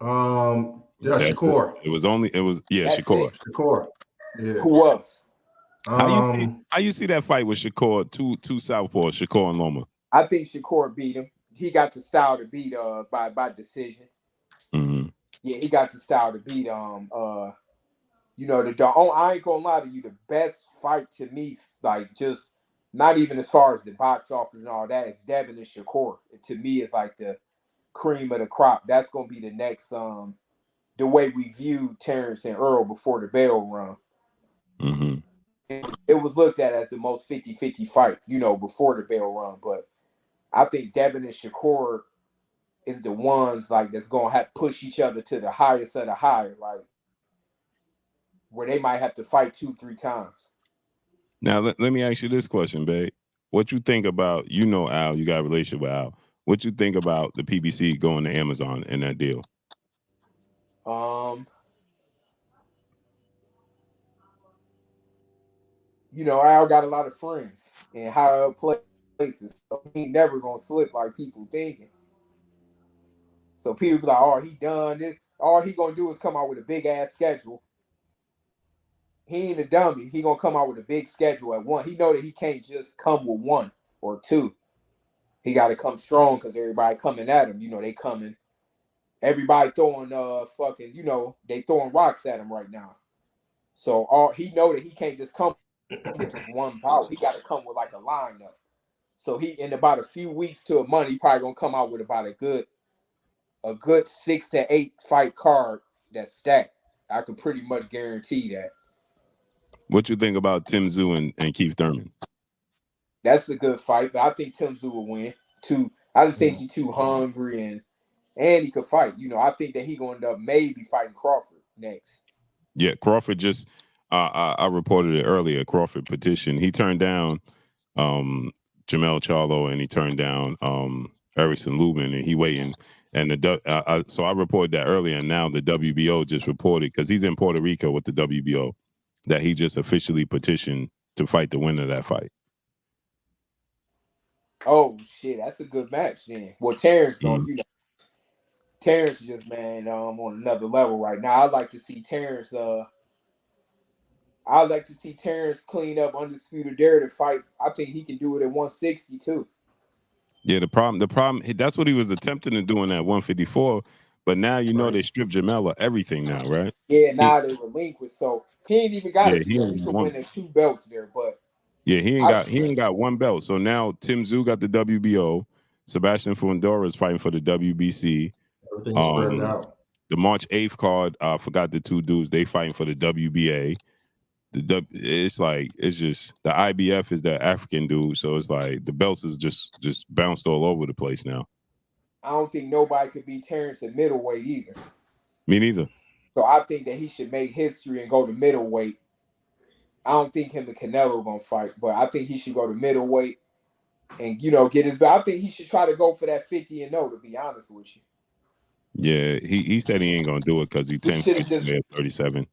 Shakur. Shakur. Shakur. Yeah. Who else? How you see that fight with Shakur? Two southpaws, Shakur and Loma. I think Shakur beat him. He got the style to beat by decision. Yeah, he got the style to beat I ain't gonna lie to you, the best fight to me, like just not even as far as the box office and all that, is Devin and Shakur. To me, it's like the cream of the crop. That's gonna be the next the way we viewed Terrence and Earl before the bell run. It was looked at as the most 50-50 fight, before the bell run. But I think Devin and Shakur is the ones like that's gonna have to push each other to the highest of the high, like where they might have to fight 2-3 times. Now let me ask you this question, babe. What you think about, Al, you got a relationship with Al. What you think about the PBC going to Amazon in that deal? Al got a lot of friends in high up places, so he ain't never gonna slip like people thinking. So people be like, "Oh, he done this. All he gonna do is come out with a big ass schedule." He ain't a dummy. He gonna come out with a big schedule at one. He know that he can't just come with one or two. He got to come strong because everybody coming at him. They coming. Everybody throwing they throwing rocks at him right now. So he know that he can't just come with just one bout. He got to come with like a lineup. So he in about a few weeks to a month, he probably gonna come out with about a good 6 to 8 fight card that's stacked. I can pretty much guarantee that. What you think about Tim Tszyu and Keith Thurman? That's a good fight, but I think Tim Tszyu will win. I just think he's too hungry and he could fight. I think that he gonna end up maybe fighting Crawford next. Yeah, Crawford just I reported it earlier. Crawford petition. He turned down Jamel Charlo and he turned down Erickson Lubin, and he waiting. And so I reported that earlier, and now the WBO just reported, because he's in Puerto Rico with the WBO, that he just officially petitioned to fight the winner of that fight. Oh shit, that's a good match then. Well, Terrence Terrence just on another level right now. I'd like to see Terrence. I'd like to see Terrence clean up Undisputed Dare to fight. I think he can do it at 160 too. Yeah, the problem, that's what he was attempting to do in that 154, but now they stripped Jamel of everything now, right? Yeah, now they relinquished, so he ain't even got to do that. He could win at 2 belts there, but yeah, he ain't got one belt. So now Tim Tszyu got the WBO, Sebastian Fundora is fighting for the WBC. The March 8th card, I forgot the 2 dudes, they fighting for the WBA. It's just the IBF is the African dude, so it's like the belts is just bounced all over the place now. I don't think nobody could beat Terrence at middleweight either. Me neither. So I think that he should make history and go to middleweight. I don't think him and Canelo gonna fight, but I think he should go to middleweight and get his. But I think he should try to go for that 50-0. To be honest with you. Yeah, he said he ain't gonna do it because he 37.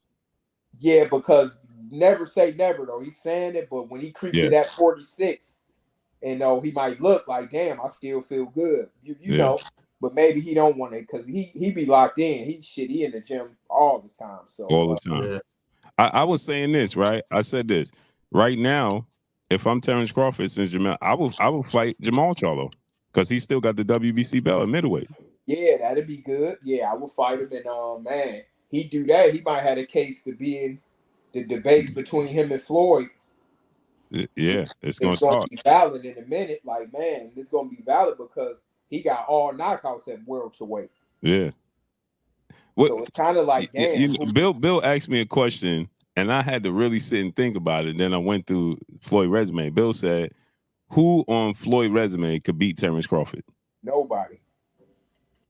Yeah, because never say never though. He's saying it, but when he creeped to that 46, and he might look like, damn, I still feel good. You know, but maybe he don't want it because he be locked in. He in the gym all the time. So all the time. Yeah. I was saying this, right? I said this. Right now, if I'm Terrence Crawford since Jamel, I will fight Jamal Charlo because he still got the WBC belt at middleweight. Yeah, that'd be good. Yeah, I will fight him, and man, he do that. He might have a case to be in the debates between him and Floyd. Yeah, it's gonna be valid in a minute. Like, man, it's gonna be valid because he got all knockouts at welterweight. Yeah. So it's kind of like, damn. Bill asked me a question, and I had to really sit and think about it. Then I went through Floyd resume. Bill said, "Who on Floyd resume could beat Terrence Crawford?" Nobody.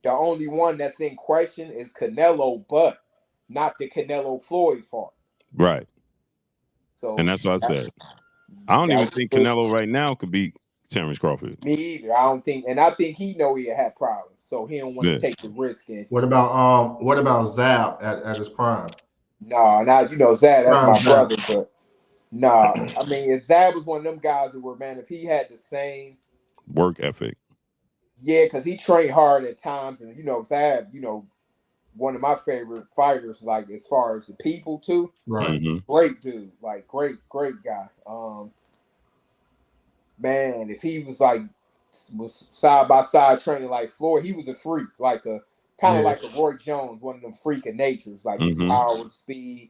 The only one that's in question is Canelo, but not the Canelo Floyd fight. Right. So, and that's what I said. I don't even think Canelo right now could beat Terrence Crawford. Me either. I don't think, and I think he know he had problems, so he don't want to take the risk. And what about Zab at his prime? No, now Zab, that's my brother, but I mean, if Zab was one of them guys who were, man, if he had the same work ethic. Yeah, because he trained hard at times, and Zab, one of my favorite fighters, like as far as the people too. Right. Mm-hmm. Great dude, like great guy. Man, if he was side by side training like Floyd, he was a freak, like a kind of like a Roy Jones, one of them freak of natures, like his power, speed.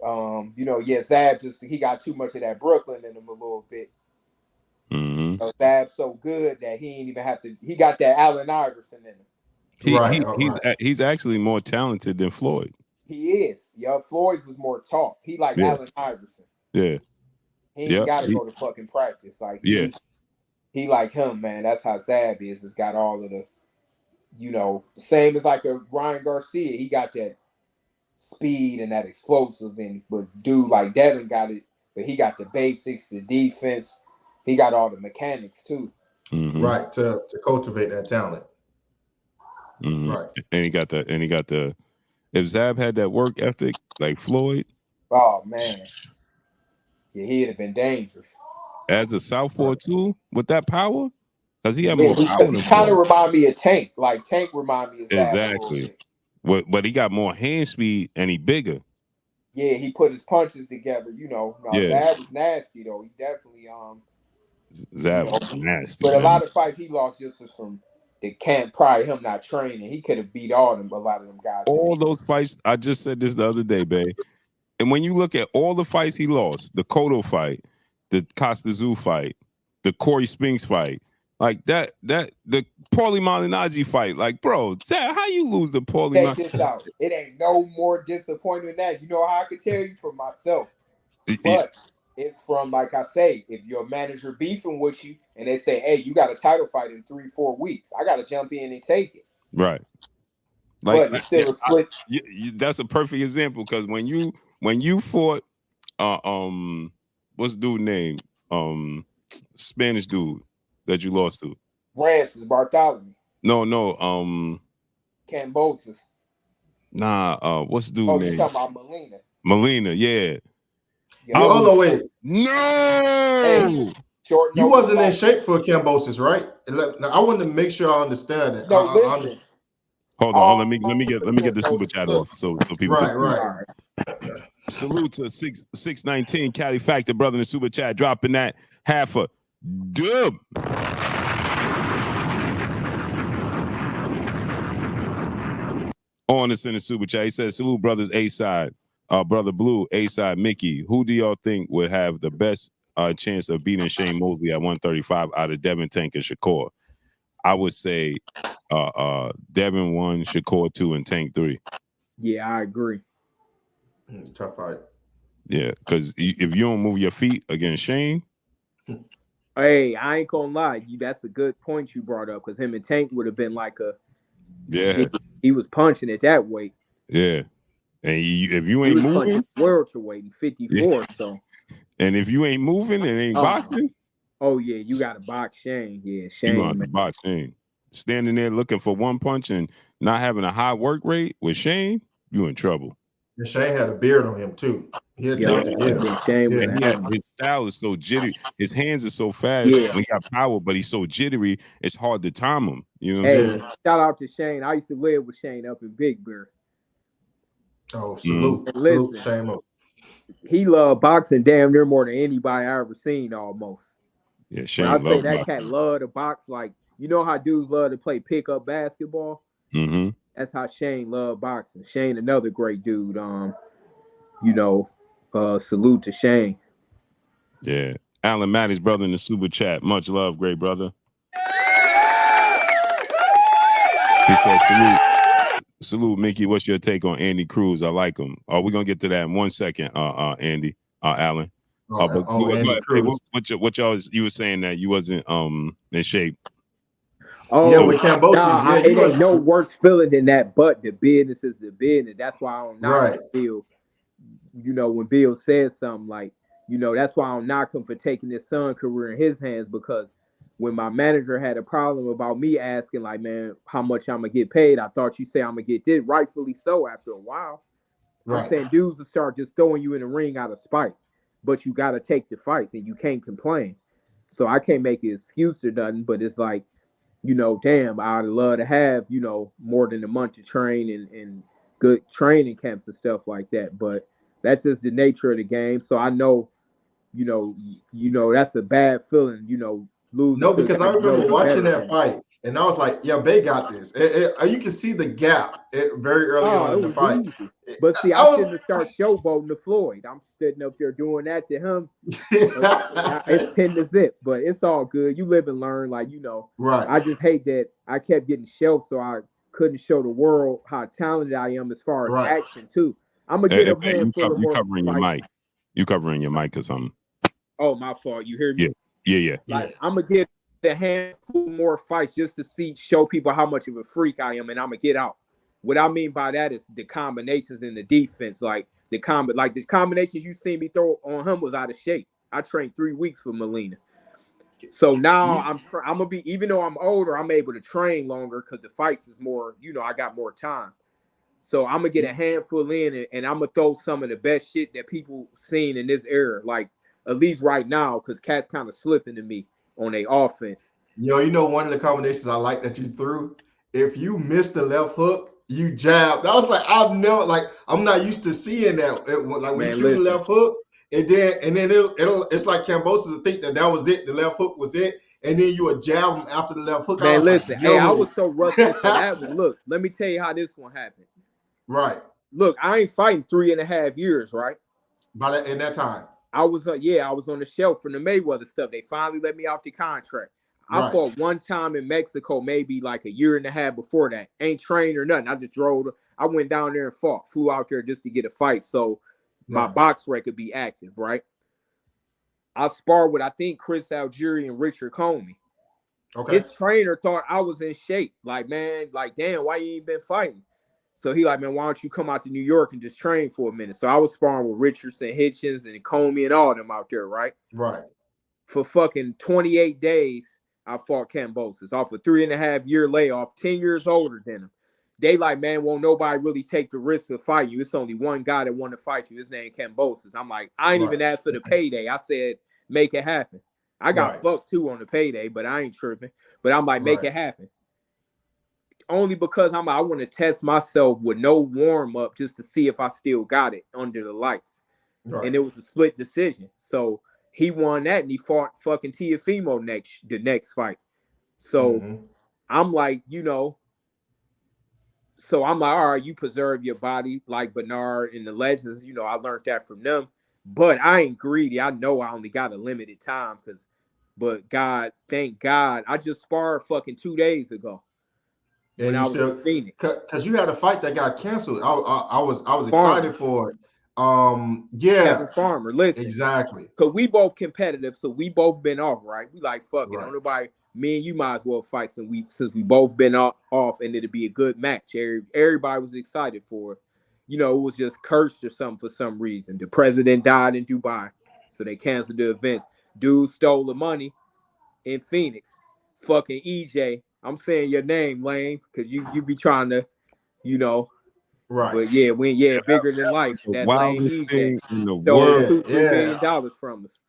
Zab he got too much of that Brooklyn in him a little bit. Mm-hmm. Zab's so good that he ain't even have to. He got that Allen Iverson in him. He's actually more talented than Floyd. He is. Floyd was more taught. He like Allen Iverson. Yeah. He ain't got to go to fucking practice. Like he like him, man. That's how Zab is. Just got all of the, same as like a Ryan Garcia. He got that speed and that explosive, but dude like Devin got it. But he got the basics, the defense. He got all the mechanics too. Mm-hmm. Right, to cultivate that talent. Mm-hmm. Right. And he got the if Zab had that work ethic like Floyd. Oh man. Yeah, he'd have been dangerous. As a southpaw too, with that power, because he had Yeah, more power because he than kind of Floyd. remind me of Tank. Like Tank remind me of Zab a little Exactly. bit. But he got more hand speed and he bigger. Yeah, he put his punches together. You know, no, Yeah, Zab was nasty though. He definitely you Zab know, was nasty, but a man. lot of fights he lost just was from the camp, probably him not training. He could have beat all them. A lot of them guys. All those fights, I just said this the other day, babe. And when you look at all the fights he lost, the Cotto fight, the Costa Zoo fight, the Corey Spinks fight, like the Paulie Malignaggi fight, like, bro, Zab, how you lose the Paulie Check Malignaggi? this out. It ain't no more disappointing than that. You know how I could tell you for myself. But it's from, like I say, if your manager beefing with you and they say, hey, you got a title fight in 3-4 weeks, I got to jump in and take it. Right. Like, But it's still a split. That's a perfect example because when you fought, what's the dude name? Spanish dude that you lost to. Francis Bartholomew. No, Cambosis. Nah, what's the dude Oh, name? you talking about Molina. Molina, yeah. Hold on, wait. No! Hey, short You notice wasn't in fight. shape for Cambosis, right? Now, I wanted to make sure I understand it. No, listen. Hold on, let me get the super chat Look. off so people can see. Right. Salute to 619 Cali Factor brother in the super chat, dropping that half a dub. On us in the super chat, he says, salute brothers A side, brother Blue A side, Mickey. Who do y'all think would have the best chance of beating Shane Mosley at 135 out of Devin, Tank, and Shakur? I would say Devin 1, Shakur 2, and Tank 3. Yeah, I agree. Tough fight. Yeah, because if you don't move your feet against Shane. Hey, I ain't gonna lie. That's a good point you brought up because him and Tank would have been like a. Yeah. He was punching at that weight. Yeah. And if you ain't moving. Welterweight in 54, so. And if you ain't moving and ain't boxing. Oh, yeah, you got to box Shane. Yeah, Shane. You got to box Shane. Standing there looking for one punch and not having a high work rate with Shane, you in trouble. And Shane had a beard on him too. He had his style is so jittery. His hands are so fast. Yeah. He got power, but he's so jittery. It's hard to time him. You know what I'm saying? Shout out to Shane. I used to live with Shane up in Big Bear. Oh, salute. Listen, Shane. He loved boxing damn near more than anybody I ever seen almost. Yeah, Shane I'd say that boxing. cat loved to box like, you know how dudes love to play pickup basketball? Mm-hmm. That's how Shane loved boxing. Shane, another great dude. Salute to Shane. Yeah. Alan Matty's brother in the super chat. Much love, great brother. He says, salute, Mickey. What's your take on Andy Cruz? I like him. We're gonna get to that in 1 second, Andy, Alan. Andy Cruz. What y'all you were saying that you wasn't in shape. Oh, yeah, with Cambosis, it ain't no worse feeling than that, but the business is the business. That's why I don't knock Bill. You know, when Bill says something like, that's why I don't knock him for taking his son career in his hands, because when my manager had a problem about me asking, like, man, how much I'm going to get paid, I thought you say I'm going to get this, rightfully so after a while. Right. I'm saying dudes will start just throwing you in the ring out of spite, but you got to take the fight and you can't complain. So I can't make an excuse or nothing, but it's like, damn, I'd love to have, more than a month to train and good training camps and stuff like that. But that's just the nature of the game. So I know, that's a bad feeling, losing. No, because I remember watching that fight and I was like, yeah, Bay got this. You can see the gap very early on in the fight. Easy. But see, I shouldn't have started showboating to Floyd. I'm sitting up there doing that to him. It's 10-0, but it's all good. You live and learn, Right. I just hate that I kept getting shelved, so I couldn't show the world how talented I am as far as action too. I'm gonna get a handful of more. You covering your mic. You covering your mic or something. Oh, my fault. You hear me? Yeah. Like, I'm gonna get a handful more fights just to show people how much of a freak I am, and I'm gonna get out. What I mean by that is the combinations in the defense, like the combinations you seen me throw on him was out of shape. I trained 3 weeks for Molina, so now I'm gonna be, even though I'm older, I'm able to train longer because the fights is more, I got more time. So I'm gonna get a handful in, and I'm gonna throw some of the best shit that people seen in this era, like At least right now, because cats kind of slipping to me on their offense. Yo, you know one of the combinations I like that you threw. If you missed the left hook, you jabbed. I was like, I've never like I'm not used to seeing that. Like when you Man, threw the listen. left hook, and then it's like Cambosis to think that was it. The left hook was it, and then you would jab him after the left hook. I Man, was listen. like, Hey, I yo. was so rusty for that one. Look, let me tell you how this one happened. Right. Look, I ain't fighting 3.5 years, right? By that in that time. I was on the shelf from the Mayweather stuff. They finally let me off the contract. I Right. fought one time in Mexico, maybe like 1.5 years before that. Ain't trained or nothing. I just drove. I went down there and fought. Flew out there just to get a fight, so my box record be active, right? I sparred with, I think, Chris Algieri and Richard Comey. Okay. His trainer thought I was in shape. Like, man, like, damn, why you ain't been fighting? So he like, man, why don't you come out to New York and just train for a minute? So I was sparring with Richardson, Hitchens, and Comey and all them out there, right? Right. For fucking 28 days, I fought Cambosis off a 3.5-year layoff, 10 years older than him. They like, man, won't nobody really take the risk of fighting you. It's only one guy that want to fight you. His name Cambosis. I'm like, I ain't even asked for the payday. I said, make it happen. I got fucked too on the payday, but I ain't tripping. But I'm like, make it happen. Only because I want to test myself with no warm up just to see if I still got it under the lights. Right. And it was a split decision. So he won that and he fought fucking Tiafimo the next fight. So I'm like, you know, so I'm like, all right, you preserve your body like Bernard and the legends. You know, I learned that from them. But I ain't greedy. I know I only got a limited time but God, thank God, I just sparred fucking 2 days ago. When I was in Phoenix, because you had a fight that got canceled. I was excited for it. Kevin Farmer. Listen, exactly. Because we both competitive, so we both been off, right? We like fuck it. Don't nobody. Me and you might as well fight since we both been off, and it'd be a good match. Everybody was excited for it. You know, it was just cursed or something for some reason. The president died in Dubai, so they canceled the events. Dude stole the money in Phoenix. Fucking EJ. I'm saying your name, Lane, because you be trying to, you know. Right. But yeah, bigger than life. That Lane EJ in the stole world. $2-3 million from us.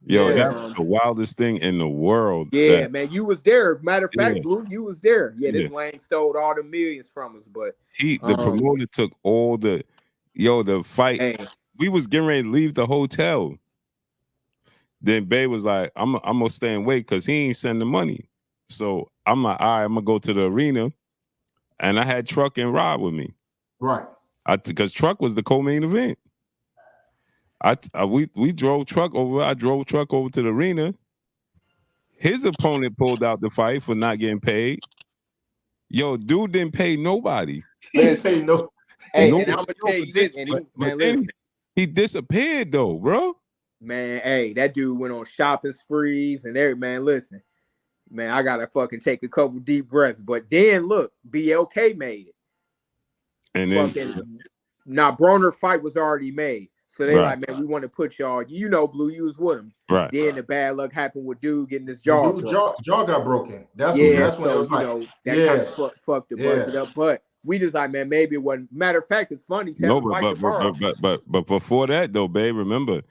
Yo, that was the wildest thing in the world. Yeah, man, you was there. Matter of fact, Blue, you was there. Yeah, this Lane stole all the millions from us, but the promoter took all the fight. Hey. We was getting ready to leave the hotel. Then Bay was like, I'm gonna stay and wait because he ain't sending the money. So I'm like, all right, I'm gonna go to the arena, and I had Truck and Rob with me. Right. Because Truck was the co-main event. We drove Truck over. I drove Truck over to the arena. His opponent pulled out the fight for not getting paid. Yo, dude didn't pay nobody. He didn't pay no. Hey, and I'm gonna tell you this, and he disappeared though, bro. Man, hey, that dude went on shopping sprees and everything. Man, listen, man, I gotta fucking take a couple deep breaths. But then look, BLK made it. And then Broner fight was already made. So they like, man, we want to put y'all, you know, Blue, you was with him. Right. Then the bad luck happened with dude getting his jaw broken. Jaw got broken. That's when it was you like, know, that kind of fucked the budget up. But we just like, man, maybe it wasn't. Matter of fact, it's funny. But before that though, babe, remember,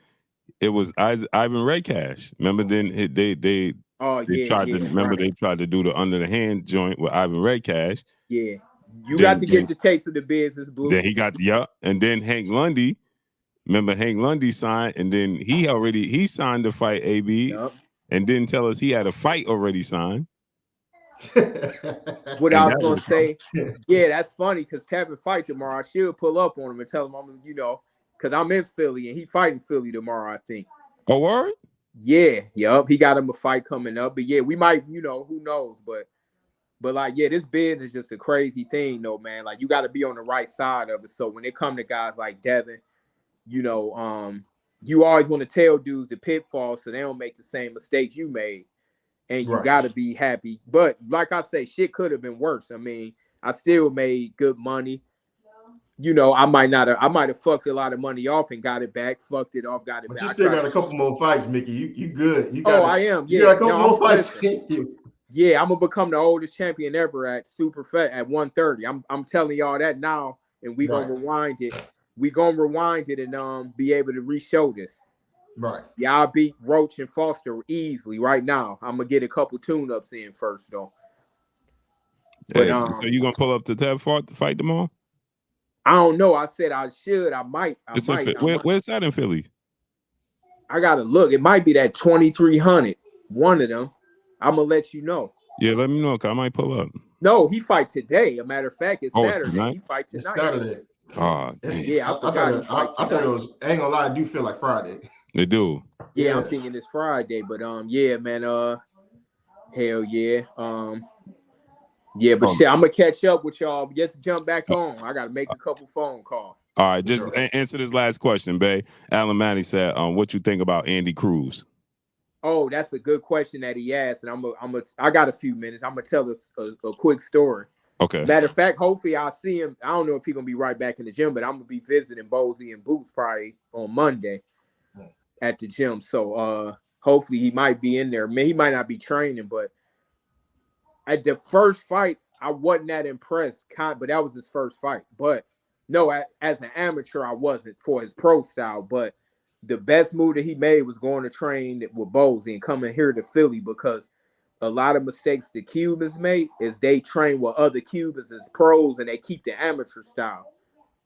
it was Ivan Raycash. Remember, then they tried to do the under the hand joint with Ivan Raycash. Yeah, you got to get the taste of the business, Blue. Then he got and then Hank Lundy. Remember, Hank Lundy signed, and then he signed the fight AB, and didn't tell us he had a fight already signed. What I was gonna say, yeah, that's funny because Tevin fight tomorrow. I should pull up on him and tell him I'm, you know, because I'm in Philly and he fighting Philly tomorrow, I think. Oh, word? Yeah, he got him a fight coming up. But yeah, we might, you know, who knows, but like, yeah, this bid is just a crazy thing, though, man. Like, you got to be on the right side of it. So when it come to guys like Devin, you know, you always want to tell dudes the pitfalls so they don't make the same mistakes you made. And you got to be happy. But like I say, shit could have been worse. I mean, I still made good money. You know, I might have fucked a lot of money off and got it back, fucked it off, got it back. But you still got a couple more fights, Mickey. You good. I am. Yeah. You got a couple more fights. Yeah, I'm gonna become the oldest champion ever at super fat at 130. I'm telling y'all that now, and we gonna rewind it. We gonna rewind it and be able to re-show this. Right. Yeah, I'll beat Roach and Foster easily right now. I'm gonna get a couple tune-ups in first though. But Hey, so you gonna pull up to Tab fight tomorrow? I don't know. I said I should. I might. Where's that in Philly? I gotta look. It might be that 2300. One of them. I'm gonna let you know. Yeah, let me know. Cause I might pull up. No, he fight today. A matter of fact, it's Saturday. Tonight? He fight tonight. It's Saturday. Oh, yeah, I forgot he fight I thought it was. I ain't gonna lie. I do feel like Friday. They do. Yeah, I'm thinking it's Friday, but yeah, man. Hell yeah. Yeah, but shit, I'm gonna catch up with y'all. Just jump back on. I gotta make a couple phone calls. All right, just answer this last question, Bay. Alan Matty said, what you think about Andy Cruz? Oh, that's a good question that he asked, and I got a few minutes. I'm gonna tell us a quick story. Okay. Matter of fact, hopefully I'll see him. I don't know if he's gonna be right back in the gym, but I'm gonna be visiting Bozy and Boots probably on Monday at the gym. So hopefully he might be in there. He might not be training, but at the first fight, I wasn't that impressed. But that was his first fight. But no, as an amateur, I wasn't for his pro style. But the best move that he made was going to train with Bozy and coming here to Philly, because a lot of mistakes the Cubans make is they train with other Cubans as pros and they keep the amateur style.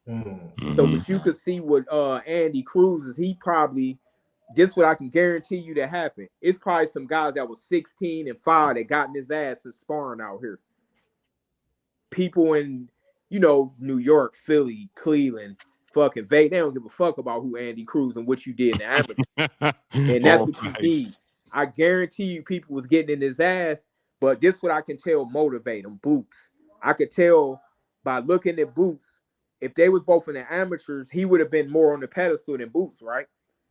Mm-hmm. So what you could see with Andy Cruz is he probably, this what I can guarantee you that happened. It's probably some guys that was 16 and 5 that got in his ass and sparring out here. People in, New York, Philly, Cleveland, fucking Vegas, they don't give a fuck about who Andy Cruz and what you did in the amateur. And that's what you need. I guarantee you people was getting in his ass, but this what I can tell motivate him. Boots. I could tell by looking at Boots, if they was both in the amateurs, he would have been more on the pedestal than Boots, right?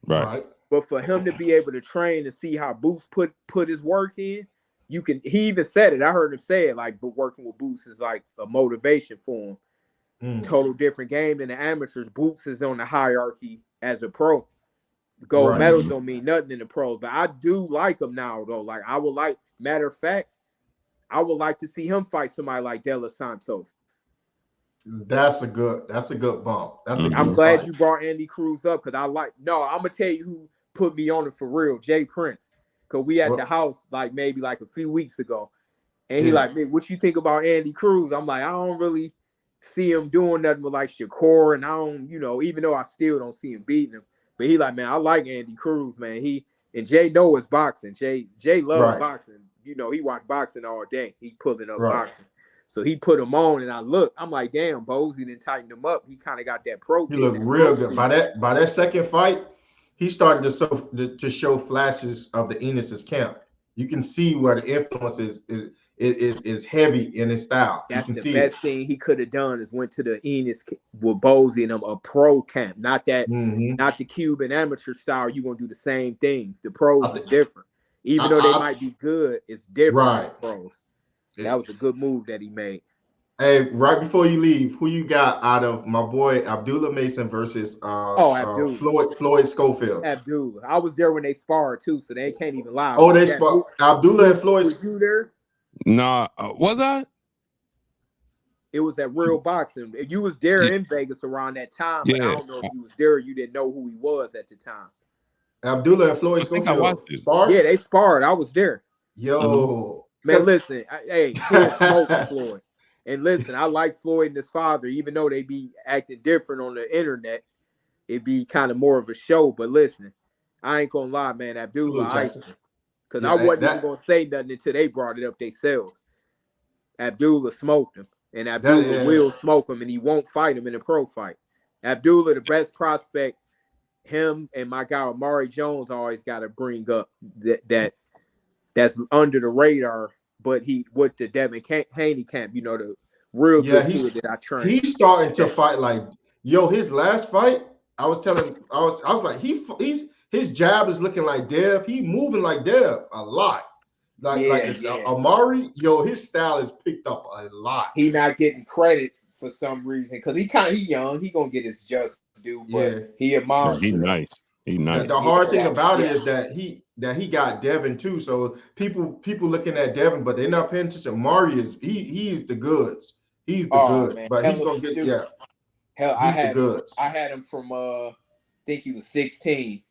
Right. But for him to be able to train and see how Boots put his work in, he even said it. I heard him say it, like, but working with Boots is like a motivation for him. Total different game than the amateurs. Boots is on the hierarchy as a pro. Gold medals don't mean nothing in the pros, but I do like him now, though. Like, matter of fact, I would like to see him fight somebody like De Los Santos. That's a good bump. I'm glad you brought Andy Cruz up, because I'm gonna tell you who put me on it for real, Jay Prince. Because we at the house maybe a few weeks ago, and he like, man, what you think about Andy Cruz? I'm like, I don't really see him doing nothing with like Shakur, and I don't, even though I still don't see him beating him. But he like, man, I like Andy Cruz, man. And Jay know his boxing. Jay loves boxing. He watch boxing all day. He pulling up boxing. So he put him on, and I'm like, damn, Bozy didn't tighten him up. He kind of got that pro. He looked real good. By that second fight, he started to show flashes of the Enos's camp. You can see where the influence is heavy in his style. That's the best thing he could have done is went to the Enos with Bozy and them, a pro camp, not the Cuban amateur style. You're gonna do the same things. The pros is different, even though they might be good. It's different. Right, pros. That was a good move that he made. Hey, right before you leave, who you got out of my boy Abdullah Mason versus Floyd Schofield? Abdullah. I was there when they sparred too, so they can't even lie. Oh, they sparred. Abdullah and Floyd. Was you there? Nah, was I? It was that real boxing. You was there in Vegas around that time, but I don't know if you was there. You didn't know who he was at the time. Abdullah and Floyd Schofield sparred? Yeah, they sparred. I was there. Yo. Man, listen. Hey, he smoked Floyd. And listen, I like Floyd and his father, even though they be acting different on the internet. It be kind of more of a show. But listen, I ain't gonna lie, man. Abdullah iced him. Because I wasn't even gonna say nothing until they brought it up themselves. Abdullah smoked him. And Abdullah will smoke him, and he won't fight him in a pro fight. Abdullah, the best prospect, him and my guy Amari Jones always got to bring up that's under the radar. But he with the Devin Haney camp, the real good kid that I trained. He's starting to fight like his last fight. I was like his jab is looking like Dev. He moving like Dev a lot. Amari, his style is picked up a lot. He not getting credit for some reason because he young. He gonna get his just due, but he a monster. He nice. He nice. The hard thing about it is that he got Devin too. So people looking at Devin, but they're not paying attention. Amari he's the goods. He's the goods, man. But he's gonna get Hell, I had him from I think he was 16.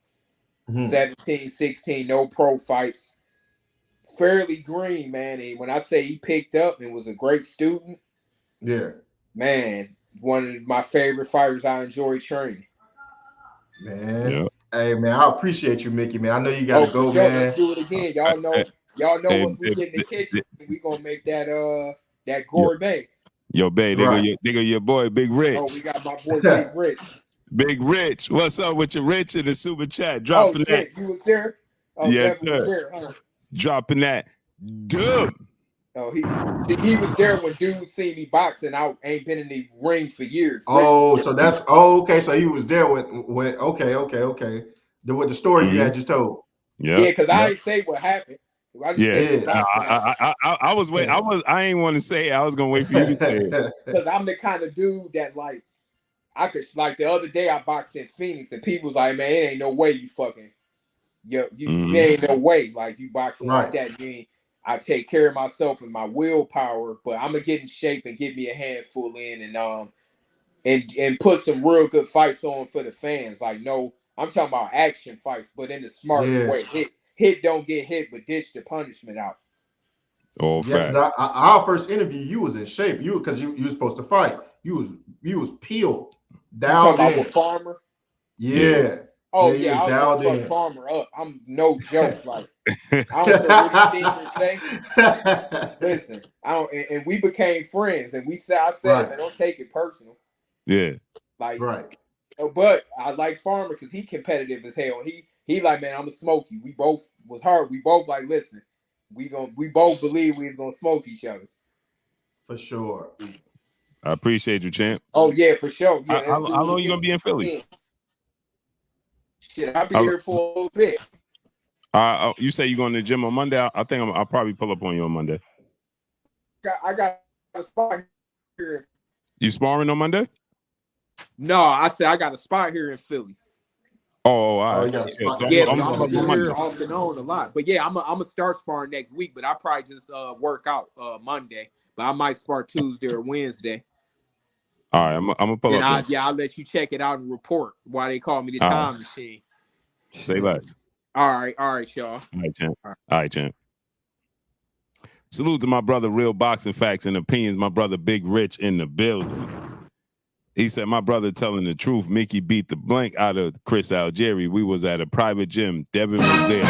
Mhm. 17, 16, no pro fights. Fairly green, man. And when I say he picked up and was a great student, Yeah, man, one of my favorite fighters I enjoy training. man. Yeah. Hey, man, I appreciate you, Mickey, man. I know you got Oh, to for go, sure. Let's man. do it again. Hey, Y'all know hey, once we hey, get in the kitchen, we gonna make that that yo, gourmet. yo, babe, Right. they go your boy, Big Oh, we Rich. got my boy Big Rich. Big Rich. What's up with your Rich in the super chat? Oh Dropping that. shit, you was there? Oh, Yes, Devin was sir. there, huh? Dropping that. Dub. Oh, he was there when dudes see me boxing. I ain't been in the ring for years. Rich was Oh, there. so that's okay. So he was there with okay. With the story you Mm-hmm. had just told. Yeah, Yep. because I Yep. ain't say what happened. I just Yeah. say we Yeah. boxing out. I was wait. Yeah. I ain't want to say it. I was gonna wait for you to say it. Because I'm the kind of dude that like I could like the other day I boxed in Phoenix and people was like, man, it ain't no way you fucking Mm-hmm. there ain't no way like you boxing like Right. that. You ain't, I take care of myself and my willpower, but I'm gonna get in shape and get me a handful in and put some real good fights on for the fans. Like no, I'm talking about action fights, but in a smart Yeah. way. Hit don't get hit, but dish the punishment out. All Yeah, because fact. our first interview, you was in shape. You because you were supposed to fight. You was peeled, You talking dialed about in. with Farmer? Yeah. Yeah. Oh Yeah, you yeah, was I was gonna dialed fuck in. Farmer up. I'm no joke. Like I don't care what he think and say. Listen, I don't, and we became friends, and I said it, Right. man, don't take it personal. Yeah. Like, Right. but I like Farmer because he competitive as hell. He like, man, I'm a smoke you. We both was hard. We both like, listen, we both believe we was gonna smoke each other. For sure. I appreciate you, champ. Oh yeah, for sure. Yeah, let's How do long it you gonna be in Philly? again. Shit, I'll be How, here for a little bit. you say you going to the gym on Monday? I think I'll probably pull up on you on Monday. I got a spot here. You sparring on Monday? No, I said I got a spot here in Philly. Oh, all Oh, right. you got a Yeah, spot. so Yeah, Yeah, so I'm so you I'm pull gonna gonna up be be on in here Monday. Philly. off and on a lot. But yeah, I'm gonna start sparring next week. But I probably just work out Monday. But I might spar Tuesday or Wednesday. All right, I'm gonna pull And up then. I'll let you check it out and report why they call me the All right, time machine. say less. All right, y'all. All right, champ. All right. All right, champ. Salute to my brother, Real Boxing Facts and Opinions. My brother, Big Rich in the building. He said, my brother telling the truth. Mickey beat the blank out of Chris Algieri. We was at a private gym. Devin was there.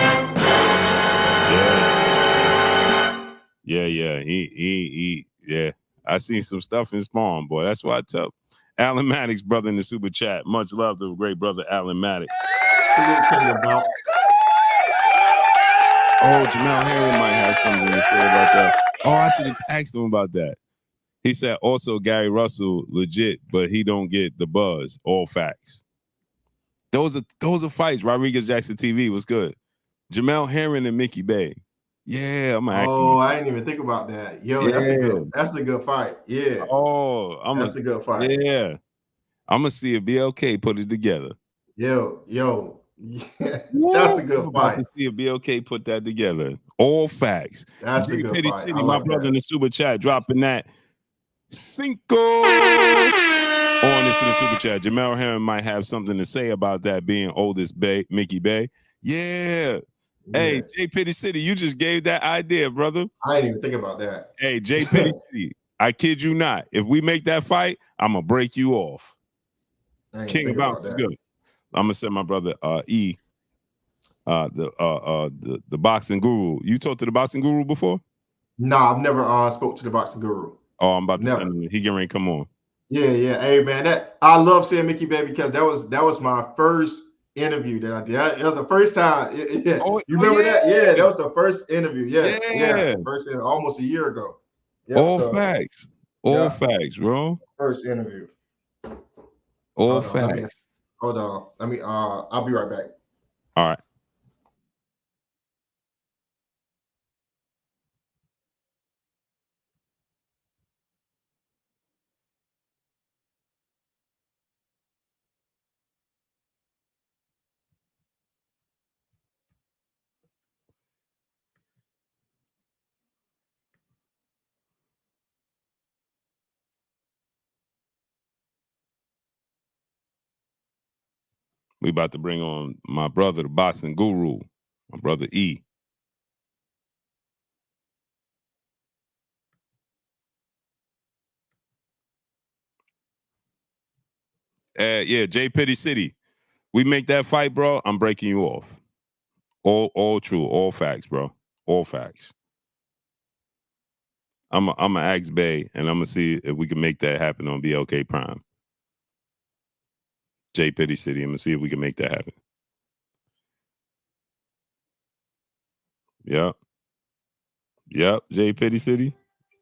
Yeah. Yeah. I seen some stuff in Spawn, boy. That's why I tell. Alan Maddox, brother in the super chat. Much love to great brother Alan Maddox. Salute to you, bro. Oh, Jamel Harry might have something to say about that. Oh, I should have asked him about that. He said also Gary Russell legit, but he don't get the buzz. All facts. Those are fights. Rodriguez Jackson TV was good. Jamel Herring and Mickey Bay. Yeah, I'm gonna ask him. Oh, I didn't even think about that. Yo, Yeah. that's a good fight. Yeah. Oh, That's a good fight. Yeah. I'm gonna see if BLK put it together. Yo. Yeah, that's Woo! a good I'm about fight. to see if BLK put that together. All facts. That's a J good Petty fight. City, I my like brother in that. the super chat, dropping that Cinco on this in the super chat. Jamel Herring might have something to say about that being oldest Bay, Mickey Bay. Yeah. Hey, Yeah. J Petty City, you just gave that idea, brother. I didn't even think about that. Hey, J Petty City, I kid you not. If we make that fight, I'm gonna break you off. I didn't even King of think Bounce about was that. good. I'm gonna send my brother the boxing guru. You talked to the boxing guru before? No, I've never spoke to the boxing guru. Oh, I'm about to Never. send him. He getting ready to come on. Yeah. Hey man, that I love seeing Mickey Bay because that was my first interview that I did. It was the first time. Yeah. You remember that? Yeah, that was the first interview. Yeah. First interview, almost a year ago. Yep. All So facts. yeah, All facts, bro. first interview. All Hold on. facts. Hold on. I'll be right back. All right. We about to bring on my brother, the boxing guru, my brother E. Yeah, J Pitty City. We make that fight, bro. I'm breaking you off. All true, all facts, bro. All facts. I'm a ask Bay, and I'm gonna see if we can make that happen on BLK Prime. J Pitty City. I'm gonna see if we can make that happen. Yep. J Pitty City.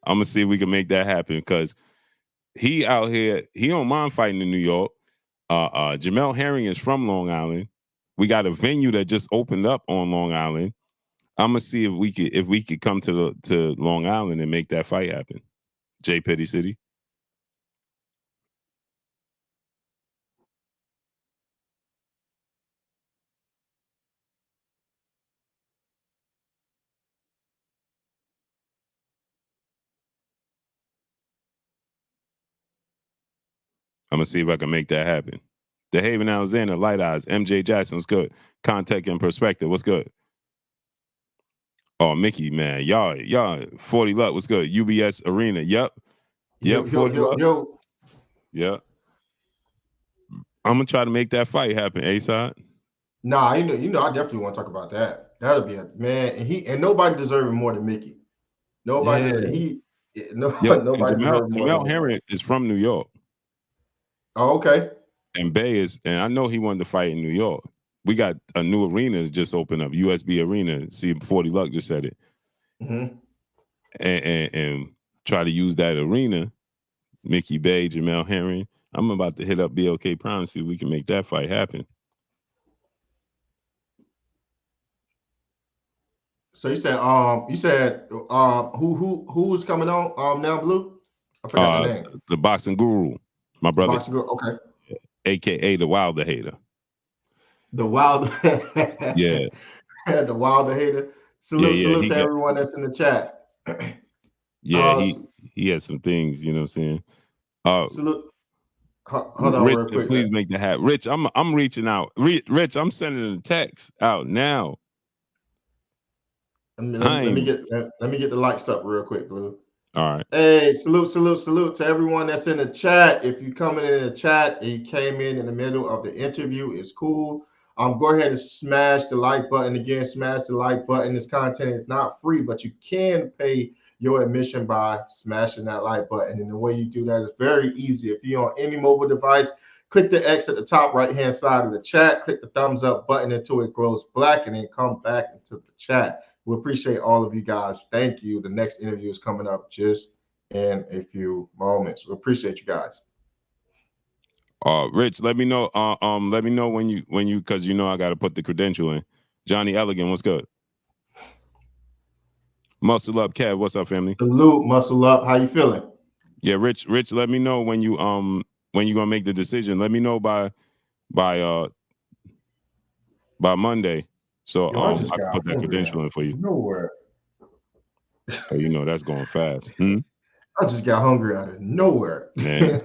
I'm gonna see if we can make that happen because he out here. He don't mind fighting in New York. Jamel Herring is from Long Island. We got a venue that just opened up on Long Island. I'm gonna see if we could come to Long Island and make that fight happen. J Pitty City. I'm gonna see if I can make that happen. DeHaven Alexander, Light Eyes, MJ Jackson, what's good? Contact and Perspective, what's good? Oh, Micky, man, y'all, 40 Luck, what's good? UBS Arena, yep, 40 Luck. Yep. I'm gonna try to make that fight happen, A-Side. Nah, you know, I definitely want to talk about that. That'll be a man, and nobody deserves more than Micky. Nobody, nobody deserves more. Jamel Herring is from New York. Oh, okay. And Bay is, and I know he wanted to fight in New York. We got a new arena just opened up, USB Arena. See, 40 Luck just said it. Mm-hmm. And try to use that arena. Micky Bay, Jamel Herring. I'm about to hit up BLK Prime and see if we can make that fight happen. So you said who's coming on now, Blue? I forgot the name. The boxing guru, my brother. Boxing guru, okay. AKA the Wilder Hater. The Wilder. Yeah. The Wilder Hater. Salute to everyone that's in the chat. Yeah, he had some things, you know what I'm saying? Salute. Hold on, Rich, real quick. please make that happen. Rich, I'm reaching out. Rich, I'm sending a text out now. Let me get the lights up real quick, Blue. All right. Hey, salute to everyone that's in the chat. If you coming in the chat and you came in the middle of the interview, it's cool. Go ahead and smash the like button. Again, smash the like button. This content is not free, but you can pay your admission by smashing that like button. And the way you do that is very easy. If you're on any mobile device, click the X at the top right-hand side of the chat. Click the thumbs up button until it glows black, and then come back into the chat. We appreciate all of you guys. Thank you. The next interview is coming up just in a few moments. We appreciate you guys. Rich, let me know. Let me know when you because you know I got to put the credential in. Johnny Elegant, what's good? Muscle up, Kev. What's up, family? Salute, muscle up. How you feeling? Yeah, Rich. Let me know when you gonna make the decision. Let me know by Monday. So I can put that credential in for you. Nowhere. So you know that's going fast. I just got hungry out of nowhere. Man,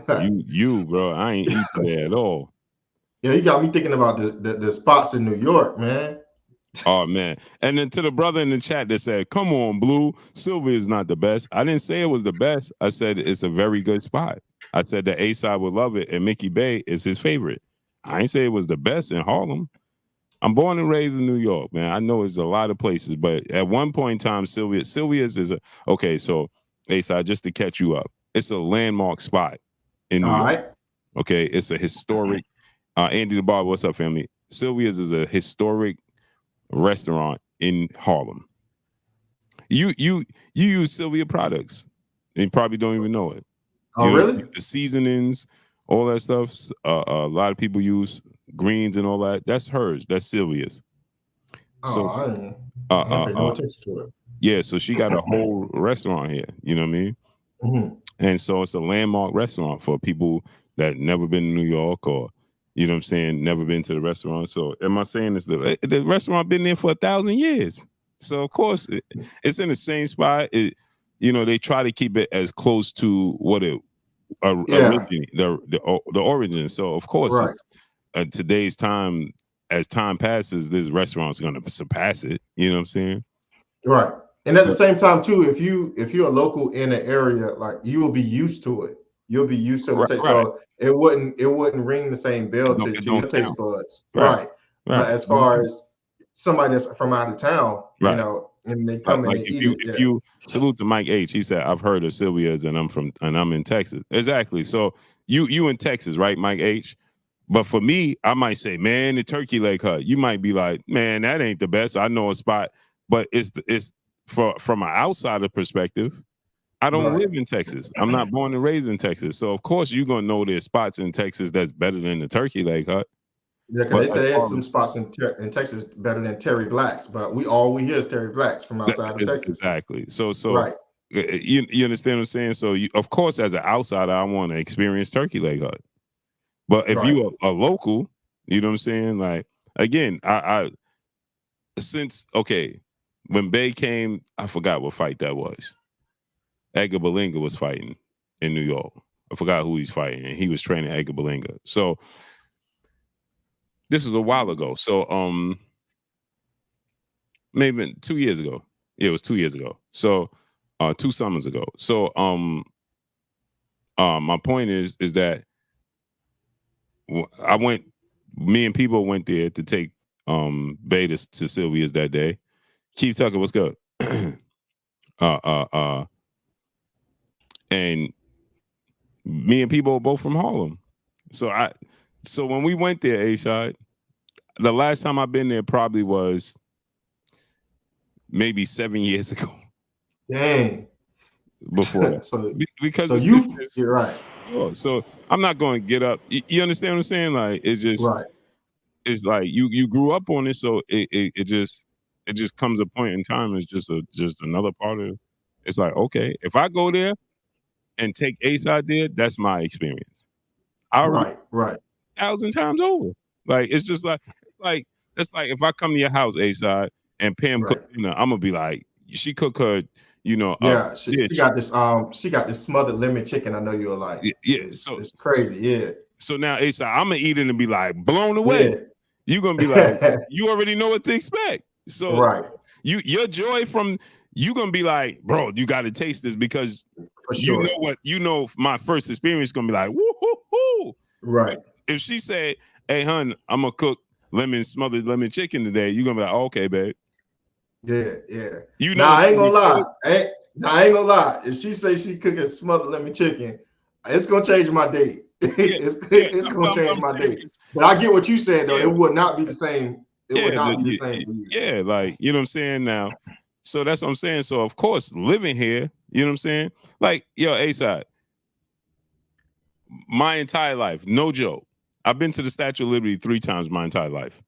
you bro, I ain't eating there at all. Yeah, you got me thinking about the spots in New York, man. Oh man. And then to the brother in the chat that said, come on, Blue, Sylvia is not the best. I didn't say it was the best. I said it's a very good spot. I said the A-Side would love it and Micky Bay is his favorite. I ain't say it was the best in Harlem. I'm born and raised in New York, man. I know it's a lot of places, but at one point in time, Sylvia's is okay. So A-Side, just to catch you up, it's a landmark spot in New York. Right. Okay, it's a historic. Andy the Barber, what's up, family? Sylvia's is a historic restaurant in Harlem. You use Sylvia products, and you probably don't even know it. Oh, really? The seasonings, all that stuff. A lot of people use greens and all that. That's hers. That's Sylvia's. So, I didn't pay no attention to it. Yeah, so she got a whole restaurant here. You know what I mean? Mm-hmm. And so it's a landmark restaurant for people that never been to New York or, you know what I'm saying, never been to the restaurant. So am I saying this? The restaurant been there for 1,000 years. So of course it's in the same spot. They try to keep it as close to what it originally, the origin. So of course, right. today's time, as time passes, this restaurant's going to surpass it. You know what I'm saying? Right. And at the same time, too, if you're a local in an area, like you will be used to it. You'll be used to it. Right. So it wouldn't ring the same bell to Don't your taste count. buds. Right. Right. But as far as somebody that's from out of town, you know, and they come and they eat it. If you salute to Mike H, he said, I've heard of Sylvia's and I'm in Texas. Exactly. So you in Texas, right, Mike H? But for me, I might say, man, the turkey leg hut. You might be like, man, that ain't the best. I know a spot, but it's from an outsider perspective. I don't live in Texas. I'm not born and raised in Texas. So of course you're gonna know there's spots in Texas that's better than the turkey leg hut. Yeah, because they say there's some spots in Texas better than Terry Black's, but we hear is Terry Black's from outside of Texas. Exactly. So right. You understand what I'm saying? So of course, as an outsider, I want to experience turkey leg hut. But if you are a local, you know what I'm saying? Like again, I when Bay came, I forgot what fight that was. Edgar Berlanga was fighting in New York. I forgot who he's fighting, and he was training Edgar Berlanga. So this was a while ago. So maybe 2 years ago. Yeah, it was 2 years ago. So 2 summers ago. So my point is that me and people went there to take Bay to Sylvia's that day. Keith Tucker, what's good? And me and people are both from Harlem. So when we went there, A-Side, the last time I've been there probably was maybe 7 years ago. Dang. Before that. Because you're right. So I'm not going to get up. You understand what I'm saying? Like it's just it's like you grew up on it, so it just comes a point in time. It's just another part of it. It's like, okay, if I go there and take A-Side there, that's my experience. Right. 1,000 times over. Like it's just like it's like if I come to your house, A-Side, and Pam cook, I'm gonna be like, she cook her, she got this smothered lemon chicken. I know you're like, it's crazy, yeah. So now A-Side, I'm gonna eat it and be like blown away. Yeah. You're gonna be like, you already know what to expect. So your joy from you gonna be like, bro, you got to taste this because you know my first experience is gonna be like, woo hoo hoo. Right. If she said, hey, hun, I'm gonna cook smothered lemon chicken today, you're gonna be like, oh, okay, babe. Yeah. You know, I ain't gonna lie. I ain't gonna lie. If she say she cooking smothered lemon chicken, it's gonna change my day. It's gonna change my day. But I get what you said though. It would not be the same. It would not be the same for you. Yeah, like you know what I'm saying now. So that's what I'm saying. So of course, living here, you know what I'm saying? Like, yo, A-Side, my entire life, no joke. I've been to the Statue of Liberty 3 times my entire life.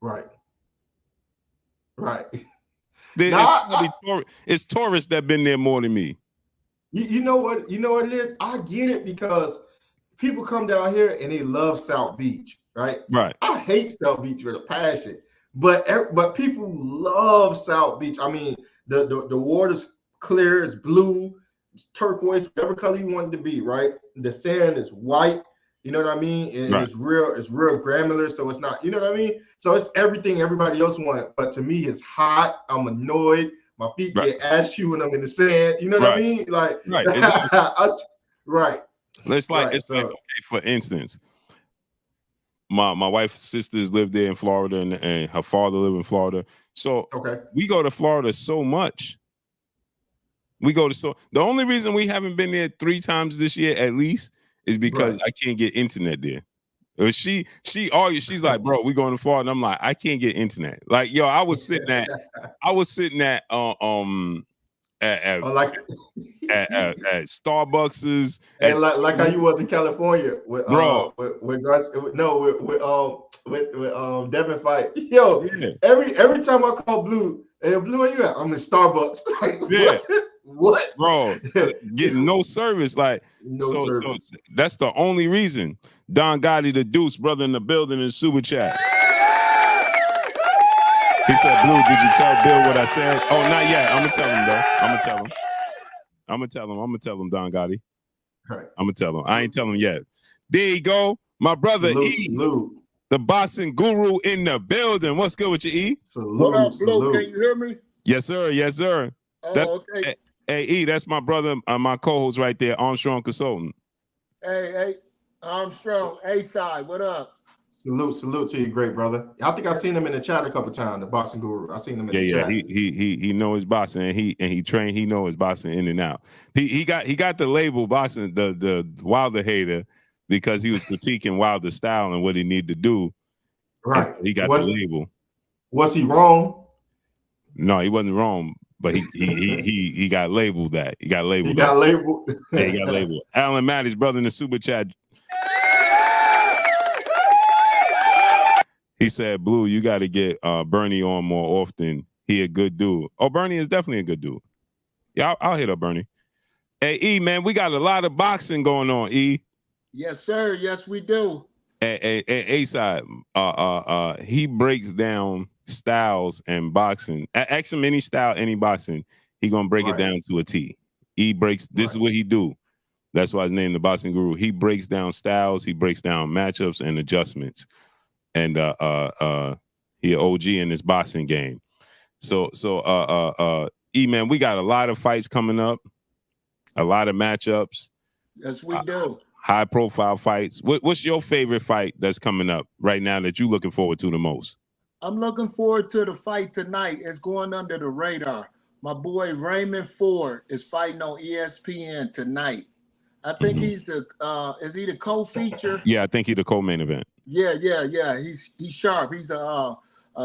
Right. It's tourists that been there more than me. You know what it is? I get it because people come down here and they love South Beach, right? Right. I hate South Beach with a passion, but people love South Beach. I mean, the water's clear, it's blue, it's turquoise, whatever color you want it to be, right? The sand is white. You know what I mean? And it's real granular, so it's not, you know what I mean? So it's everything everybody else wants, but to me, it's hot. I'm annoyed. My feet get ashy when I'm in the sand. You know what I mean? Like, It's like, okay, for instance, my wife's sisters live there in Florida, and her father live in Florida. So we go to Florida so much. The only reason we haven't been there 3 times this year at least is because I can't get internet there. She argues. She's like, bro, we going to Florida. And I'm like, I can't get internet. Like, yo, I was sitting at Starbucks's, and like how you was in California with Devin fight. Yo, every time I call Blue, hey Blue, where you at? I'm in Starbucks. Like, what? Bro, getting no service. Like, so that's the only reason. Don Gotti, the Deuce, brother in the building in Super Chat. He said, Blue, did you tell Bill what I said? Oh, not yet. I'm gonna tell him though. I'm gonna tell him, Don Gotti. I'm gonna tell him. I ain't telling him yet. There you go. My brother Lou. The boxing guru in the building. What's good with you, E? What up, Blue? Salute. Can you hear me? Yes, sir. Yes, sir. That's Okay. Hey, E, that's my brother, my co-host right there, Armstrong Consultant. Hey, Armstrong, A-side, what up? Salute to you, great brother. I think I've seen him in the chat a couple times, the boxing guru. I seen him in the Yeah, chat. he know his boxing, and he trained. He know his boxing in and out. He got the label boxing the Wilder hater because he was critiquing Wilder's style and what he needed to do. Right. So he got the label. Was he wrong? No, he wasn't wrong, but he got labeled that. He got labeled. He got labeled. Yeah, he got labeled. Alan Matty's brother in the super chat. He said, Blue, you got to get Bernie on more often. He a good dude. Oh, Bernie is definitely a good dude. Yeah, I'll hit up Bernie. Hey, E, man, we got a lot of boxing going on, E. Yes, sir. Yes, we do. A-side, he breaks down styles and boxing. Ask him any style, any boxing. He going to break it down to a T. He breaks, this is what he do. That's why his name the boxing guru. He breaks down styles. He breaks down matchups and adjustments. And he an OG in this boxing game. So E, man, we got a lot of fights coming up, a lot of matchups. Yes, we do. High profile fights. What's your favorite fight that's coming up right now that you looking forward to the most? I'm looking forward to the fight tonight. It's going under the radar. My boy Raymond Ford is fighting on ESPN tonight. I think he's the is he the co-feature? Yeah, I think he's the co-main event. Yeah. He's sharp. He's a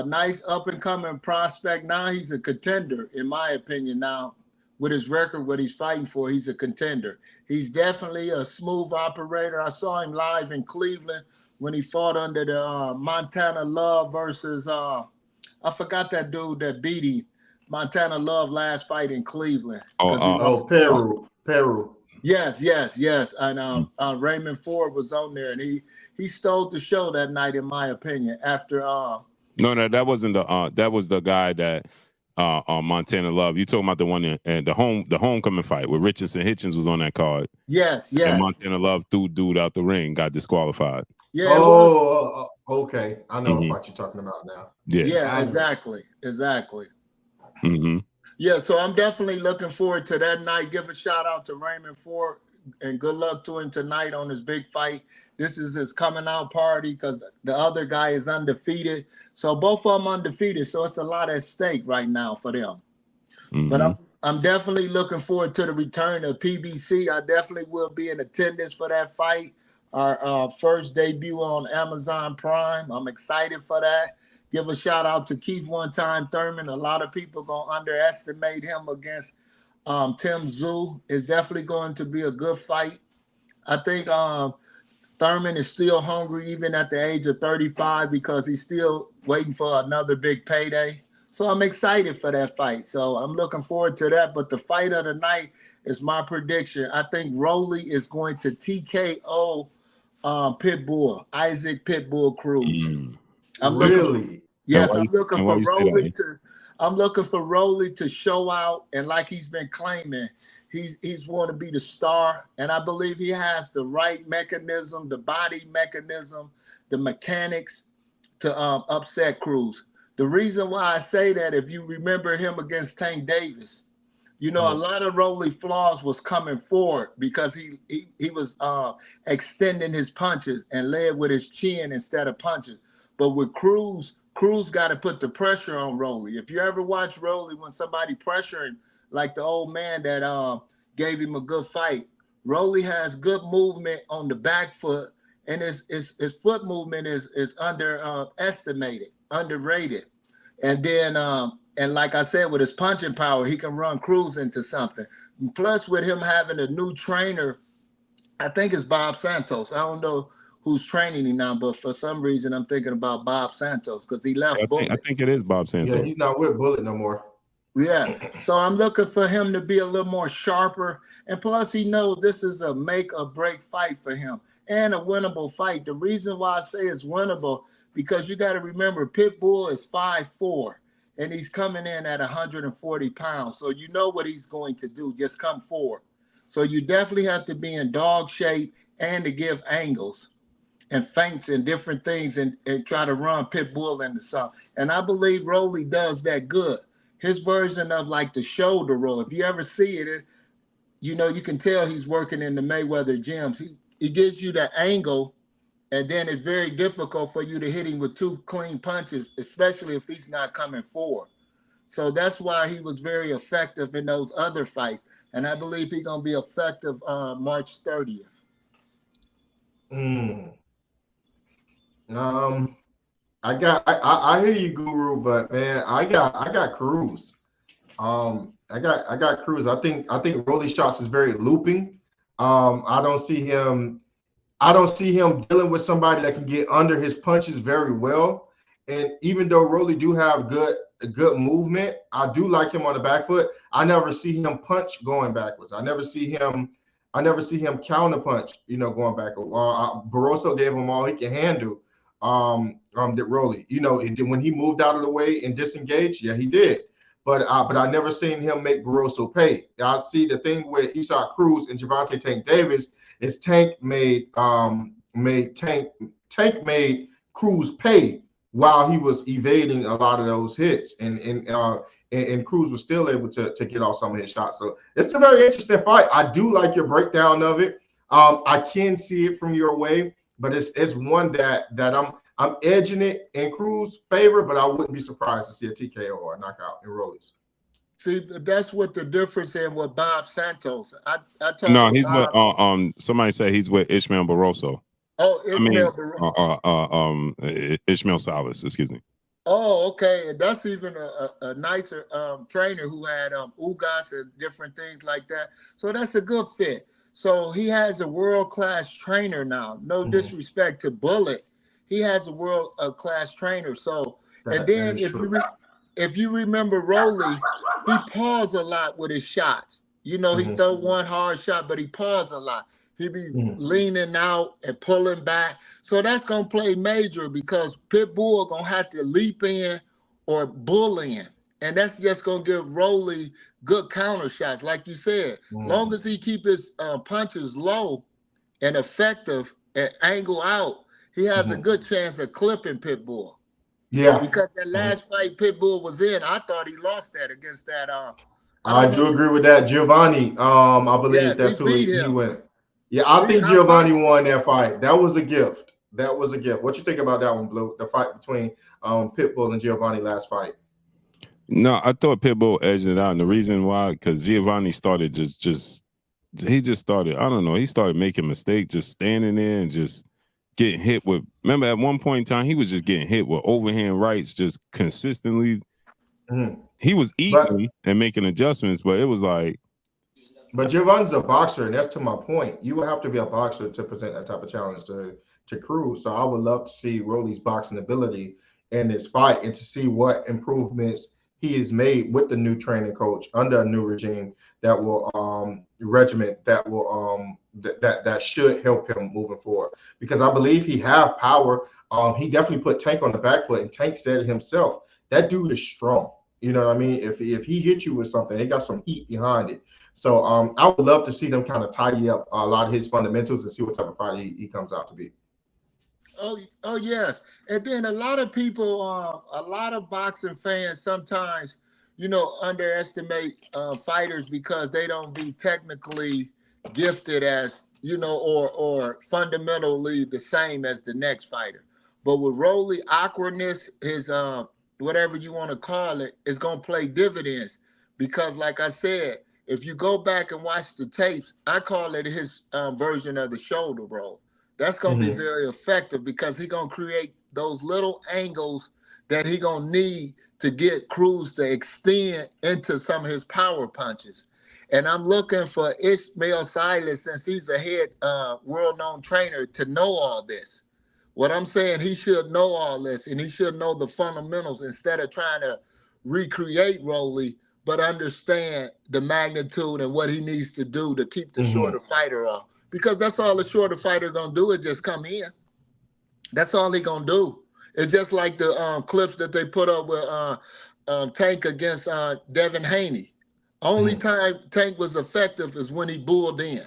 nice up and coming prospect. Now he's a contender, in my opinion. Now, with his record, what he's fighting for, he's a contender. He's definitely a smooth operator. I saw him live in Cleveland when he fought under the Montana Love versus I forgot that dude that beat him. Montana Love last fight in Cleveland. Peru. Yes. And Raymond Ford was on there, and he stole the show that night, in my opinion. After No, that wasn't the that was the guy that Montana Love. You talking about the one and the homecoming fight where Richardson Hitchens was on that card. Yes. And Montana Love threw dude out the ring, got disqualified. Yeah. Okay. I know what you're talking about now. Yeah, exactly. Yeah, so I'm definitely looking forward to that night. Give a shout out to Raymond Ford and good luck to him tonight on his big fight. This is his coming out party because the other guy is undefeated. So both of them undefeated. So it's a lot at stake right now for them. But I'm definitely looking forward to the return of PBC. I definitely will be in attendance for that fight. Our first debut on Amazon Prime. I'm excited for that. Give a shout out to Keith One Time Thurman. A lot of people gonna underestimate him against Tim Tszyu. It's definitely going to be a good fight. I think Thurman is still hungry even at the age of 35 because he's still waiting for another big payday. So I'm excited for that fight. So I'm looking forward to that. But the fight of the night is my prediction. I think Rolly is going to TKO Pitbull, Isaac Pitbull Cruz. I'm looking for Rolly to show out, and like he's been claiming, he's going to be the star, and I believe he has the right mechanism, the body mechanism, the mechanics to upset Cruz. The reason why I say that, if you remember him against Tank Davis, you know, a lot of Rolly flaws was coming forward because he was extending his punches and led with his chin instead of punches. But with Cruz got to put the pressure on Rolly. If you ever watch Rolly when somebody pressure him, like the old man that gave him a good fight, Rolly has good movement on the back foot, and his foot movement is underestimated, underrated. And then and like I said, with his punching power, he can run Cruz into something. Plus, with him having a new trainer, I think it's Bob Santos. I don't know who's training him now, but for some reason I'm thinking about Bob Santos because he left Bullet. I think it is Bob Santos. Yeah, he's not with Bullet no more. Yeah, so I'm looking for him to be a little more sharper. And plus, he knows this is a make or break fight for him and a winnable fight. The reason why I say it's winnable, because you got to remember Pitbull is 5'4", and he's coming in at 140 pounds. So you know what he's going to do, just come forward. So you definitely have to be in dog shape and to give angles. and feints and different things and try to run Pitbull into something. And I believe Rolly does that good. His version of like the shoulder roll, if you ever see it, you know, you can tell he's working in the Mayweather gyms. He gives you the angle, and then it's very difficult for you to hit him with two clean punches, especially if he's not coming forward. So that's why he was very effective in those other fights. And I believe he's going to be effective March 30th. I hear you, Guru, but man, I got Cruz. I got Cruz. I think Rolly shots is very looping. I don't see him dealing with somebody that can get under his punches very well. And even though Rolly do have good movement, I do like him on the back foot. I never see him punch going backwards. I never see him counter punch, you know, going backwards. Barroso gave him all he can handle. That Rolly, you know, when he moved out of the way and disengaged, yeah, he did. But I never seen him make Barroso pay. I see the thing with Isak Cruz and Gervonta Tank Davis is Tank made Cruz pay while he was evading a lot of those hits, and Cruz was still able to get off some of his shots. So it's a very interesting fight. I do like your breakdown of it. I can see it from your way, but it's one that I'm edging it in Cruz's favor, but I wouldn't be surprised to see a TKO or a knockout in Rolly's. See, that's what the difference in with Bob Santos. No, he's Bob, with somebody said he's with Ishmael Barroso. Oh, Barroso. Ishmael Salas, excuse me. Oh, okay. And that's even a nicer trainer who had Ugas and different things like that. So that's a good fit. So he has a world-class trainer now. No disrespect to Bullet. He has a world-class trainer. So, and then if you remember Rolly, he paused a lot with his shots. You know, he throw one hard shot, but he paused a lot. He be leaning out and pulling back. So that's going to play major because Pitbull going to have to leap in or bull in. And that's just going to give Rolly good counter shots. Like you said, long as he keep his punches low and effective and angle out, he has a good chance of clipping Pitbull. Yeah. Because that last fight Pitbull was in, I thought he lost that against that. I do agree with that. Giovanni, I believe that's who he went. Yeah, I think Giovanni won that fight. That was a gift. What you think about that one, Blue? The fight between Pitbull and Giovanni last fight. No, I thought Pitbull edged it out, and the reason why, because Giovanni started he started, I don't know, he started making mistakes, just standing there and just getting hit with. Remember, at one point in time, he was just getting hit with overhand rights, just consistently. He was eating and making adjustments, but it was like. But Giovanni's a boxer, and that's to my point. You would have to be a boxer to present that type of challenge to Cruz. So I would love to see Rolly's boxing ability in this fight and to see what improvements he has made with the new training coach under a new regime that will that should help him moving forward. Because I believe he have power. He definitely put Tank on the back foot, and Tank said it himself. That dude is strong. You know what I mean? If he hit you with something, he got some heat behind it. So I would love to see them kind of tidy up a lot of his fundamentals and see what type of fight he comes out to be. Oh yes. And then a lot of people, a lot of boxing fans sometimes, you know, underestimate fighters because they don't be technically gifted as, you know, or fundamentally the same as the next fighter. But with Rolly, awkwardness, his whatever you want to call it, is going to play dividends because, like I said, if you go back and watch the tapes, I call it his version of the shoulder roll. That's going to be very effective because he's going to create those little angles that he's going to need to get Cruz to extend into some of his power punches. And I'm looking for Ishmael Silas, since he's a head world-known trainer, to know all this. What I'm saying, he should know all this, and he should know the fundamentals instead of trying to recreate Rolly, but understand the magnitude and what he needs to do to keep the shorter fighter off. Because that's all the shorter fighter gonna do is just come in. That's all he gonna do. It's just like the clips that they put up with Tank against Devin Haney. Only time Tank was effective is when he bulled in.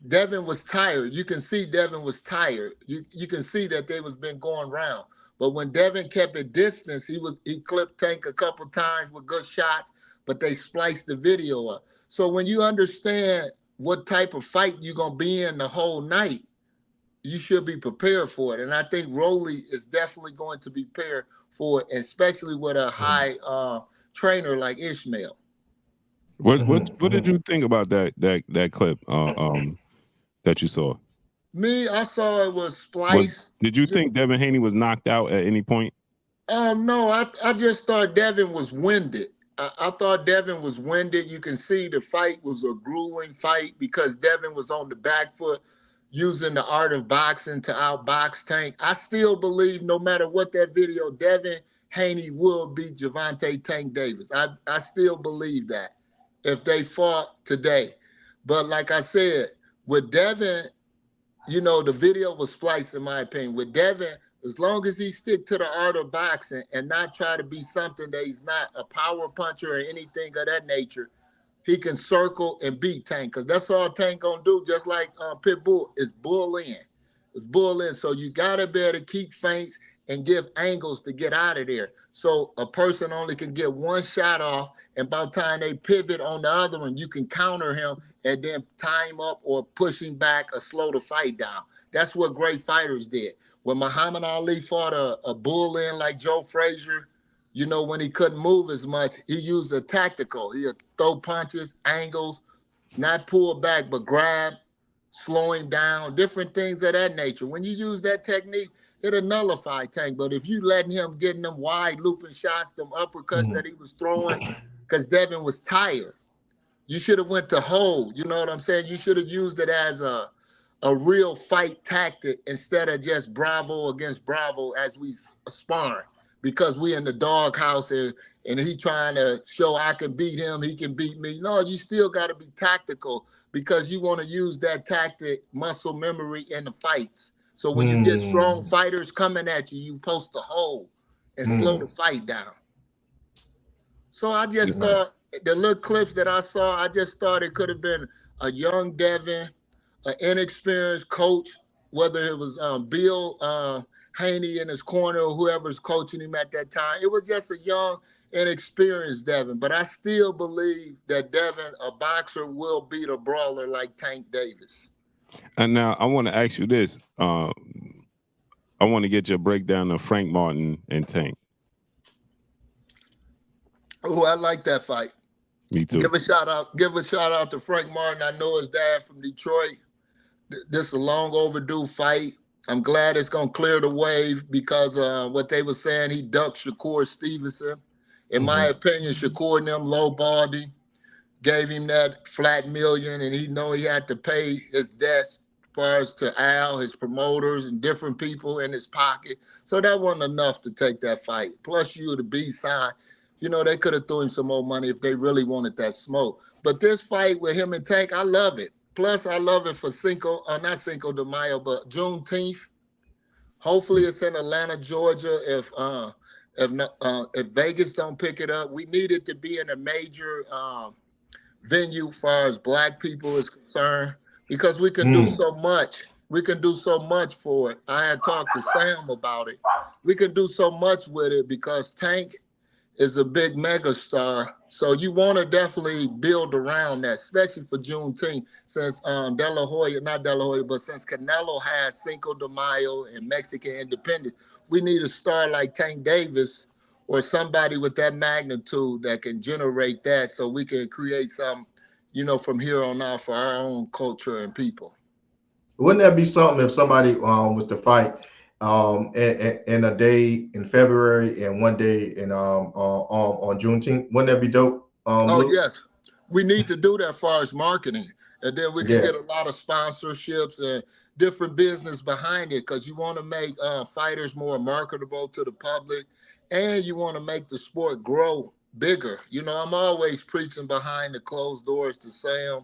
Devin was tired. You can see Devin was tired. You can see that they was been going round. But when Devin kept a distance, he clipped Tank a couple times with good shots, but they spliced the video up. So when you understand what type of fight you're gonna be in the whole night, you should be prepared for it. And I think Rolly is definitely going to be prepared for it, especially with a high trainer like Ishmael. What did you think about that clip that you saw? Me, I saw it was spliced. Did you think Devin Haney was knocked out at any point? No, I just thought Devin was winded. I thought Devin was winded. You can see the fight was a grueling fight because Devin was on the back foot using the art of boxing to outbox Tank. I still believe no matter what that video, Devin Haney will beat Gervonta Tank Davis. I still believe that if they fought today. But like I said, with Devin, you know, the video was spliced in my opinion. With Devin, as long as he stick to the art of boxing and not try to be something that he's not, a power puncher or anything of that nature, he can circle and beat Tank, because that's all Tank gonna do, just like Pitbull, is bull in. It's bull in. So you gotta be able to keep feints and give angles to get out of there. So a person only can get one shot off, and by the time they pivot on the other one, you can counter him and then tie him up or push him back or slow the fight down. That's what great fighters did. When Muhammad Ali fought a bull in like Joe Frazier, you know, when he couldn't move as much, he used a tactical. He'd throw punches, angles, not pull back, but grab, slow him down, different things of that nature. When you use that technique, it'll nullify Tank. But if you letting him getting them wide looping shots, them uppercuts that he was throwing, because Devin was tired, you should have went to hold. You know what I'm saying? You should have used it as a real fight tactic instead of just Bravo against Bravo as we sparring. Because we in the doghouse and he trying to show I can beat him, he can beat me. No, you still got to be tactical because you want to use that tactic, muscle memory in the fights. So when you get strong fighters coming at you, you supposed to hold and slow the fight down. So I just thought the little clips that I saw, I just thought it could have been a young Devin, an inexperienced coach, whether it was Bill Haney in his corner or whoever's coaching him at that time. It was just a young, inexperienced Devin. But I still believe that Devin, a boxer, will beat a brawler like Tank Davis. And now I want to ask you this. I want to get your breakdown of Frank Martin and Tank. Oh, I like that fight. Me too. Give a shout out to Frank Martin. I know his dad from Detroit. This is a long overdue fight. I'm glad it's gonna clear the wave because what they were saying, he ducked Shakur Stevenson. In my opinion, Shakur and them lowballed him, gave him that flat million, and he know he had to pay his debts as far as to Al, his promoters, and different people in his pocket. So that wasn't enough to take that fight. Plus, you the B side. You know, they could have thrown him some more money if they really wanted that smoke. But this fight with him and Tank, I love it. Plus, I love it for not Cinco de Mayo, but Juneteenth. Hopefully, it's in Atlanta, Georgia. If Vegas don't pick it up, we need it to be in a major venue as far as Black people is concerned, because we can do so much. We can do so much for it. I had talked to Sam about it. We can do so much with it because Tank is a big mega star. So you want to definitely build around that, especially for Juneteenth, since since Canelo has Cinco de Mayo and Mexican independence. We need a star like Tank Davis or somebody with that magnitude that can generate that so we can create some, you know, from here on out for our own culture and people. Wouldn't that be something if somebody was to fight in a day in February and one day in on Juneteenth? Wouldn't that be dope? Luke? Yes, we need to do that as far as marketing, and then we can get a lot of sponsorships and different business behind it, because you want to make fighters more marketable to the public, and you want to make the sport grow bigger. You know, I'm always preaching behind the closed doors to Sam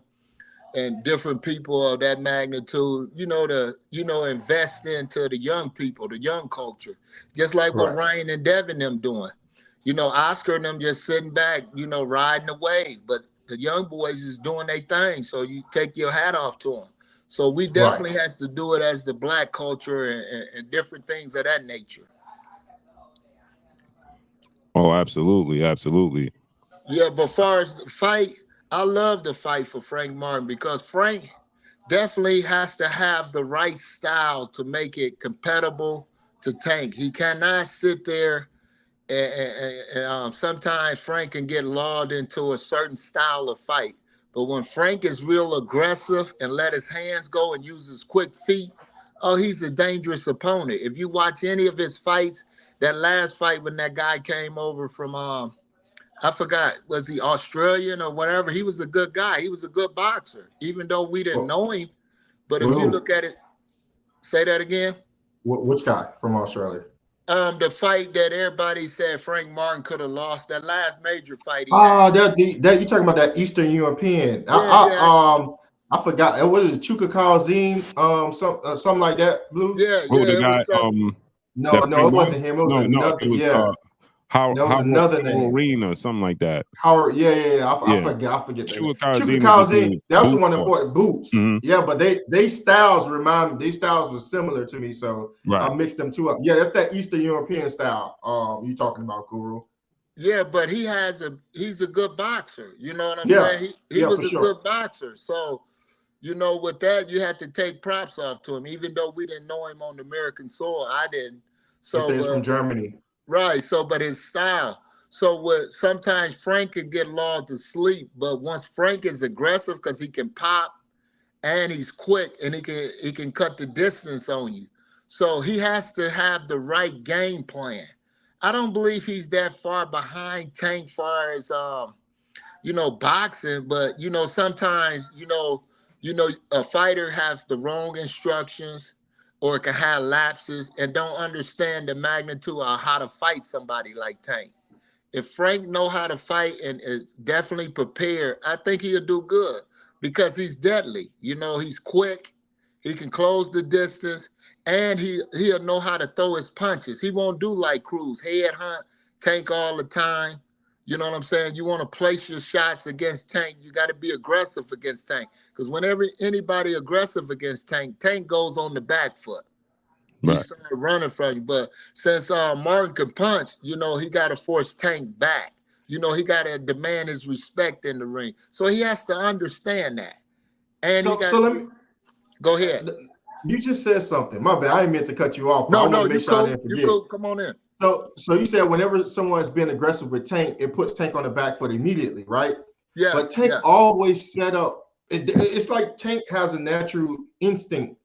and different people of that magnitude, invest into the young people, the young culture, just like what Ryan and Devin them doing. You know, Oscar and them just sitting back, riding the wave, but the young boys is doing their thing. So you take your hat off to them. So we Right. definitely has to do it as the black culture and different things of that nature. Oh, absolutely, absolutely. Yeah, but far as the fight, I love the fight for Frank Martin because Frank definitely has to have the right style to make it compatible to Tank. He cannot sit there and sometimes Frank can get lulled into a certain style of fight. But when Frank is real aggressive and let his hands go and uses quick feet, oh, he's a dangerous opponent. If you watch any of his fights, that last fight when that guy came over from I forgot, was he Australian or whatever? He was a good guy. He was a good boxer, even though we didn't Well, know him. But if you who? look at it, say that again. Which guy from Australia? The fight that everybody said Frank Martin could have lost, that last major fight he had. Oh, that you talking about that Eastern European? Yeah, yeah, I forgot. What is it? Chuka Kalzine? Something like that. Blue? yeah, Oh, yeah. the It guy was something. No, that no, Frank it Martin. wasn't him. It was No, another. it was Yeah, there was Howard another name. Arena, something like that. Howard. Yeah. I Yeah, forget. I forget that name. Shua Chuka Kazim is the Kalzine. dude. That was the Boots one that fought. fought Boots. Hmm. Yeah, but they styles remind me. These styles were similar to me, so Right. I mixed them two up. Yeah, that's that Eastern European style. You talking about, Guru? Yeah, but he's a good boxer. You know what I'm Yeah, saying? He yeah, was for a sure. good boxer. So, with that, you had to take props off to him, even though we didn't know him on the American soil. I didn't. They So, say it's from but Germany. right. So, but his style. So, what sometimes Frank could get lulled to sleep, but once Frank is aggressive because he can pop and he's quick and he can cut the distance on you. So he has to have the right game plan. I don't believe he's that far behind Tank far as boxing, but sometimes a fighter has the wrong instructions or can have lapses and don't understand the magnitude of how to fight somebody like Tank. If Frank know how to fight and is definitely prepared, I think he'll do good because he's deadly. He's quick, he can close the distance, and he'll know how to throw his punches. He won't do like Cruz, head hunt Tank all the time. You know what I'm saying? You want to place your shots against Tank. You got to be aggressive against Tank because whenever anybody aggressive against Tank, Tank goes on the back foot. He Right. started running from you. But since Martin can punch, he got to force Tank back. He got to demand his respect in the ring. So he has to understand that. And he So got let me. go ahead. You just said something. My bad. I didn't mean to cut you off, but No, I want no, to make you sure I cool. didn't You forget. cool. Come on in. So you said whenever someone's been aggressive with Tank, it puts Tank on the back foot immediately, right? But Yes, Tank yes. always set up. It's like Tank has a natural instinct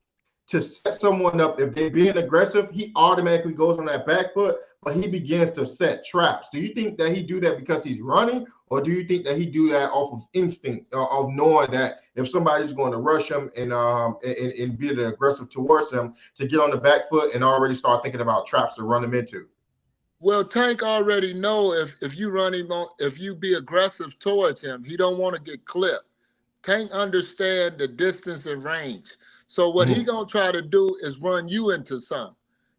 to set someone up. If they're being aggressive, he automatically goes on that back foot, but he begins to set traps. Do you think that he do that because he's running, or do you think that he do that off of instinct, of knowing that if somebody's going to rush him and be aggressive towards him, to get on the back foot and already start thinking about traps to run him into? Well, Tank already know if you run him on, if you be aggressive towards him, he don't want to get clipped. Tank understand the distance and range. So what he Mm-hmm. gonna try to do is run you into some.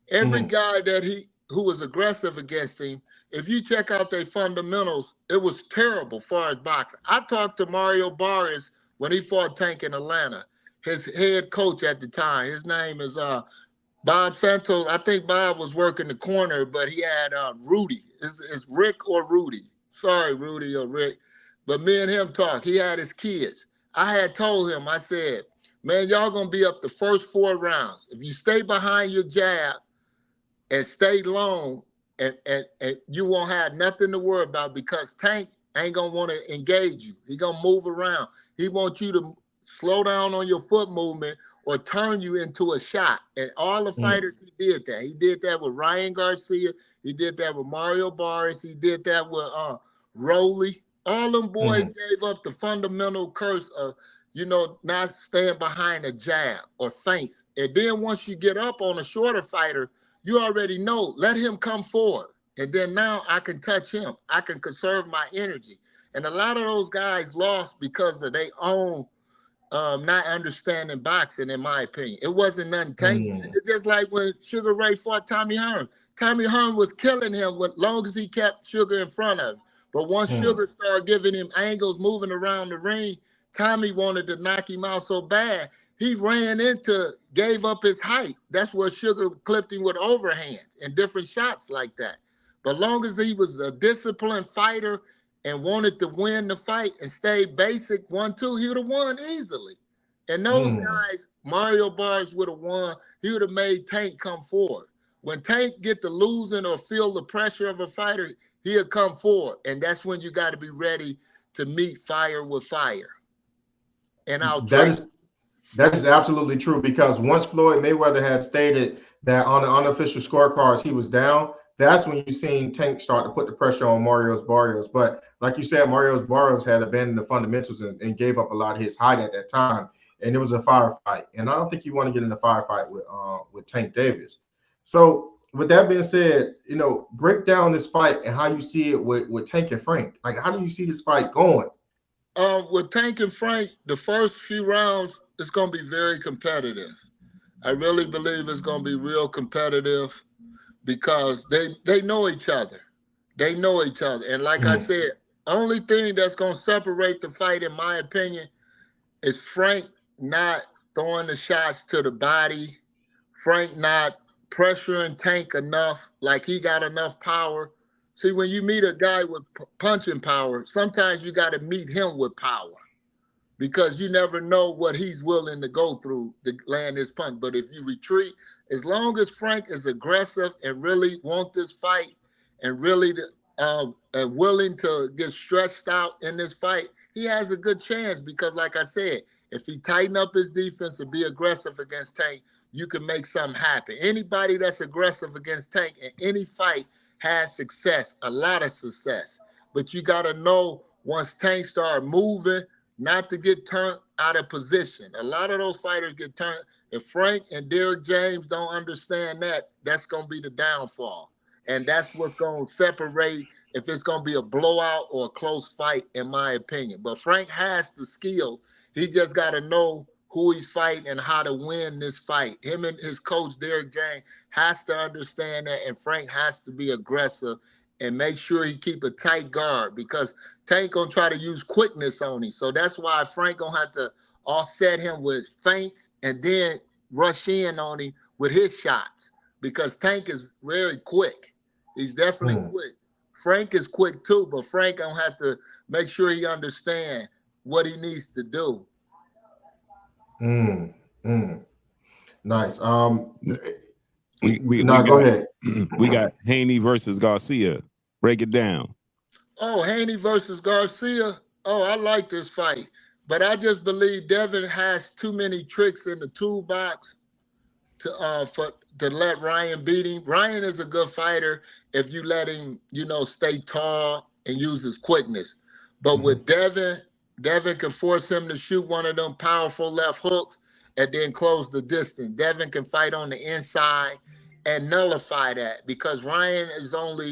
Every Mm-hmm. guy who was aggressive against him, if you check out their fundamentals, it was terrible far as boxing. I talked to Mario Barris when he fought Tank in Atlanta. His head coach at the time, his name is Bob Santos. I think Bob was working the corner, but he had Rudy. It's Rick or Rudy. Sorry, Rudy or Rick. But me and him talked. He had his kids. I had told him, I said, man, y'all going to be up the first 4 rounds. If you stay behind your jab and stay long, and you won't have nothing to worry about because Tank ain't going to want to engage you. He going to move around. He wants you to slow down on your foot movement or turn you into a shot. And all the fighters, he did that. He did that with Ryan Garcia. He did that with Mario Barris. He did that with Rowley. All them boys gave up the fundamental curse of, not staying behind a jab or feints. And then once you get up on a shorter fighter, you already know, let him come forward. And then now I can touch him. I can conserve my energy. And a lot of those guys lost because of their own not understanding boxing, in my opinion. It wasn't nothing Tank. It's just like when Sugar Ray fought Tommy Hearn. Tommy Hearn was killing him as long as he kept Sugar in front of him. But once Sugar started giving him angles, moving around the ring, Tommy wanted to knock him out so bad. he gave up his height. That's what Sugar clipped him with overhands and different shots like that. But long as he was a disciplined fighter and wanted to win the fight and stayed basic 1-2, he would have won easily. And those guys, Mario Bars would have won. He would have made Tank come forward. When Tank get to losing or feel the pressure of a fighter, he'll come forward. And that's when you got to be ready to meet fire with fire. And that is absolutely true, because once Floyd Mayweather had stated that on the unofficial scorecards he was down, that's when you seen Tank start to put the pressure on Barrios. But like you said, Barrios had abandoned the fundamentals and gave up a lot of his height at that time, and it was a firefight. And I don't think you want to get in a firefight with Tank Davis. So with that being said, break down this fight and how you see it with Tank and Frank. Like, how do you see this fight going? With Tank and Frank, the first few rounds, it's going to be very competitive. I really believe it's going to be real competitive because they know each other. They know each other. And like I said, only thing that's going to separate the fight, in my opinion, is Frank not throwing the shots to the body, Frank not pressuring Tank enough, like he got enough power. See, when you meet a guy with punching power, sometimes you got to meet him with power because you never know what he's willing to go through to land his punch. But if you retreat, as long as Frank is aggressive and really want this fight and really willing to get stretched out in this fight, he has a good chance because, like I said, if he tighten up his defense and be aggressive against Tank, you can make something happen. Anybody that's aggressive against Tank in any fight has success, a lot of success. But you got to know once Tank start moving, not to get turned out of position. A lot of those fighters get turned. If Frank and Derrick James don't understand that, that's going to be the downfall. And that's what's going to separate if it's going to be a blowout or a close fight, in my opinion. But Frank has the skill. He just got to know who he's fighting and how to win this fight. Him and his coach, Derrick James, has to understand that, and Frank has to be aggressive and make sure he keep a tight guard because Tank going to try to use quickness on him. So that's why Frank going to have to offset him with feints and then rush in on him with his shots because Tank is very quick. He's definitely quick. Frank is quick too, but Frank going to have to make sure he understand what he needs to do. Nice. Go ahead. We got Haney versus Garcia. Break it down. Oh, Haney versus Garcia. Oh, I like this fight, but I just believe Devin has too many tricks in the toolbox to let Ryan beat him. Ryan is a good fighter if you let him, stay tall and use his quickness. But with Devin can force him to shoot one of them powerful left hooks and then close the distance. Devin can fight on the inside and nullify that because Ryan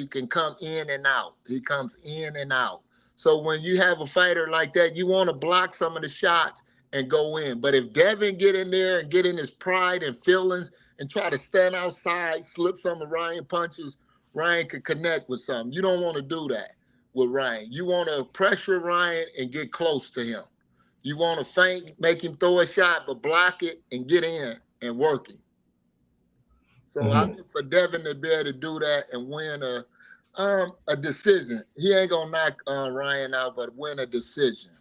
can come in and out. He comes in and out. So when you have a fighter like that, you want to block some of the shots and go in. But if Devin get in there and get in his pride and feelings and try to stand outside, slip some of Ryan punches, Ryan could connect with something. You don't want to do that with Ryan. You want to pressure Ryan and get close to him. You want to feint, make him throw a shot, but block it and get in and work him. So I look for Devin to be able to do that and win a decision. He ain't gonna knock Ryan out, but win a decision.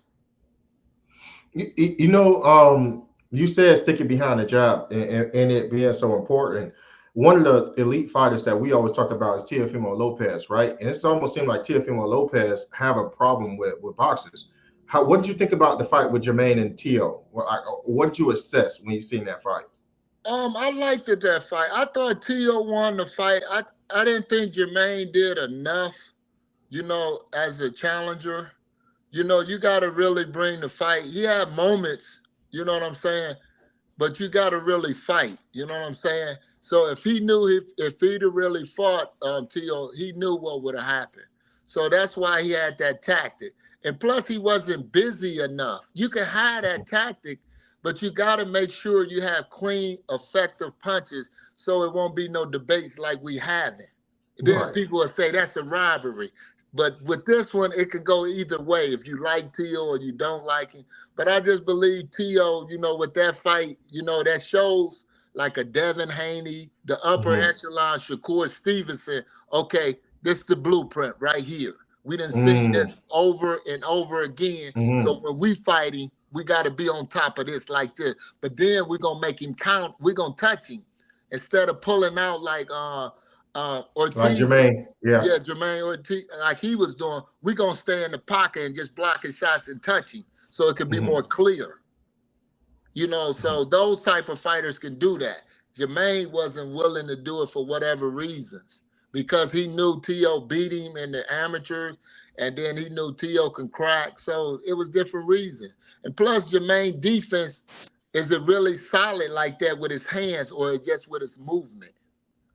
You said sticking behind the jab and it being so important. One of the elite fighters that we always talk about is Teofimo Lopez, right? And it's almost seemed like Teofimo Lopez have a problem with boxers. What did you think about the fight with Jermaine and Teo? What did you assess when you seen that fight? I liked that fight. I thought Teo won the fight. I didn't think Jermaine did enough, as a challenger. You got to really bring the fight. He had moments, you know what I'm saying? But you got to really fight, you know what I'm saying? So if he knew if he'd have really fought Teo, he knew what would have happened. So that's why he had that tactic. And plus, he wasn't busy enough. You can have that tactic, but you got to make sure you have clean, effective punches so it won't be no debates like we having. Then people will say that's a robbery. But with this one, it could go either way if you like T.O. or you don't like him. But I just believe T.O., with that fight, that shows like a Devin Haney, the upper echelon, Shakur Stevenson. Okay, this is the blueprint right here. We done seen this over and over again. So when we fighting, we got to be on top of this like this. But then we're going to make him count. We're going to touch him. Instead of pulling out like Ortiz. Like Jermaine. Yeah. Yeah, Jermaine Ortiz, like he was doing, we're going to stay in the pocket and just block his shots and touch him so it can be more clear. So those type of fighters can do that. Jermaine wasn't willing to do it for whatever reasons because he knew T.O. beat him in the amateurs and then he knew T.O. can crack. So it was different reasons. And plus Jermaine defense, is it really solid like that with his hands or just with his movement?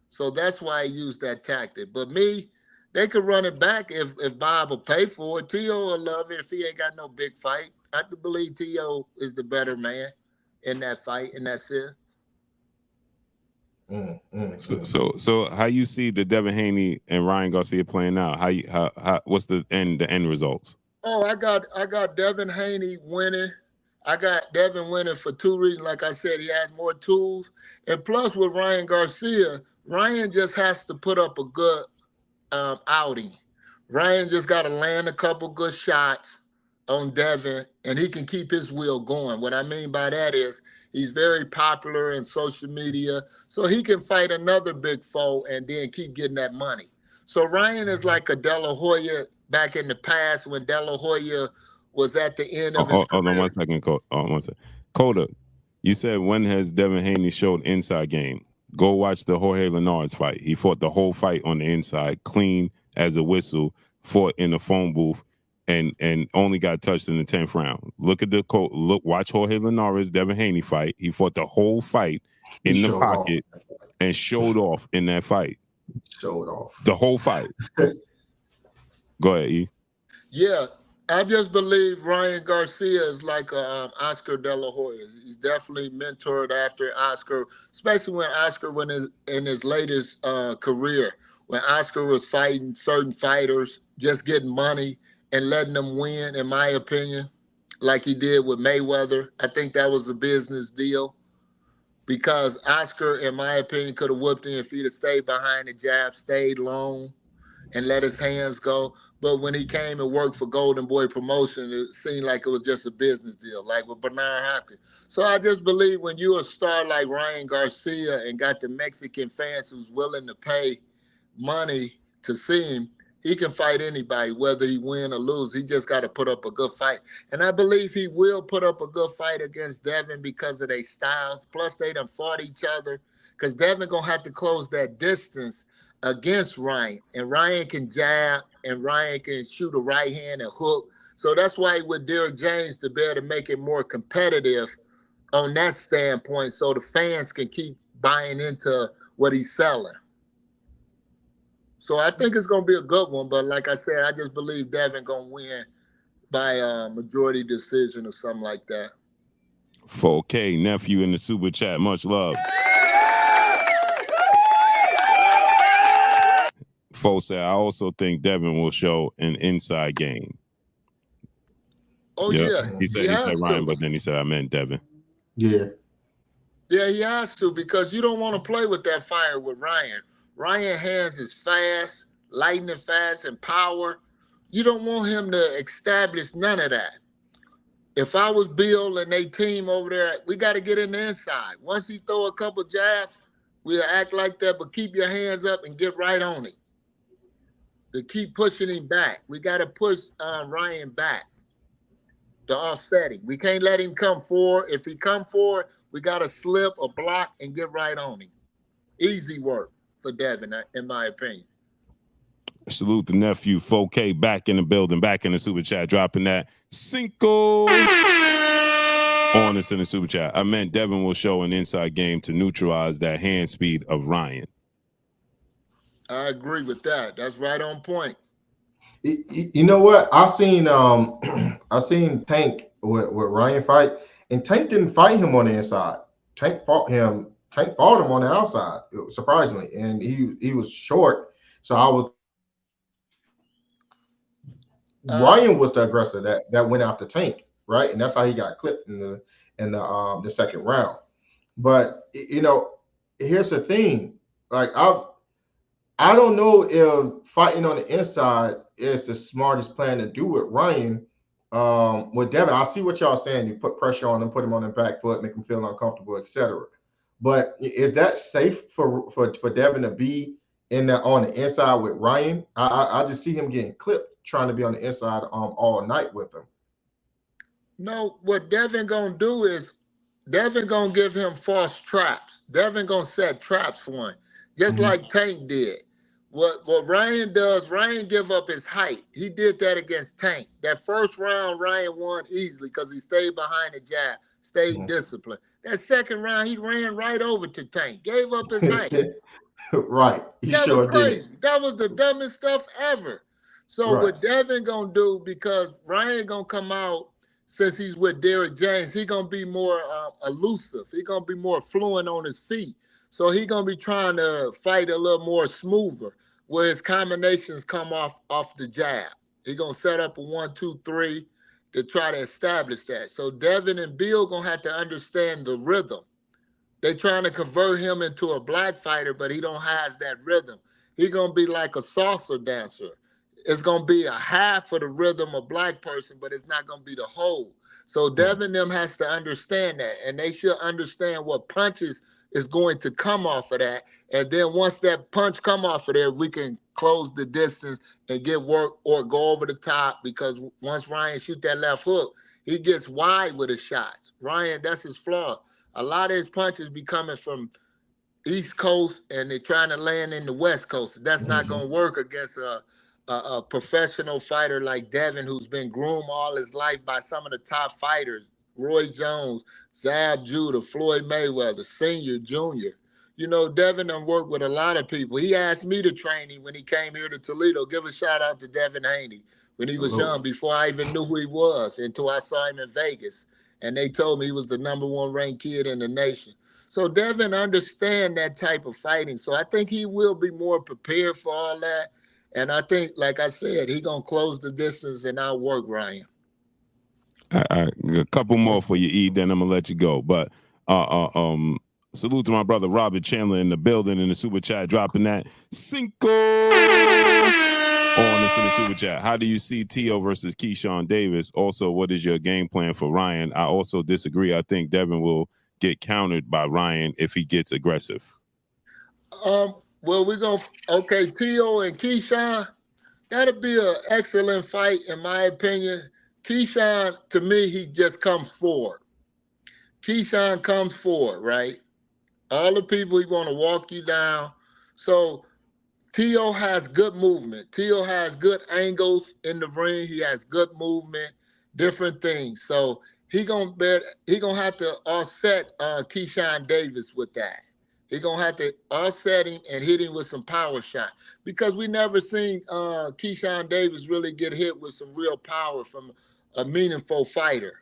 So that's why I used that tactic. But me, they could run it back if Bob will pay for it. T.O. will love it if he ain't got no big fight. I have to believe T.O. is the better man in that fight, and that's it. So how you see the Devin Haney and Ryan Garcia playing out? How what's the end results? Oh, I got Devin Haney winning. I got Devin winning for two reasons. Like I said, he has more tools. And plus with Ryan Garcia, Ryan just has to put up a good outing. Ryan just got to land a couple good shots on Devin, and he can keep his wheel going. What I mean by that is he's very popular in social media, so he can fight another big foe and then keep getting that money. So Ryan is like a De La Hoya back in the past when De La Hoya was at the end of his career. Hold on 1 second, one second. Coda, you said when has Devin Haney showed inside game? Go watch the Jorge Linares fight. He fought the whole fight on the inside, clean as a whistle, fought in the phone booth, and only got touched in the 10th round. Look at watch Jorge Linares, Devin Haney fight. He fought the whole fight in the pocket and showed off in that fight. Showed off. The whole fight. Go ahead, E. Yeah. I just believe Ryan Garcia is like Oscar De La Hoya. He's definitely mentored after Oscar, especially when Oscar was in his latest career, when Oscar was fighting certain fighters, just getting money and letting them win, in my opinion, like he did with Mayweather. I think that was a business deal because Oscar, in my opinion, could have whooped him if he'd have stayed behind the jab, stayed long, and let his hands go. But when he came and worked for Golden Boy Promotion, it seemed like it was just a business deal, like with Bernard Hopkins. So I just believe when you're a star like Ryan Garcia and got the Mexican fans who's willing to pay money to see him, he can fight anybody, whether he win or lose. He just got to put up a good fight. And I believe he will put up a good fight against Devin because of their styles. Plus, they done fought each other because Devin going to have to close that distance against Ryan, and Ryan can jab, and Ryan can shoot a right hand and hook. So that's why with Derrick James to be able to make it more competitive on that standpoint, so the fans can keep buying into what he's selling. So I think it's going to be a good one, but like I said, I just believe Devin going to win by a majority decision or something like that. 4K nephew in the super chat, much love. Fo said, I also think Devin will show an inside game. Oh, yeah. He said Ryan, but then he said, I meant Devin. Yeah. Yeah, he has to because you don't want to play with that fire with Ryan. Ryan hands is fast, lightning fast, and power. You don't want him to establish none of that. If I was Bill and they team over there, we got to get in the inside. Once he throw a couple jabs, we'll act like that, but keep your hands up and get right on it. To keep pushing him back. We got to push Ryan back to offset him. We can't let him come forward. If he come forward, we got to slip or block and get right on him. Easy work for Devin, in my opinion. Salute the nephew, 4K, back in the building, back in the super chat, dropping that Cinco on us in the super chat. I meant Devin will show an inside game to neutralize that hand speed of Ryan. I agree with that. That's right on point. You know what? I've seen Tank with Ryan fight, and Tank didn't fight him on the inside. Tank fought him on the outside, surprisingly, and he was short. So I was Ryan was the aggressor that went after Tank, right? And that's how he got clipped in the second round. But here's the thing. Like I don't know if fighting on the inside is the smartest plan to do with Ryan. With Devin, I see what y'all saying. You put pressure on him, put him on the back foot, make him feel uncomfortable, etc. But is that safe for Devin to be on the inside with Ryan? I just see him getting clipped trying to be on the inside all night with him. No, what Devin gonna do is Devin gonna give him false traps. Devin gonna set traps for him, just like Tank did. What Ryan does, Ryan give up his height. He did that against Tank. That first round, Ryan won easily because he stayed behind the jab, stayed disciplined. That second round, he ran right over to Tank, gave up his height. Right, he That sure was crazy. did. That was the dumbest stuff ever. So what Devin gonna do, because Ryan gonna come out, since he's with Derrick James, he gonna be more elusive. He gonna be more fluent on his feet. So he gonna be trying to fight a little more smoother, where his combinations come off the jab. He gonna set up a 1-2-3 to try to establish that. So Devin and Bill gonna have to understand the rhythm. They trying to convert him into a black fighter, but he don't have that rhythm. He gonna be like a salsa dancer. It's gonna be a half of the rhythm of black person, but it's not gonna be the whole. So Devin them has to understand that, and they should understand what punches is going to come off of that. And then once that punch come off of there, we can close the distance and get work or go over the top, because once Ryan shoot that left hook, he gets wide with his shots. Ryan, that's his flaw. A lot of his punches be coming from East Coast, and they're trying to land in the West Coast. That's not going to work against a professional fighter like Devin, who's been groomed all his life by some of the top fighters: Roy Jones, Zab Judah, Floyd Mayweather, Senior, Junior. Devin done worked with a lot of people. He asked me to train him when he came here to Toledo. Give a shout out to Devin Haney when he was young, before I even knew who he was, until I saw him in Vegas. And they told me he was the #1 ranked kid in the nation. So Devin understand that type of fighting. So I think he will be more prepared for all that. And I think, like I said, he going to close the distance and outwork Ryan. A couple more for you, E, then I'm going to let you go. But salute to my brother Robert Chandler in the building, in the super chat, dropping that Cinco on this in the super chat. How do you see T.O. versus Keyshawn Davis? Also, what is your game plan for Ryan? I also disagree. I think Devin will get countered by Ryan if he gets aggressive. Well, we're going to, okay, T.O. and Keyshawn, that'll be an excellent fight, in my opinion. Keyshawn, to me, he just comes forward. Keyshawn comes forward, right? All the people, he want to walk you down. So T.O. has good movement. T.O. has good angles in the ring. He has good movement, different things. So he gonna have to offset Keyshawn Davis with that. He gonna have to offset him and hit him with some power shot, because we never seen Keyshawn Davis really get hit with some real power from a meaningful fighter.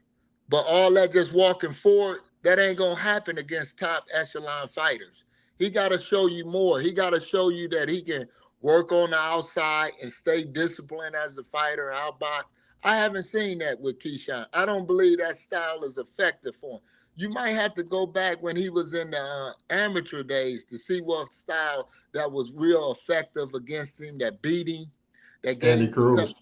But all that just walking forward, that ain't gonna happen against top echelon fighters. He got to show you more. He got to show you that he can work on the outside and stay disciplined as a fighter, outbox. I haven't seen that with Keyshawn. I don't believe that style is effective for him. You might have to go back when he was in the amateur days to see what style that was real effective against him, that beat him, that gave Andy Cruz.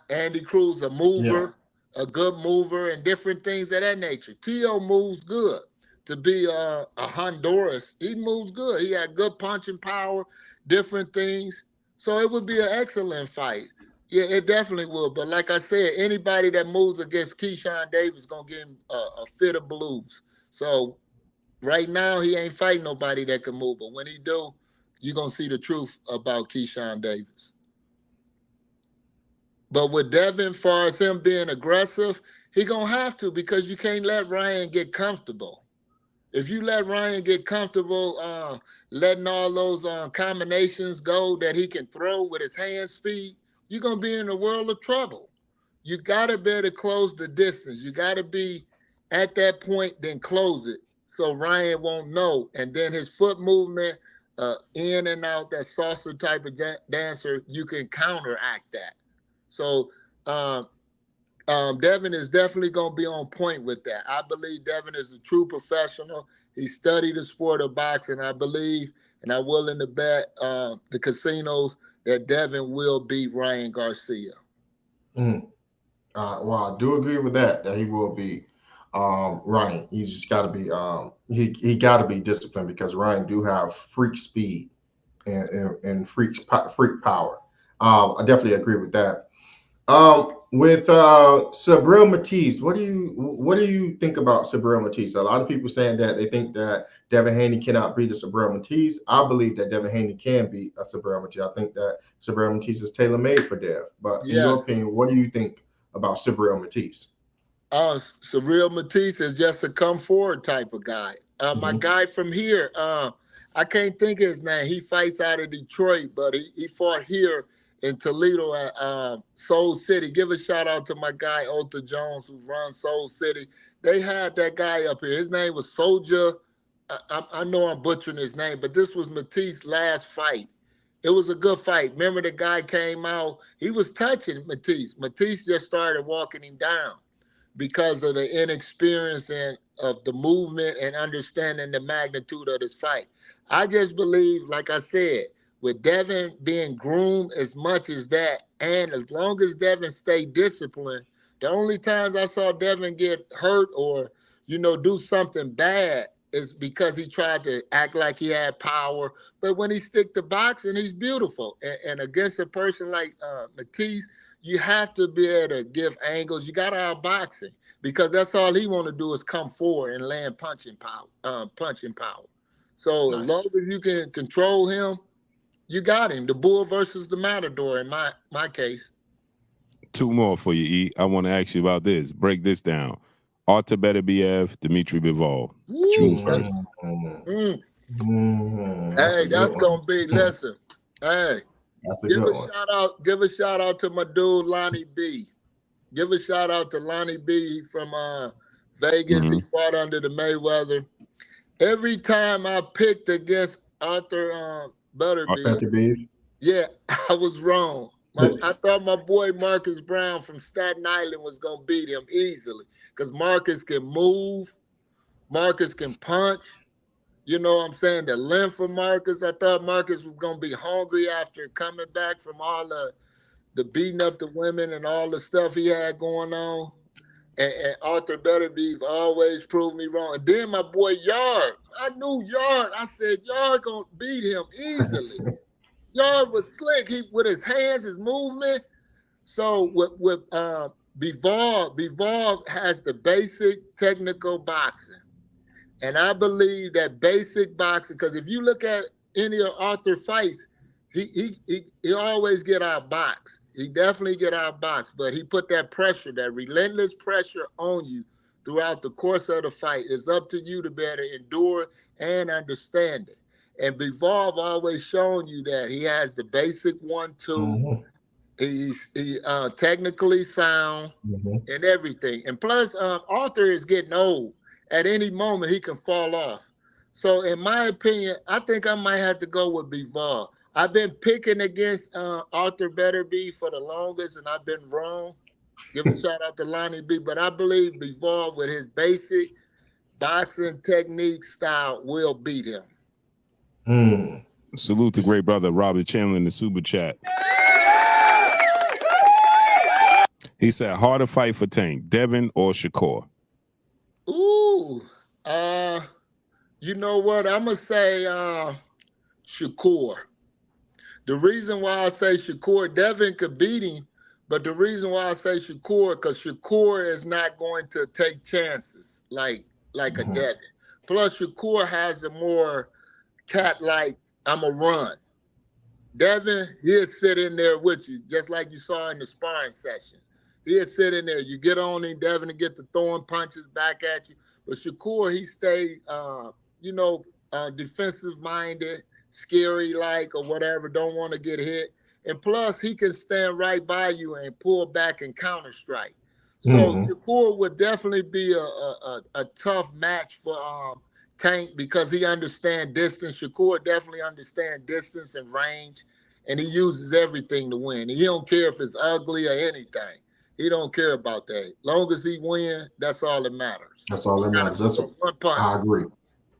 Andy Cruz, a mover, a good mover, and different things of that nature. T.O. moves good. To be a Honduras, he moves good. He had good punching power, different things. So it would be an excellent fight. Yeah, it definitely will. But like I said, anybody that moves against Keyshawn Davis is going to give him a fit of blues. So right now, he ain't fighting nobody that can move. But when he do, you're going to see the truth about Keyshawn Davis. But with Devin, as far as him being aggressive, he going to have to, because you can't let Ryan get comfortable. If you let Ryan get comfortable letting all those combinations go that he can throw with his hand speed, you're going to be in a world of trouble. You got to be able to close the distance. You got to be at that point, then close it so Ryan won't know. And then his foot movement, in and out, that salsa type of dancer, you can counteract that. So Devin is definitely going to be on point with that. I believe Devin is a true professional. He studied the sport of boxing. I believe, and I'm willing to bet the casinos that Devin will beat Ryan Garcia. Well, I do agree with that he will be Ryan. He just got to be he got to be disciplined because Ryan do have freak speed and freak power. I definitely agree with that. With Sabril Matisse, what do you think about Sabril Matisse? A lot of people saying that they think that Devin Haney cannot beat a Sabril Matisse. I believe that Devin Haney can beat a Sabril Matisse. I think that Sabril Matisse is tailor made for Dev. But in your opinion, what do you think about Sabril Matisse? Sabril Matisse is just a come forward type of guy. My guy from here, I can't think of his name. He fights out of Detroit, but he fought here in Toledo at Soul City. Give a shout out to my guy, Otha Jones, who runs Soul City. They had that guy up here. His name was Soldier. I know I'm butchering his name, but this was Matisse's last fight. It was a good fight. Remember the guy came out, he was touching Matisse. Matisse just started walking him down because of the inexperience and of the movement and understanding the magnitude of this fight. I just believe, like I said, with Devin being groomed as much as that, and as long as Devin stayed disciplined, the only times I saw Devin get hurt or, do something bad is because he tried to act like he had power. But when he stick to boxing, he's beautiful. And against a person like Matisse, you have to be able to give angles. You got to outbox him because that's all he want to do is come forward and land punching power. So Nice. as long as you can control him, you got him. The bull versus the matador in my case. Two more for you, E. I want to ask you about this. Break this down. Artur Beterbiev, Dimitri Bivol. Choose first. Hey, that's gonna be. Listen, hey, give a shout out to my dude Lonnie B. Give a shout out to Lonnie B from Vegas. He fought under the Mayweather. Every time I picked against Artur Beterbiev, yeah, I was wrong. I thought my boy Marcus Brown from Staten Island was gonna beat him easily because Marcus can move, Marcus can punch. You know what I'm saying? The length of Marcus, I thought Marcus was gonna be hungry after coming back from all the beating up the women and all the stuff he had going on. And Artur Beterbiev always proved me wrong. And then my boy Yard, I knew Yard. I said Yard gonna beat him easily. Yard was slick. He with his hands, his movement. So with Bivol has the basic technical boxing, and I believe that basic boxing. Because if you look at any of Arthur fights, he always get outboxed. He definitely get outboxed, but he put that pressure, that relentless pressure on you throughout the course of the fight. It's up to you to be able to endure and understand it. And Bivol always shown you that he has the basic 1-2. He's technically sound and everything. And plus, Arthur is getting old. At any moment, he can fall off. So in my opinion, I think I might have to go with Bivol. I've been picking against Artur Beterbiev for the longest, and I've been wrong. Give a shout out to Lonnie B. But I believe Bivol, with his basic boxing technique style, will beat him. Salute to great brother Robert Chandler in the super chat. He said, harder fight for Tank, Devin or Shakur? Ooh, you know what? I'm gonna say Shakur. The reason why I say Shakur, Devin could beat him, but the reason why I say Shakur, because Shakur is not going to take chances like a Devin. Plus, Shakur has a more cat-like, I'm a run. Devin, he'll sit in there with you, just like you saw in the sparring sessions. He'll sit in there. You get on him, Devin, to get the throwing punches back at you. But Shakur, he stayed, defensive-minded, scary-like, or whatever, don't want to get hit. And plus, he can stand right by you and pull back and counter-strike. So Shakur would definitely be a tough match for Tank because he understands distance. Shakur definitely understands distance and range. and he uses everything to win. He don't care if it's ugly or anything. He don't care about that. Long as he win, that's all that matters. That's all that matters. That's one punch. I agree.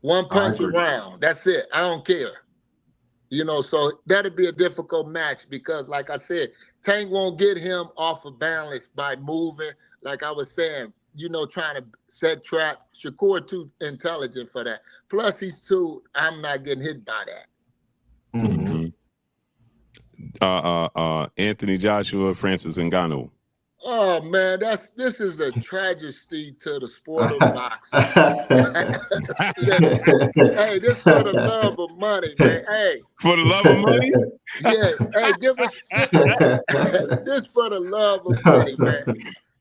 One punch around. That's it. I don't care. You know, so that'd be a difficult match because, like I said, Tank won't get him off of balance by moving. Like I was saying, you know, trying to set trap. Shakur too intelligent for that. Plus, I'm not getting hit by that. Mm-hmm. Anthony Joshua, Francis Ngannou. Oh man, this is a tragedy to the sport of boxing. Hey, this for the love of money, man. Hey, for the love of money? Yeah. Hey, this for the love of money, man.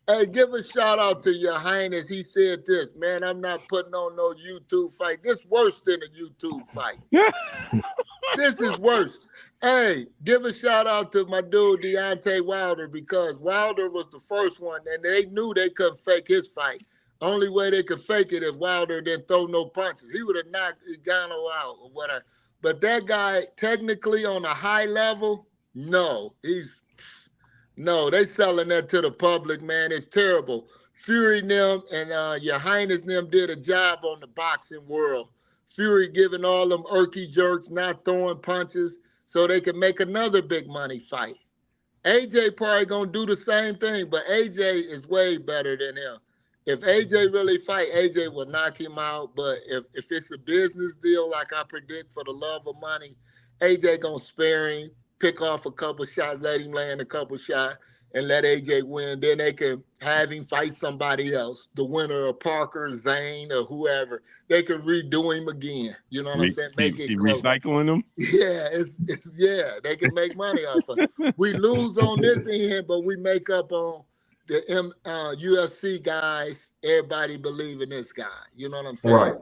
Hey, give a shout out to Your Highness. He said this, man. I'm not putting on no YouTube fight. This worse than a YouTube fight. This is worse. Hey, give a shout out to my dude Deontay Wilder because Wilder was the first one, and they knew they couldn't fake his fight. Only way they could fake it if Wilder didn't throw no punches. He would have knocked Ngannou out or whatever. But that guy, technically on a high level, no, they selling that to the public, man. It's terrible. Fury them and Your Highness them did a job on the boxing world. Fury giving all them irky jerks, not throwing punches, so they can make another big money fight. AJ probably gonna do the same thing, but AJ is way better than him. If AJ really fight, AJ will knock him out. But if it's a business deal, like I predict for the love of money, AJ gonna spare him, pick off a couple shots, let him land a couple shots, and let AJ win. Then they can have him fight somebody else, the winner of Parker, Zane, or whoever. They can redo him again. You know what I'm saying? Make it close. Recycling them? Yeah, yeah. They can make money off of it. We lose on this end, but we make up on the UFC guys. Everybody believe in this guy. You know what I'm saying? Right.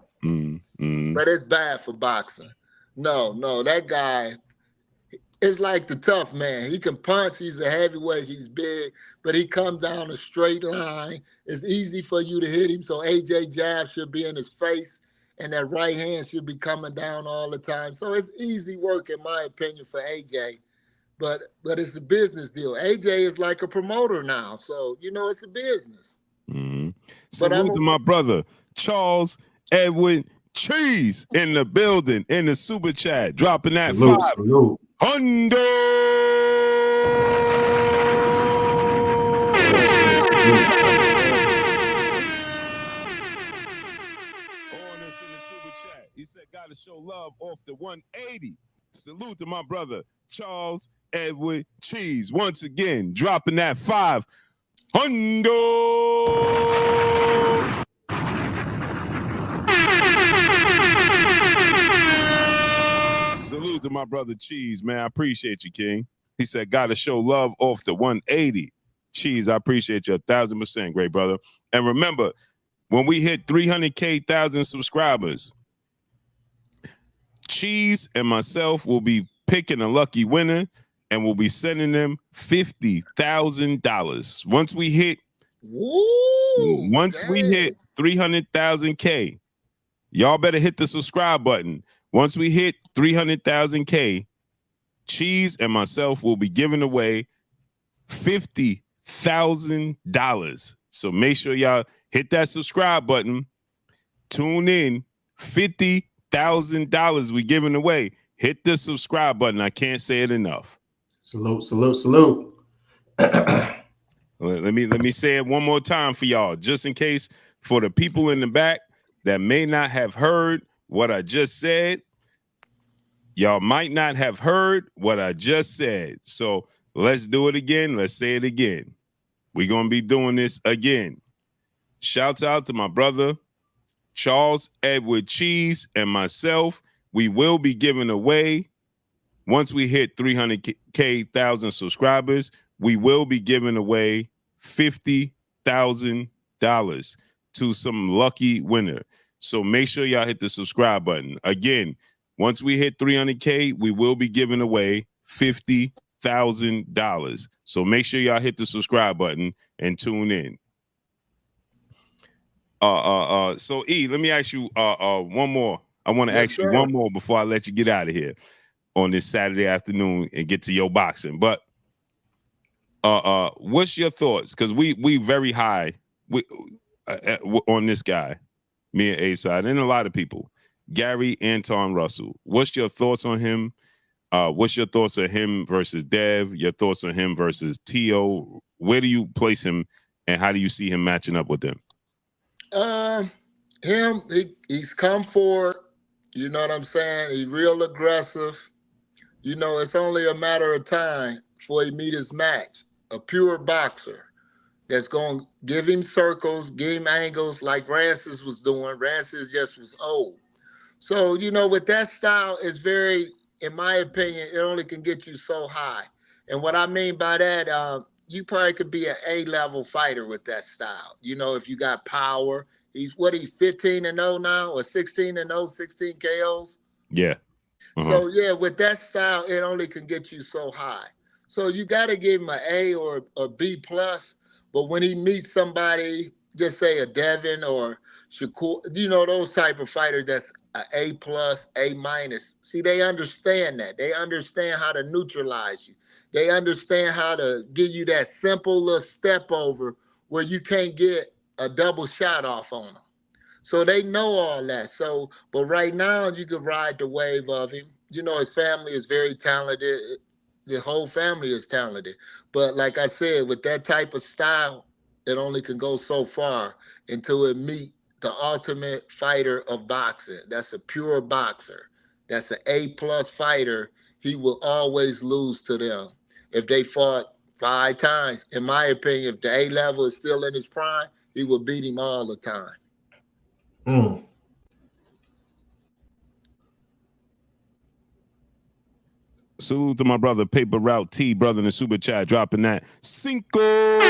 But it's bad for boxing. No, that guy is like the tough man. He can punch. He's a heavyweight. He's big, but he comes down a straight line. It's easy for you to hit him. So AJ jab should be in his face, and that right hand should be coming down all the time. So it's easy work, in my opinion, for AJ. But it's a business deal. AJ is like a promoter now. So, you know, it's a business. Salute to my brother, Charles Edwin Cheese in the building, in the super chat, dropping that $500. He said, gotta show love off the 180. Salute to my brother, Charles Edward Cheese. Once again, dropping that $500. Salute to my brother Cheese, man. I appreciate you, King. He said, gotta show love off the 180. Cheese, I appreciate you 1,000%, great brother. And remember, when we hit 300,000 subscribers, Cheese and myself will be picking a lucky winner and we'll be sending them $50,000. Once we hit 300,000 K, y'all better hit the subscribe button. Once we hit 300,000 K, Cheese and myself will be giving away $50,000. So make sure y'all hit that subscribe button. Tune in. $50,000 we giving away. Hit the subscribe button. I can't say it enough. Salute. Let me say it one more time for y'all, just in case, for the people in the back that may not have heard what I just said. Y'all might not have heard what I just said. So let's do it again. Let's say it again. We're going to be doing this again. Shouts out to my brother, Charles Edward Cheese, and myself. We will be giving away, once we hit 300,000 subscribers, we will be giving away $50,000 to some lucky winner. So make sure y'all hit the subscribe button. Again, once we hit 300K, we will be giving away $50,000. So make sure y'all hit the subscribe button and tune in. So E, let me ask you one more. I want to ask you one more before I let you get out of here. on this Saturday afternoon and get to your boxing. But what's your thoughts? Because we very high on this guy, me and A-Side, and a lot of people. Gary Anton Russell. What's your thoughts on him? What's your thoughts on him versus Dev? Your thoughts on him versus T.O.? Where do you place him, and how do you see him matching up with them? He's come forward. You know what I'm saying? He's real aggressive. You know, it's only a matter of time before he meet his match. A pure boxer that's going to give him circles, give him angles like Rancis was doing. Rancis just was old. So, you know, with that style, it's very, in my opinion, it only can get you so high. And what I mean by that, you probably could be an A-level fighter with that style. You know, if you got power. He's 15-0 now, or 16-0, 16 KOs? Yeah. So, yeah, with that style, it only can get you so high. So you got to give him an A or a B+. But when he meets somebody, just say a Devin or Shakur, you know, those type of fighters that's an A+, A-. See, they understand that. They understand how to neutralize you. They understand how to give you that simple little step over where you can't get a double shot off on them. So they know all that. So, but right now you could ride the wave of him. You know, his family is very talented. The whole family is talented. But like I said, with that type of style, it only can go so far until it meet the ultimate fighter of boxing. That's a pure boxer. That's an A+ fighter. He will always lose to them. If they fought 5 times, in my opinion, if the A level is still in his prime, he will beat him all the time. Salute to my brother, Paper Route T, brother in the super chat, dropping that Cinco on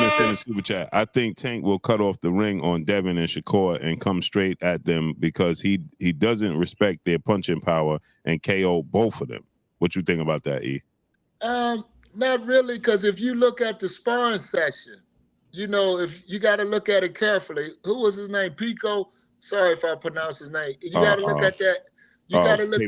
us in the super chat. I think Tank will cut off the ring on Devin and Shakur and come straight at them because he doesn't respect their punching power and KO both of them. What you think about that, E? Not really, because if you look at the sparring session, you know, if you got to look at it carefully. Who was his name? Pico? Sorry if I pronounce his name. You got to look at that. You got to look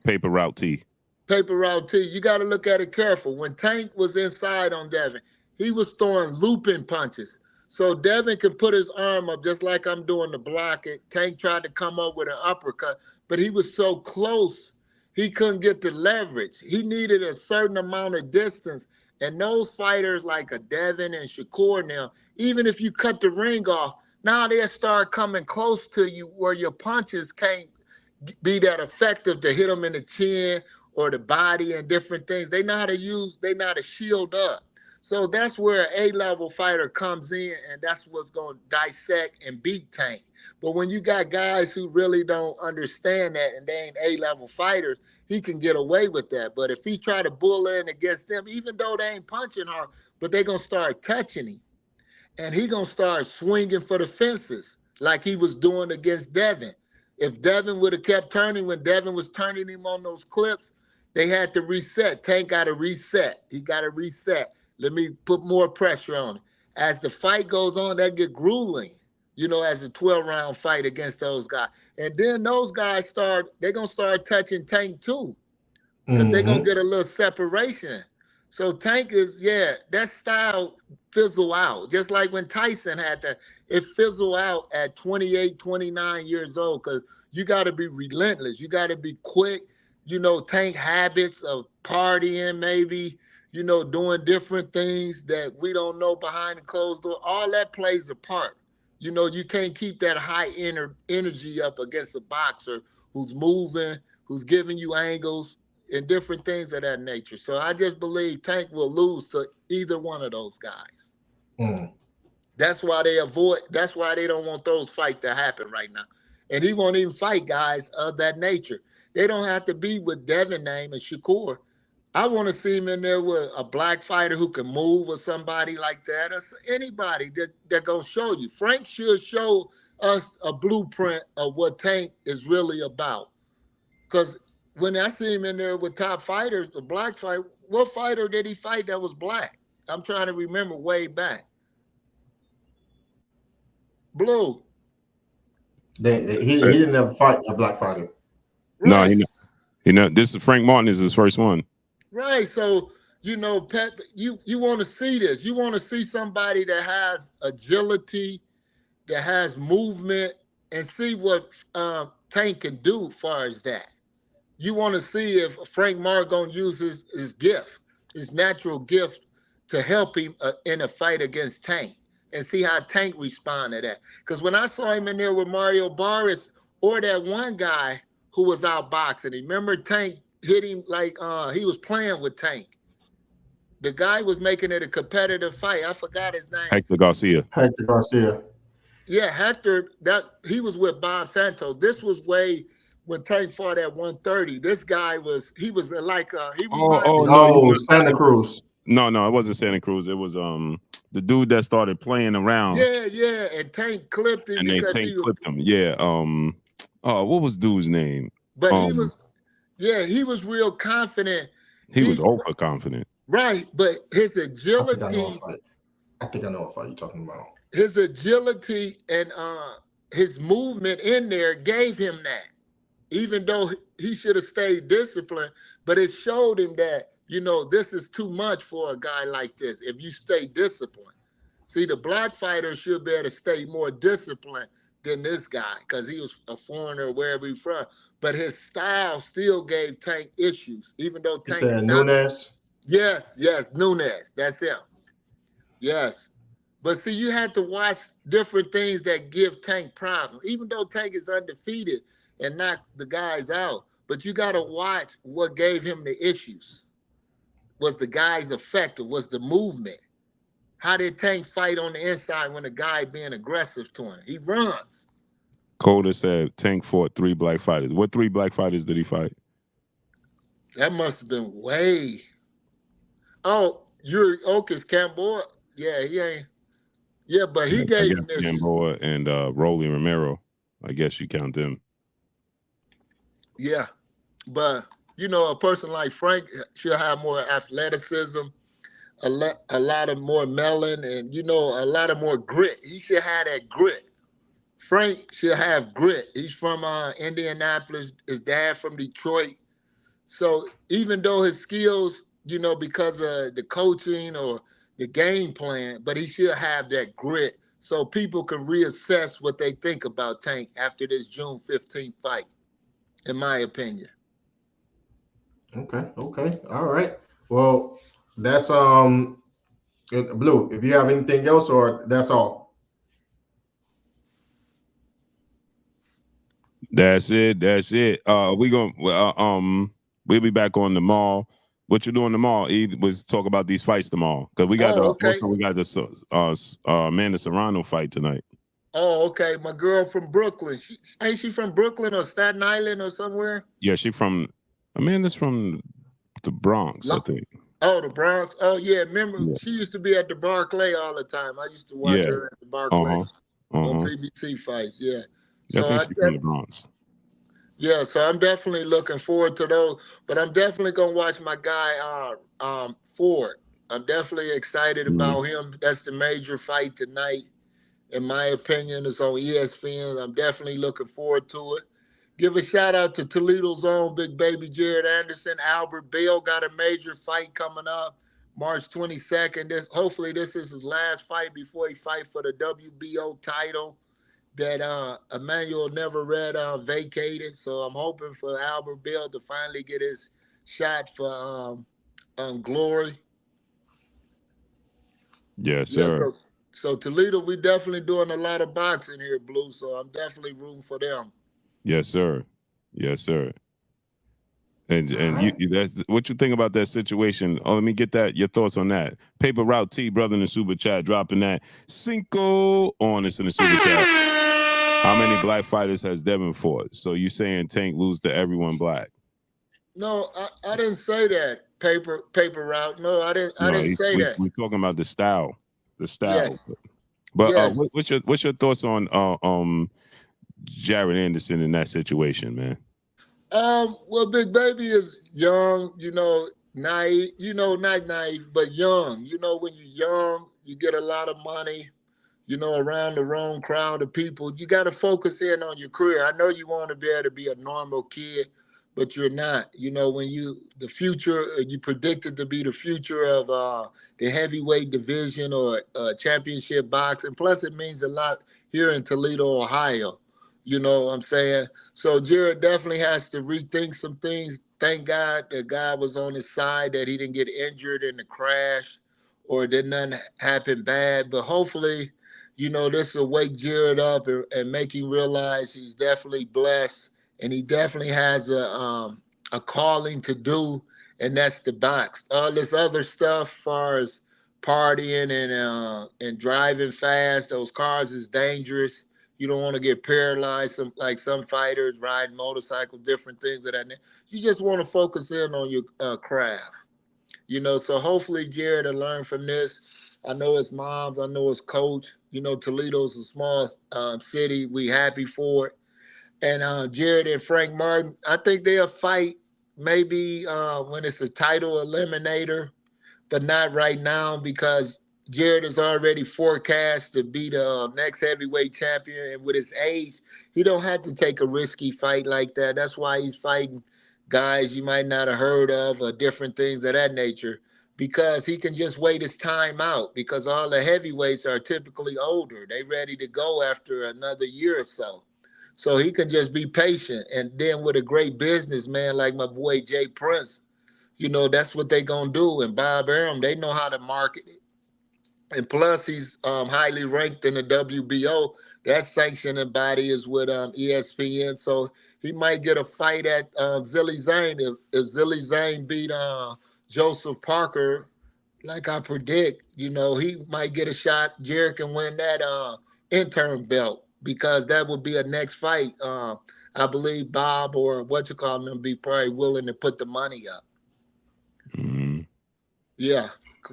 Paper Route T. Paper Route T. You got to look at it careful. When Tank was inside on Devin, he was throwing looping punches. So Devin could put his arm up just like I'm doing to block it. Tank tried to come up with an uppercut, but he was so close, he couldn't get the leverage. He needed a certain amount of distance. And those fighters like a Devin and Shakur now, even if you cut the ring off, now they'll start coming close to you where your punches can't be that effective to hit them in the chin or the body and different things. They know how to shield up. So that's where an A-level fighter comes in, and that's what's going to dissect and beat Tank. But when you got guys who really don't understand that and they ain't A-level fighters, he can get away with that. But if he try to bull in against them, even though they ain't punching hard, but they going to start touching him. And he going to start swinging for the fences like he was doing against Devin. If Devin would have kept turning when Devin was turning him on those clips, they had to reset. Tank got to reset. He got to reset. Let me put more pressure on it. As the fight goes on, that get grueling, you know, as a 12-round fight against those guys. And then those guys they're going to start touching Tank too because they're going to get a little separation. So Tank is, that style fizzle out. Just like when Tyson had that, it fizzle out at 28, 29 years old because you got to be relentless. You got to be quick. You know, Tank habits of partying maybe, you know, doing different things that we don't know behind the closed door. All that plays a part. You know, you can't keep that high energy up against a boxer who's moving, who's giving you angles, and different things of that nature. So I just believe Tank will lose to either one of those guys. That's why they don't want those fights to happen right now. And he won't even fight guys of that nature. They don't have to be with Devin name and Shakur. I want to see him in there with a black fighter who can move or somebody like that, or anybody that gonna show you. Frank should show us a blueprint of what Tank is really about. Because when I see him in there with top fighters, a black fighter, what fighter did he fight that was black? I'm trying to remember way back. Blue. He didn't ever fight a black fighter. Right. No, You know, this is Frank Martin is his first one. Right. So, you know, Pep, you want to see this. You want to see somebody that has agility, that has movement, and see what Tank can do as far as that. You want to see if Frank Martin gonna use his gift, his natural gift, to help him in a fight against Tank, and see how Tank respond to that. Because when I saw him in there with Mario Barris or that one guy who was out boxing, remember Tank hit him like he was playing with Tank. The guy was making it a competitive fight. I forgot his name. Hector Garcia. Hector Garcia. Yeah, Hector. That he was with Bob Santos. This was way when Tank fought at 130. This guy was like he reminded me. No, Santa Cruz. No, it wasn't Santa Cruz. It was the dude that started playing around. Yeah, and Tank clipped him And because Tank clipped him. Yeah. What was dude's name? But he was real confident. He was overconfident. Right, but his agility. I think I know what fight you're talking about. His agility and his movement in there gave him that. Even though he should have stayed disciplined, but it showed him that, you know, this is too much for a guy like this if you stay disciplined. See, the black fighter should be able to stay more disciplined than this guy because he was a foreigner wherever he's from. But his style still gave Tank issues, even though Tank. You said Nunes? Yes, Nunes. That's him. Yes. But see, you had to watch different things that give Tank problems, even though Tank is undefeated and knock the guys out. But you got to watch what gave him the issues. Was the guys effective? Was the movement? How did Tank fight on the inside when the guy being aggressive to him? He runs. Coda said Tank fought 3 black fighters. What 3 black fighters did he fight? That must have been way. Oh, Yuri Okus, Camboa. Yeah, he ain't. Yeah, but he gave him this. Camboa and Rolly Romero. I guess you count them. Yeah, but you know, a person like Frank should have more athleticism, a lot of more melon, and you know, a lot of more grit. He should have that grit. Frank should have grit. He's from Indianapolis. His dad from Detroit. So even though his skills, you know, because of the coaching or the game plan, but he should have that grit so people can reassess what they think about Tank after this June 15th fight, in my opinion. Okay. All right. Well, that's Blue. If you have anything else, or that's all. That's it. We'll be back on the mall. What you doing tomorrow? Was talk about these fights tomorrow because we got we got this Amanda Serrano fight tonight. Oh, okay. My girl from Brooklyn. Ain't she from Brooklyn or Staten Island or somewhere? Yeah, Amanda's from the Bronx, I think. Oh, the Bronx. Oh, yeah. Remember, she used to be at the Barclay all the time. I used to watch her at the Barclay on PBT fights. Yeah. So I think she's from the Bronx. Yeah, so I'm definitely looking forward to those. But I'm definitely gonna watch my guy Ford. I'm definitely excited about him. That's the major fight tonight. In my opinion, it's on ESPN. I'm definitely looking forward to it. Give a shout out to Toledo's own big baby Jared Anderson. Albert Bell got a major fight coming up March 22nd. Hopefully this is his last fight before he fight for the WBO title that Emmanuel Never Read vacated. So I'm hoping for Albert Bell to finally get his shot for glory. Yes, sir. Yeah, so Toledo, we definitely doing a lot of boxing here, Blue. So I'm definitely rooting for them. Yes, sir. And you that's what you think about that situation. Oh, let me get your thoughts on that. Paper Route T, brother in the super chat, dropping that Cinco on us in the super chat. How many black fighters has Devin fought? So you saying Tank lose to everyone black? No, I didn't say that. Paper Route. No, I didn't say that. We're talking about the style. Yes. But yes. What's your thoughts on Jared Anderson in that situation, man? Well, Big Baby is young, naive, not naive, but young. When you're young, you get a lot of money, around the wrong crowd of people. You got to focus in on your career. I know you want to be able to be a normal kid, but you're not. You know, when the future, you predicted to be the future of the heavyweight division or championship boxing. Plus, it means a lot here in Toledo, Ohio. You know what I'm saying? So Jared definitely has to rethink some things. Thank God the guy was on his side, that he didn't get injured in the crash or did nothing happen bad. But hopefully, you know, this will wake Jared up and make him realize he's definitely blessed, and he definitely has a calling to do, and that's the box. All this other stuff, far as partying and driving fast, those cars is dangerous. You don't want to get paralyzed, like some fighters riding motorcycles, different things of that nature. You just want to focus in on your craft, you know. So hopefully Jared will learn from this. I know his moms, I know his coach. You know, Toledo's a small city. We happy for it. And Jared and Frank Martin, I think they'll fight maybe when it's a title eliminator, but not right now, because Jared is already forecast to be the next heavyweight champion. And with his age, he don't have to take a risky fight like that. That's why he's fighting guys you might not have heard of or different things of that nature, because he can just wait his time out, because all the heavyweights are typically older. They ready to go after another year or so. So he can just be patient. And then with a great businessman like my boy Jay Prince, you know, that's what they gonna do. And Bob Arum, they know how to market it. And plus, he's highly ranked in the WBO. That sanctioning body is with ESPN. So he might get a fight at Zilly Zane. If Zilly Zane beat Joseph Parker, like I predict, you know, he might get a shot. Jared can win that interim belt, because that would be a next fight. I believe Bob, or what you call them, be probably willing to put the money up. Mm-hmm. Yeah.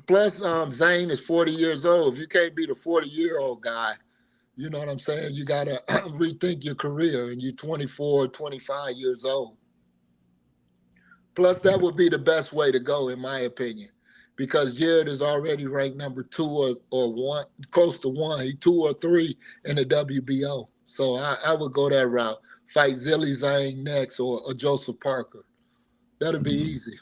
Plus, Zane is 40 years old. If you can't beat a 40-year-old guy, you know what I'm saying? You got to rethink your career, and you're 24, 25 years old. Plus, that would be the best way to go, in my opinion, because Jared is already ranked number 2 or 1, close to 1. He's 2 or 3 in the WBO. So I would go that route. Fight Zilly Zane next, or Joseph Parker. That'll be easy,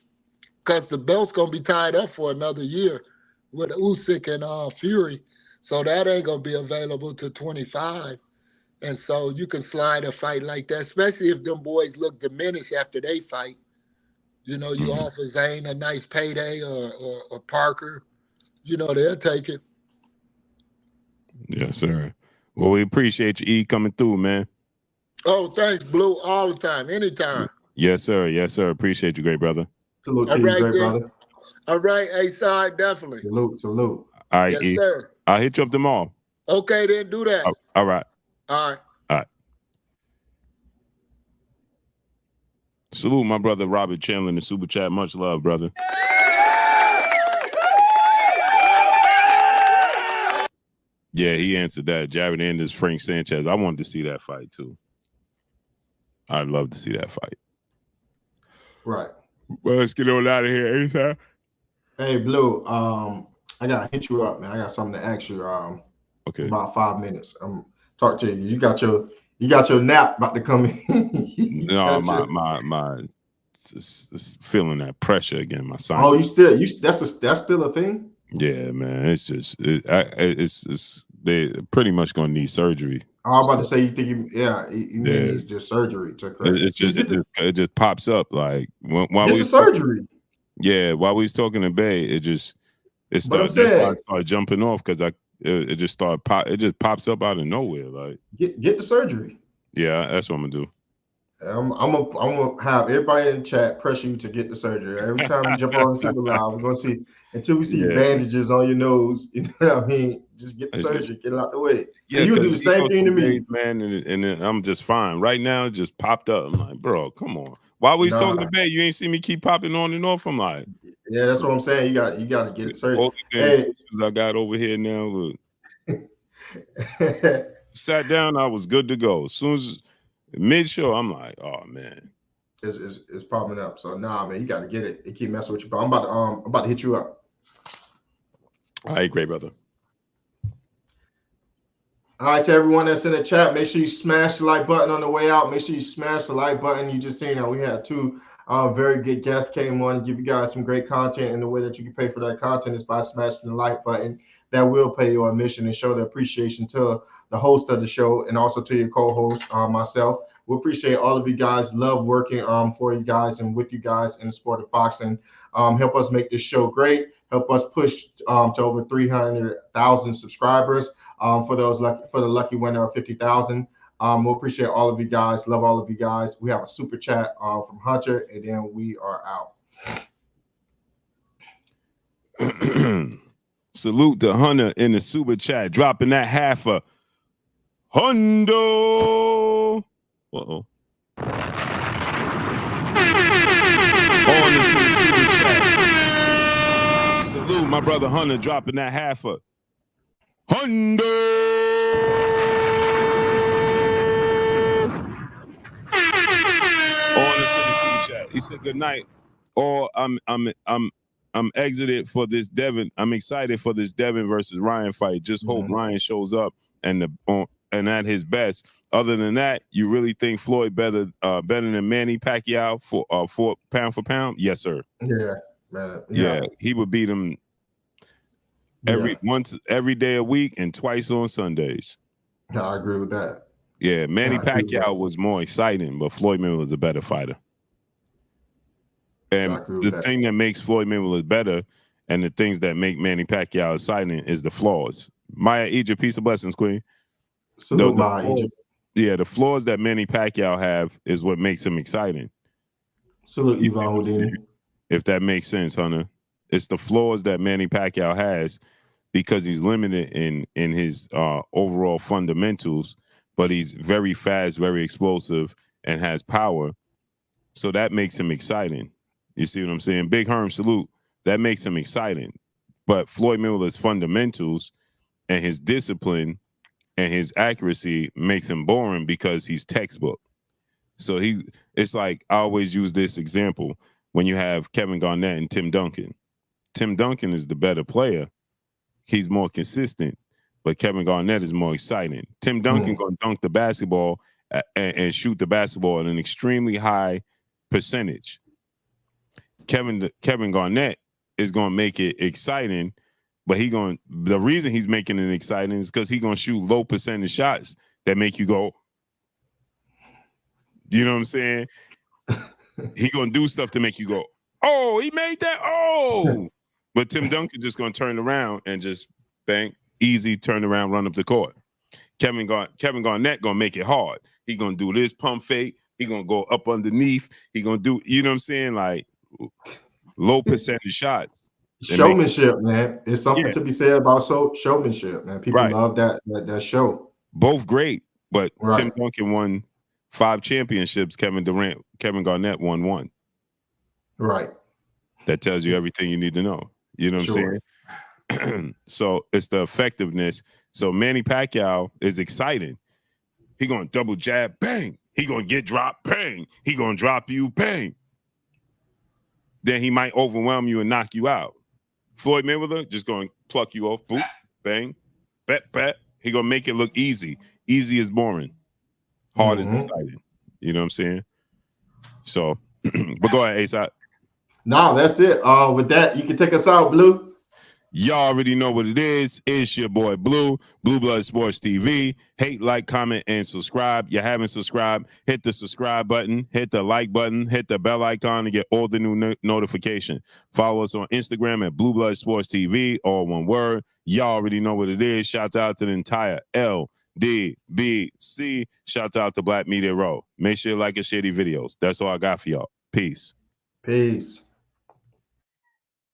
because the belt's going to be tied up for another year with Usyk and Fury. So that ain't going to be available to 25. And so you can slide a fight like that, especially if them boys look diminished after they fight. You know, you offer Zane a nice payday, or Parker. You know, they'll take it. Yes, sir. Well, we appreciate you, E, coming through, man. Oh, thanks, Blue. All the time, anytime. Yes, sir. Yes, sir. Appreciate you, great brother. Salute to you, great brother. All right, A-side, definitely. Salute. All right, Yes, E. sir. I'll hit you up tomorrow. Okay, then do that. All right. All right. All right. Salute my brother Robert Chandler in the super chat. Much love, brother. Yeah, he answered that. Jared Anders, Frank Sanchez. I wanted to see that fight too. I'd love to see that fight. Right. Well, let's get on out of here. Anytime. Hey, Blue. I gotta hit you up, man. I got something to ask you. Okay. About 5 minutes. Talk to you. You got your nap about to come in. No, my it's feeling that pressure again. My son. Oh, that's still a thing? Yeah, man. It's just it's they pretty much gonna need surgery. I was about to say, you think you mean it's just surgery to correct. It just pops up like while we surgery. Yeah, while we was talking to Bay, it started jumping off, because it just pops up out of nowhere. Like get the surgery. Yeah, that's what I'm gonna do. I'm gonna have everybody in the chat pressure you to get the surgery. Every time you jump on the Super Live, we're gonna see, until we see bandages on your nose. You know what I mean? Just get the surgery, get it out the way. Yeah, you do the same thing to me, man. And I'm just fine right now. It just popped up. I'm like, bro, come on. While we was talking to Bay, you ain't see me keep popping on and off. I'm like, yeah, that's what I'm saying. You got to get it surgery. All the I got over here now. Look. Sat down, I was good to go. As soon as mid-show, I'm like, oh man, it's popping up. So man, you got to get it. It keep messing with you. But I'm about to hit you up. All right, great brother. All right, to everyone that's in the chat, make sure you smash the like button on the way out. Make sure you smash the like button. You just seen that we had two very good guests came on to give you guys some great content, and the way that you can pay for that content is by smashing the like button. That will pay your admission and show the appreciation to the host of the show and also to your co-host, myself. We appreciate all of you guys. Love working for you guys and with you guys in the sport of boxing. Help us make this show great. Help us push to over 300,000 subscribers. For the lucky winner of 50,000. We appreciate all of you guys. Love all of you guys. We have a super chat from Hunter, and then we are out. Salute to Hunter in the super chat, dropping that half a hundo. Uh-oh. On the super chat. Salute my brother Hunter, dropping that half a hundo. On the super chat. He said good night. Or I'm exited for this Devin. I'm excited for this Devin versus Ryan fight. Just hope Ryan shows up and at his best. Other than that, you really think Floyd better than Manny Pacquiao for pound for pound? Yes, sir. Yeah, man. Yeah, he would beat him every day a week and twice on Sundays. Yeah, I agree with that. Yeah, Manny Pacquiao was more exciting, but Floyd Mayweather was a better fighter. And the thing that makes Floyd Mayweather better and the things that make Manny Pacquiao exciting is the flaws. Maya Egypt, peace of blessings, Queen. Salute, Maya Egypt. Yeah, the flaws that Manny Pacquiao have is what makes him exciting. Salute, Yvonne Houdini. If that makes sense, Hunter. It's the flaws that Manny Pacquiao has because he's limited in his overall fundamentals, but he's very fast, very explosive, and has power. So that makes him exciting. You see what I'm saying? Big Herm, salute. That makes him exciting. But Floyd Mayweather's fundamentals and his discipline and his accuracy makes him boring because he's textbook. So it's like I always use this example when you have Kevin Garnett and Tim Duncan. Tim Duncan is the better player. He's more consistent, but Kevin Garnett is more exciting. Tim Duncan gonna dunk the basketball and shoot the basketball at an extremely high percentage. Kevin Garnett is gonna make it exciting, but the reason he's making it exciting is because he's gonna shoot low percentage shots that make you go, you know what I'm saying? He gonna do stuff to make you go, oh, he made that, oh. But Tim Duncan just gonna turn around and just bang, easy, turn around, run up the court. Kevin Garnett gonna make it hard. He gonna do this pump fake. He gonna go up underneath. He gonna do, you know what I'm saying? Like low percentage shots. Showmanship, man. It's something to be said about showmanship, man. People love that show. Both great, but Tim Duncan won 5 championships. Kevin Garnett won 1. Right. That tells you everything you need to know. You know what I'm saying? So it's the effectiveness. So Manny Pacquiao is exciting. He gonna double jab, bang. He gonna get dropped, bang. He gonna drop you, bang. Then he might overwhelm you and knock you out. Floyd Mayweather just gonna pluck you off, boop, bang, bet. He gonna make it look easy. Easy is boring. Hard is exciting. You know what I'm saying? So, but go ahead, ASAP. No, that's it. With that, you can take us out, Blue. Y'all already know what it is. It's your boy Blue, Blue Blood Sports TV. Hate, like, comment, and subscribe. You haven't subscribed, hit the subscribe button, hit the like button, hit the bell icon to get all the new notification. Follow us on Instagram at Blue Blood Sports TV, all one word. Y'all already know what it is. Shouts out to the entire LDBC. Shouts out to Black Media Row. Make sure you like and share these videos. That's all I got for y'all. Peace. Peace.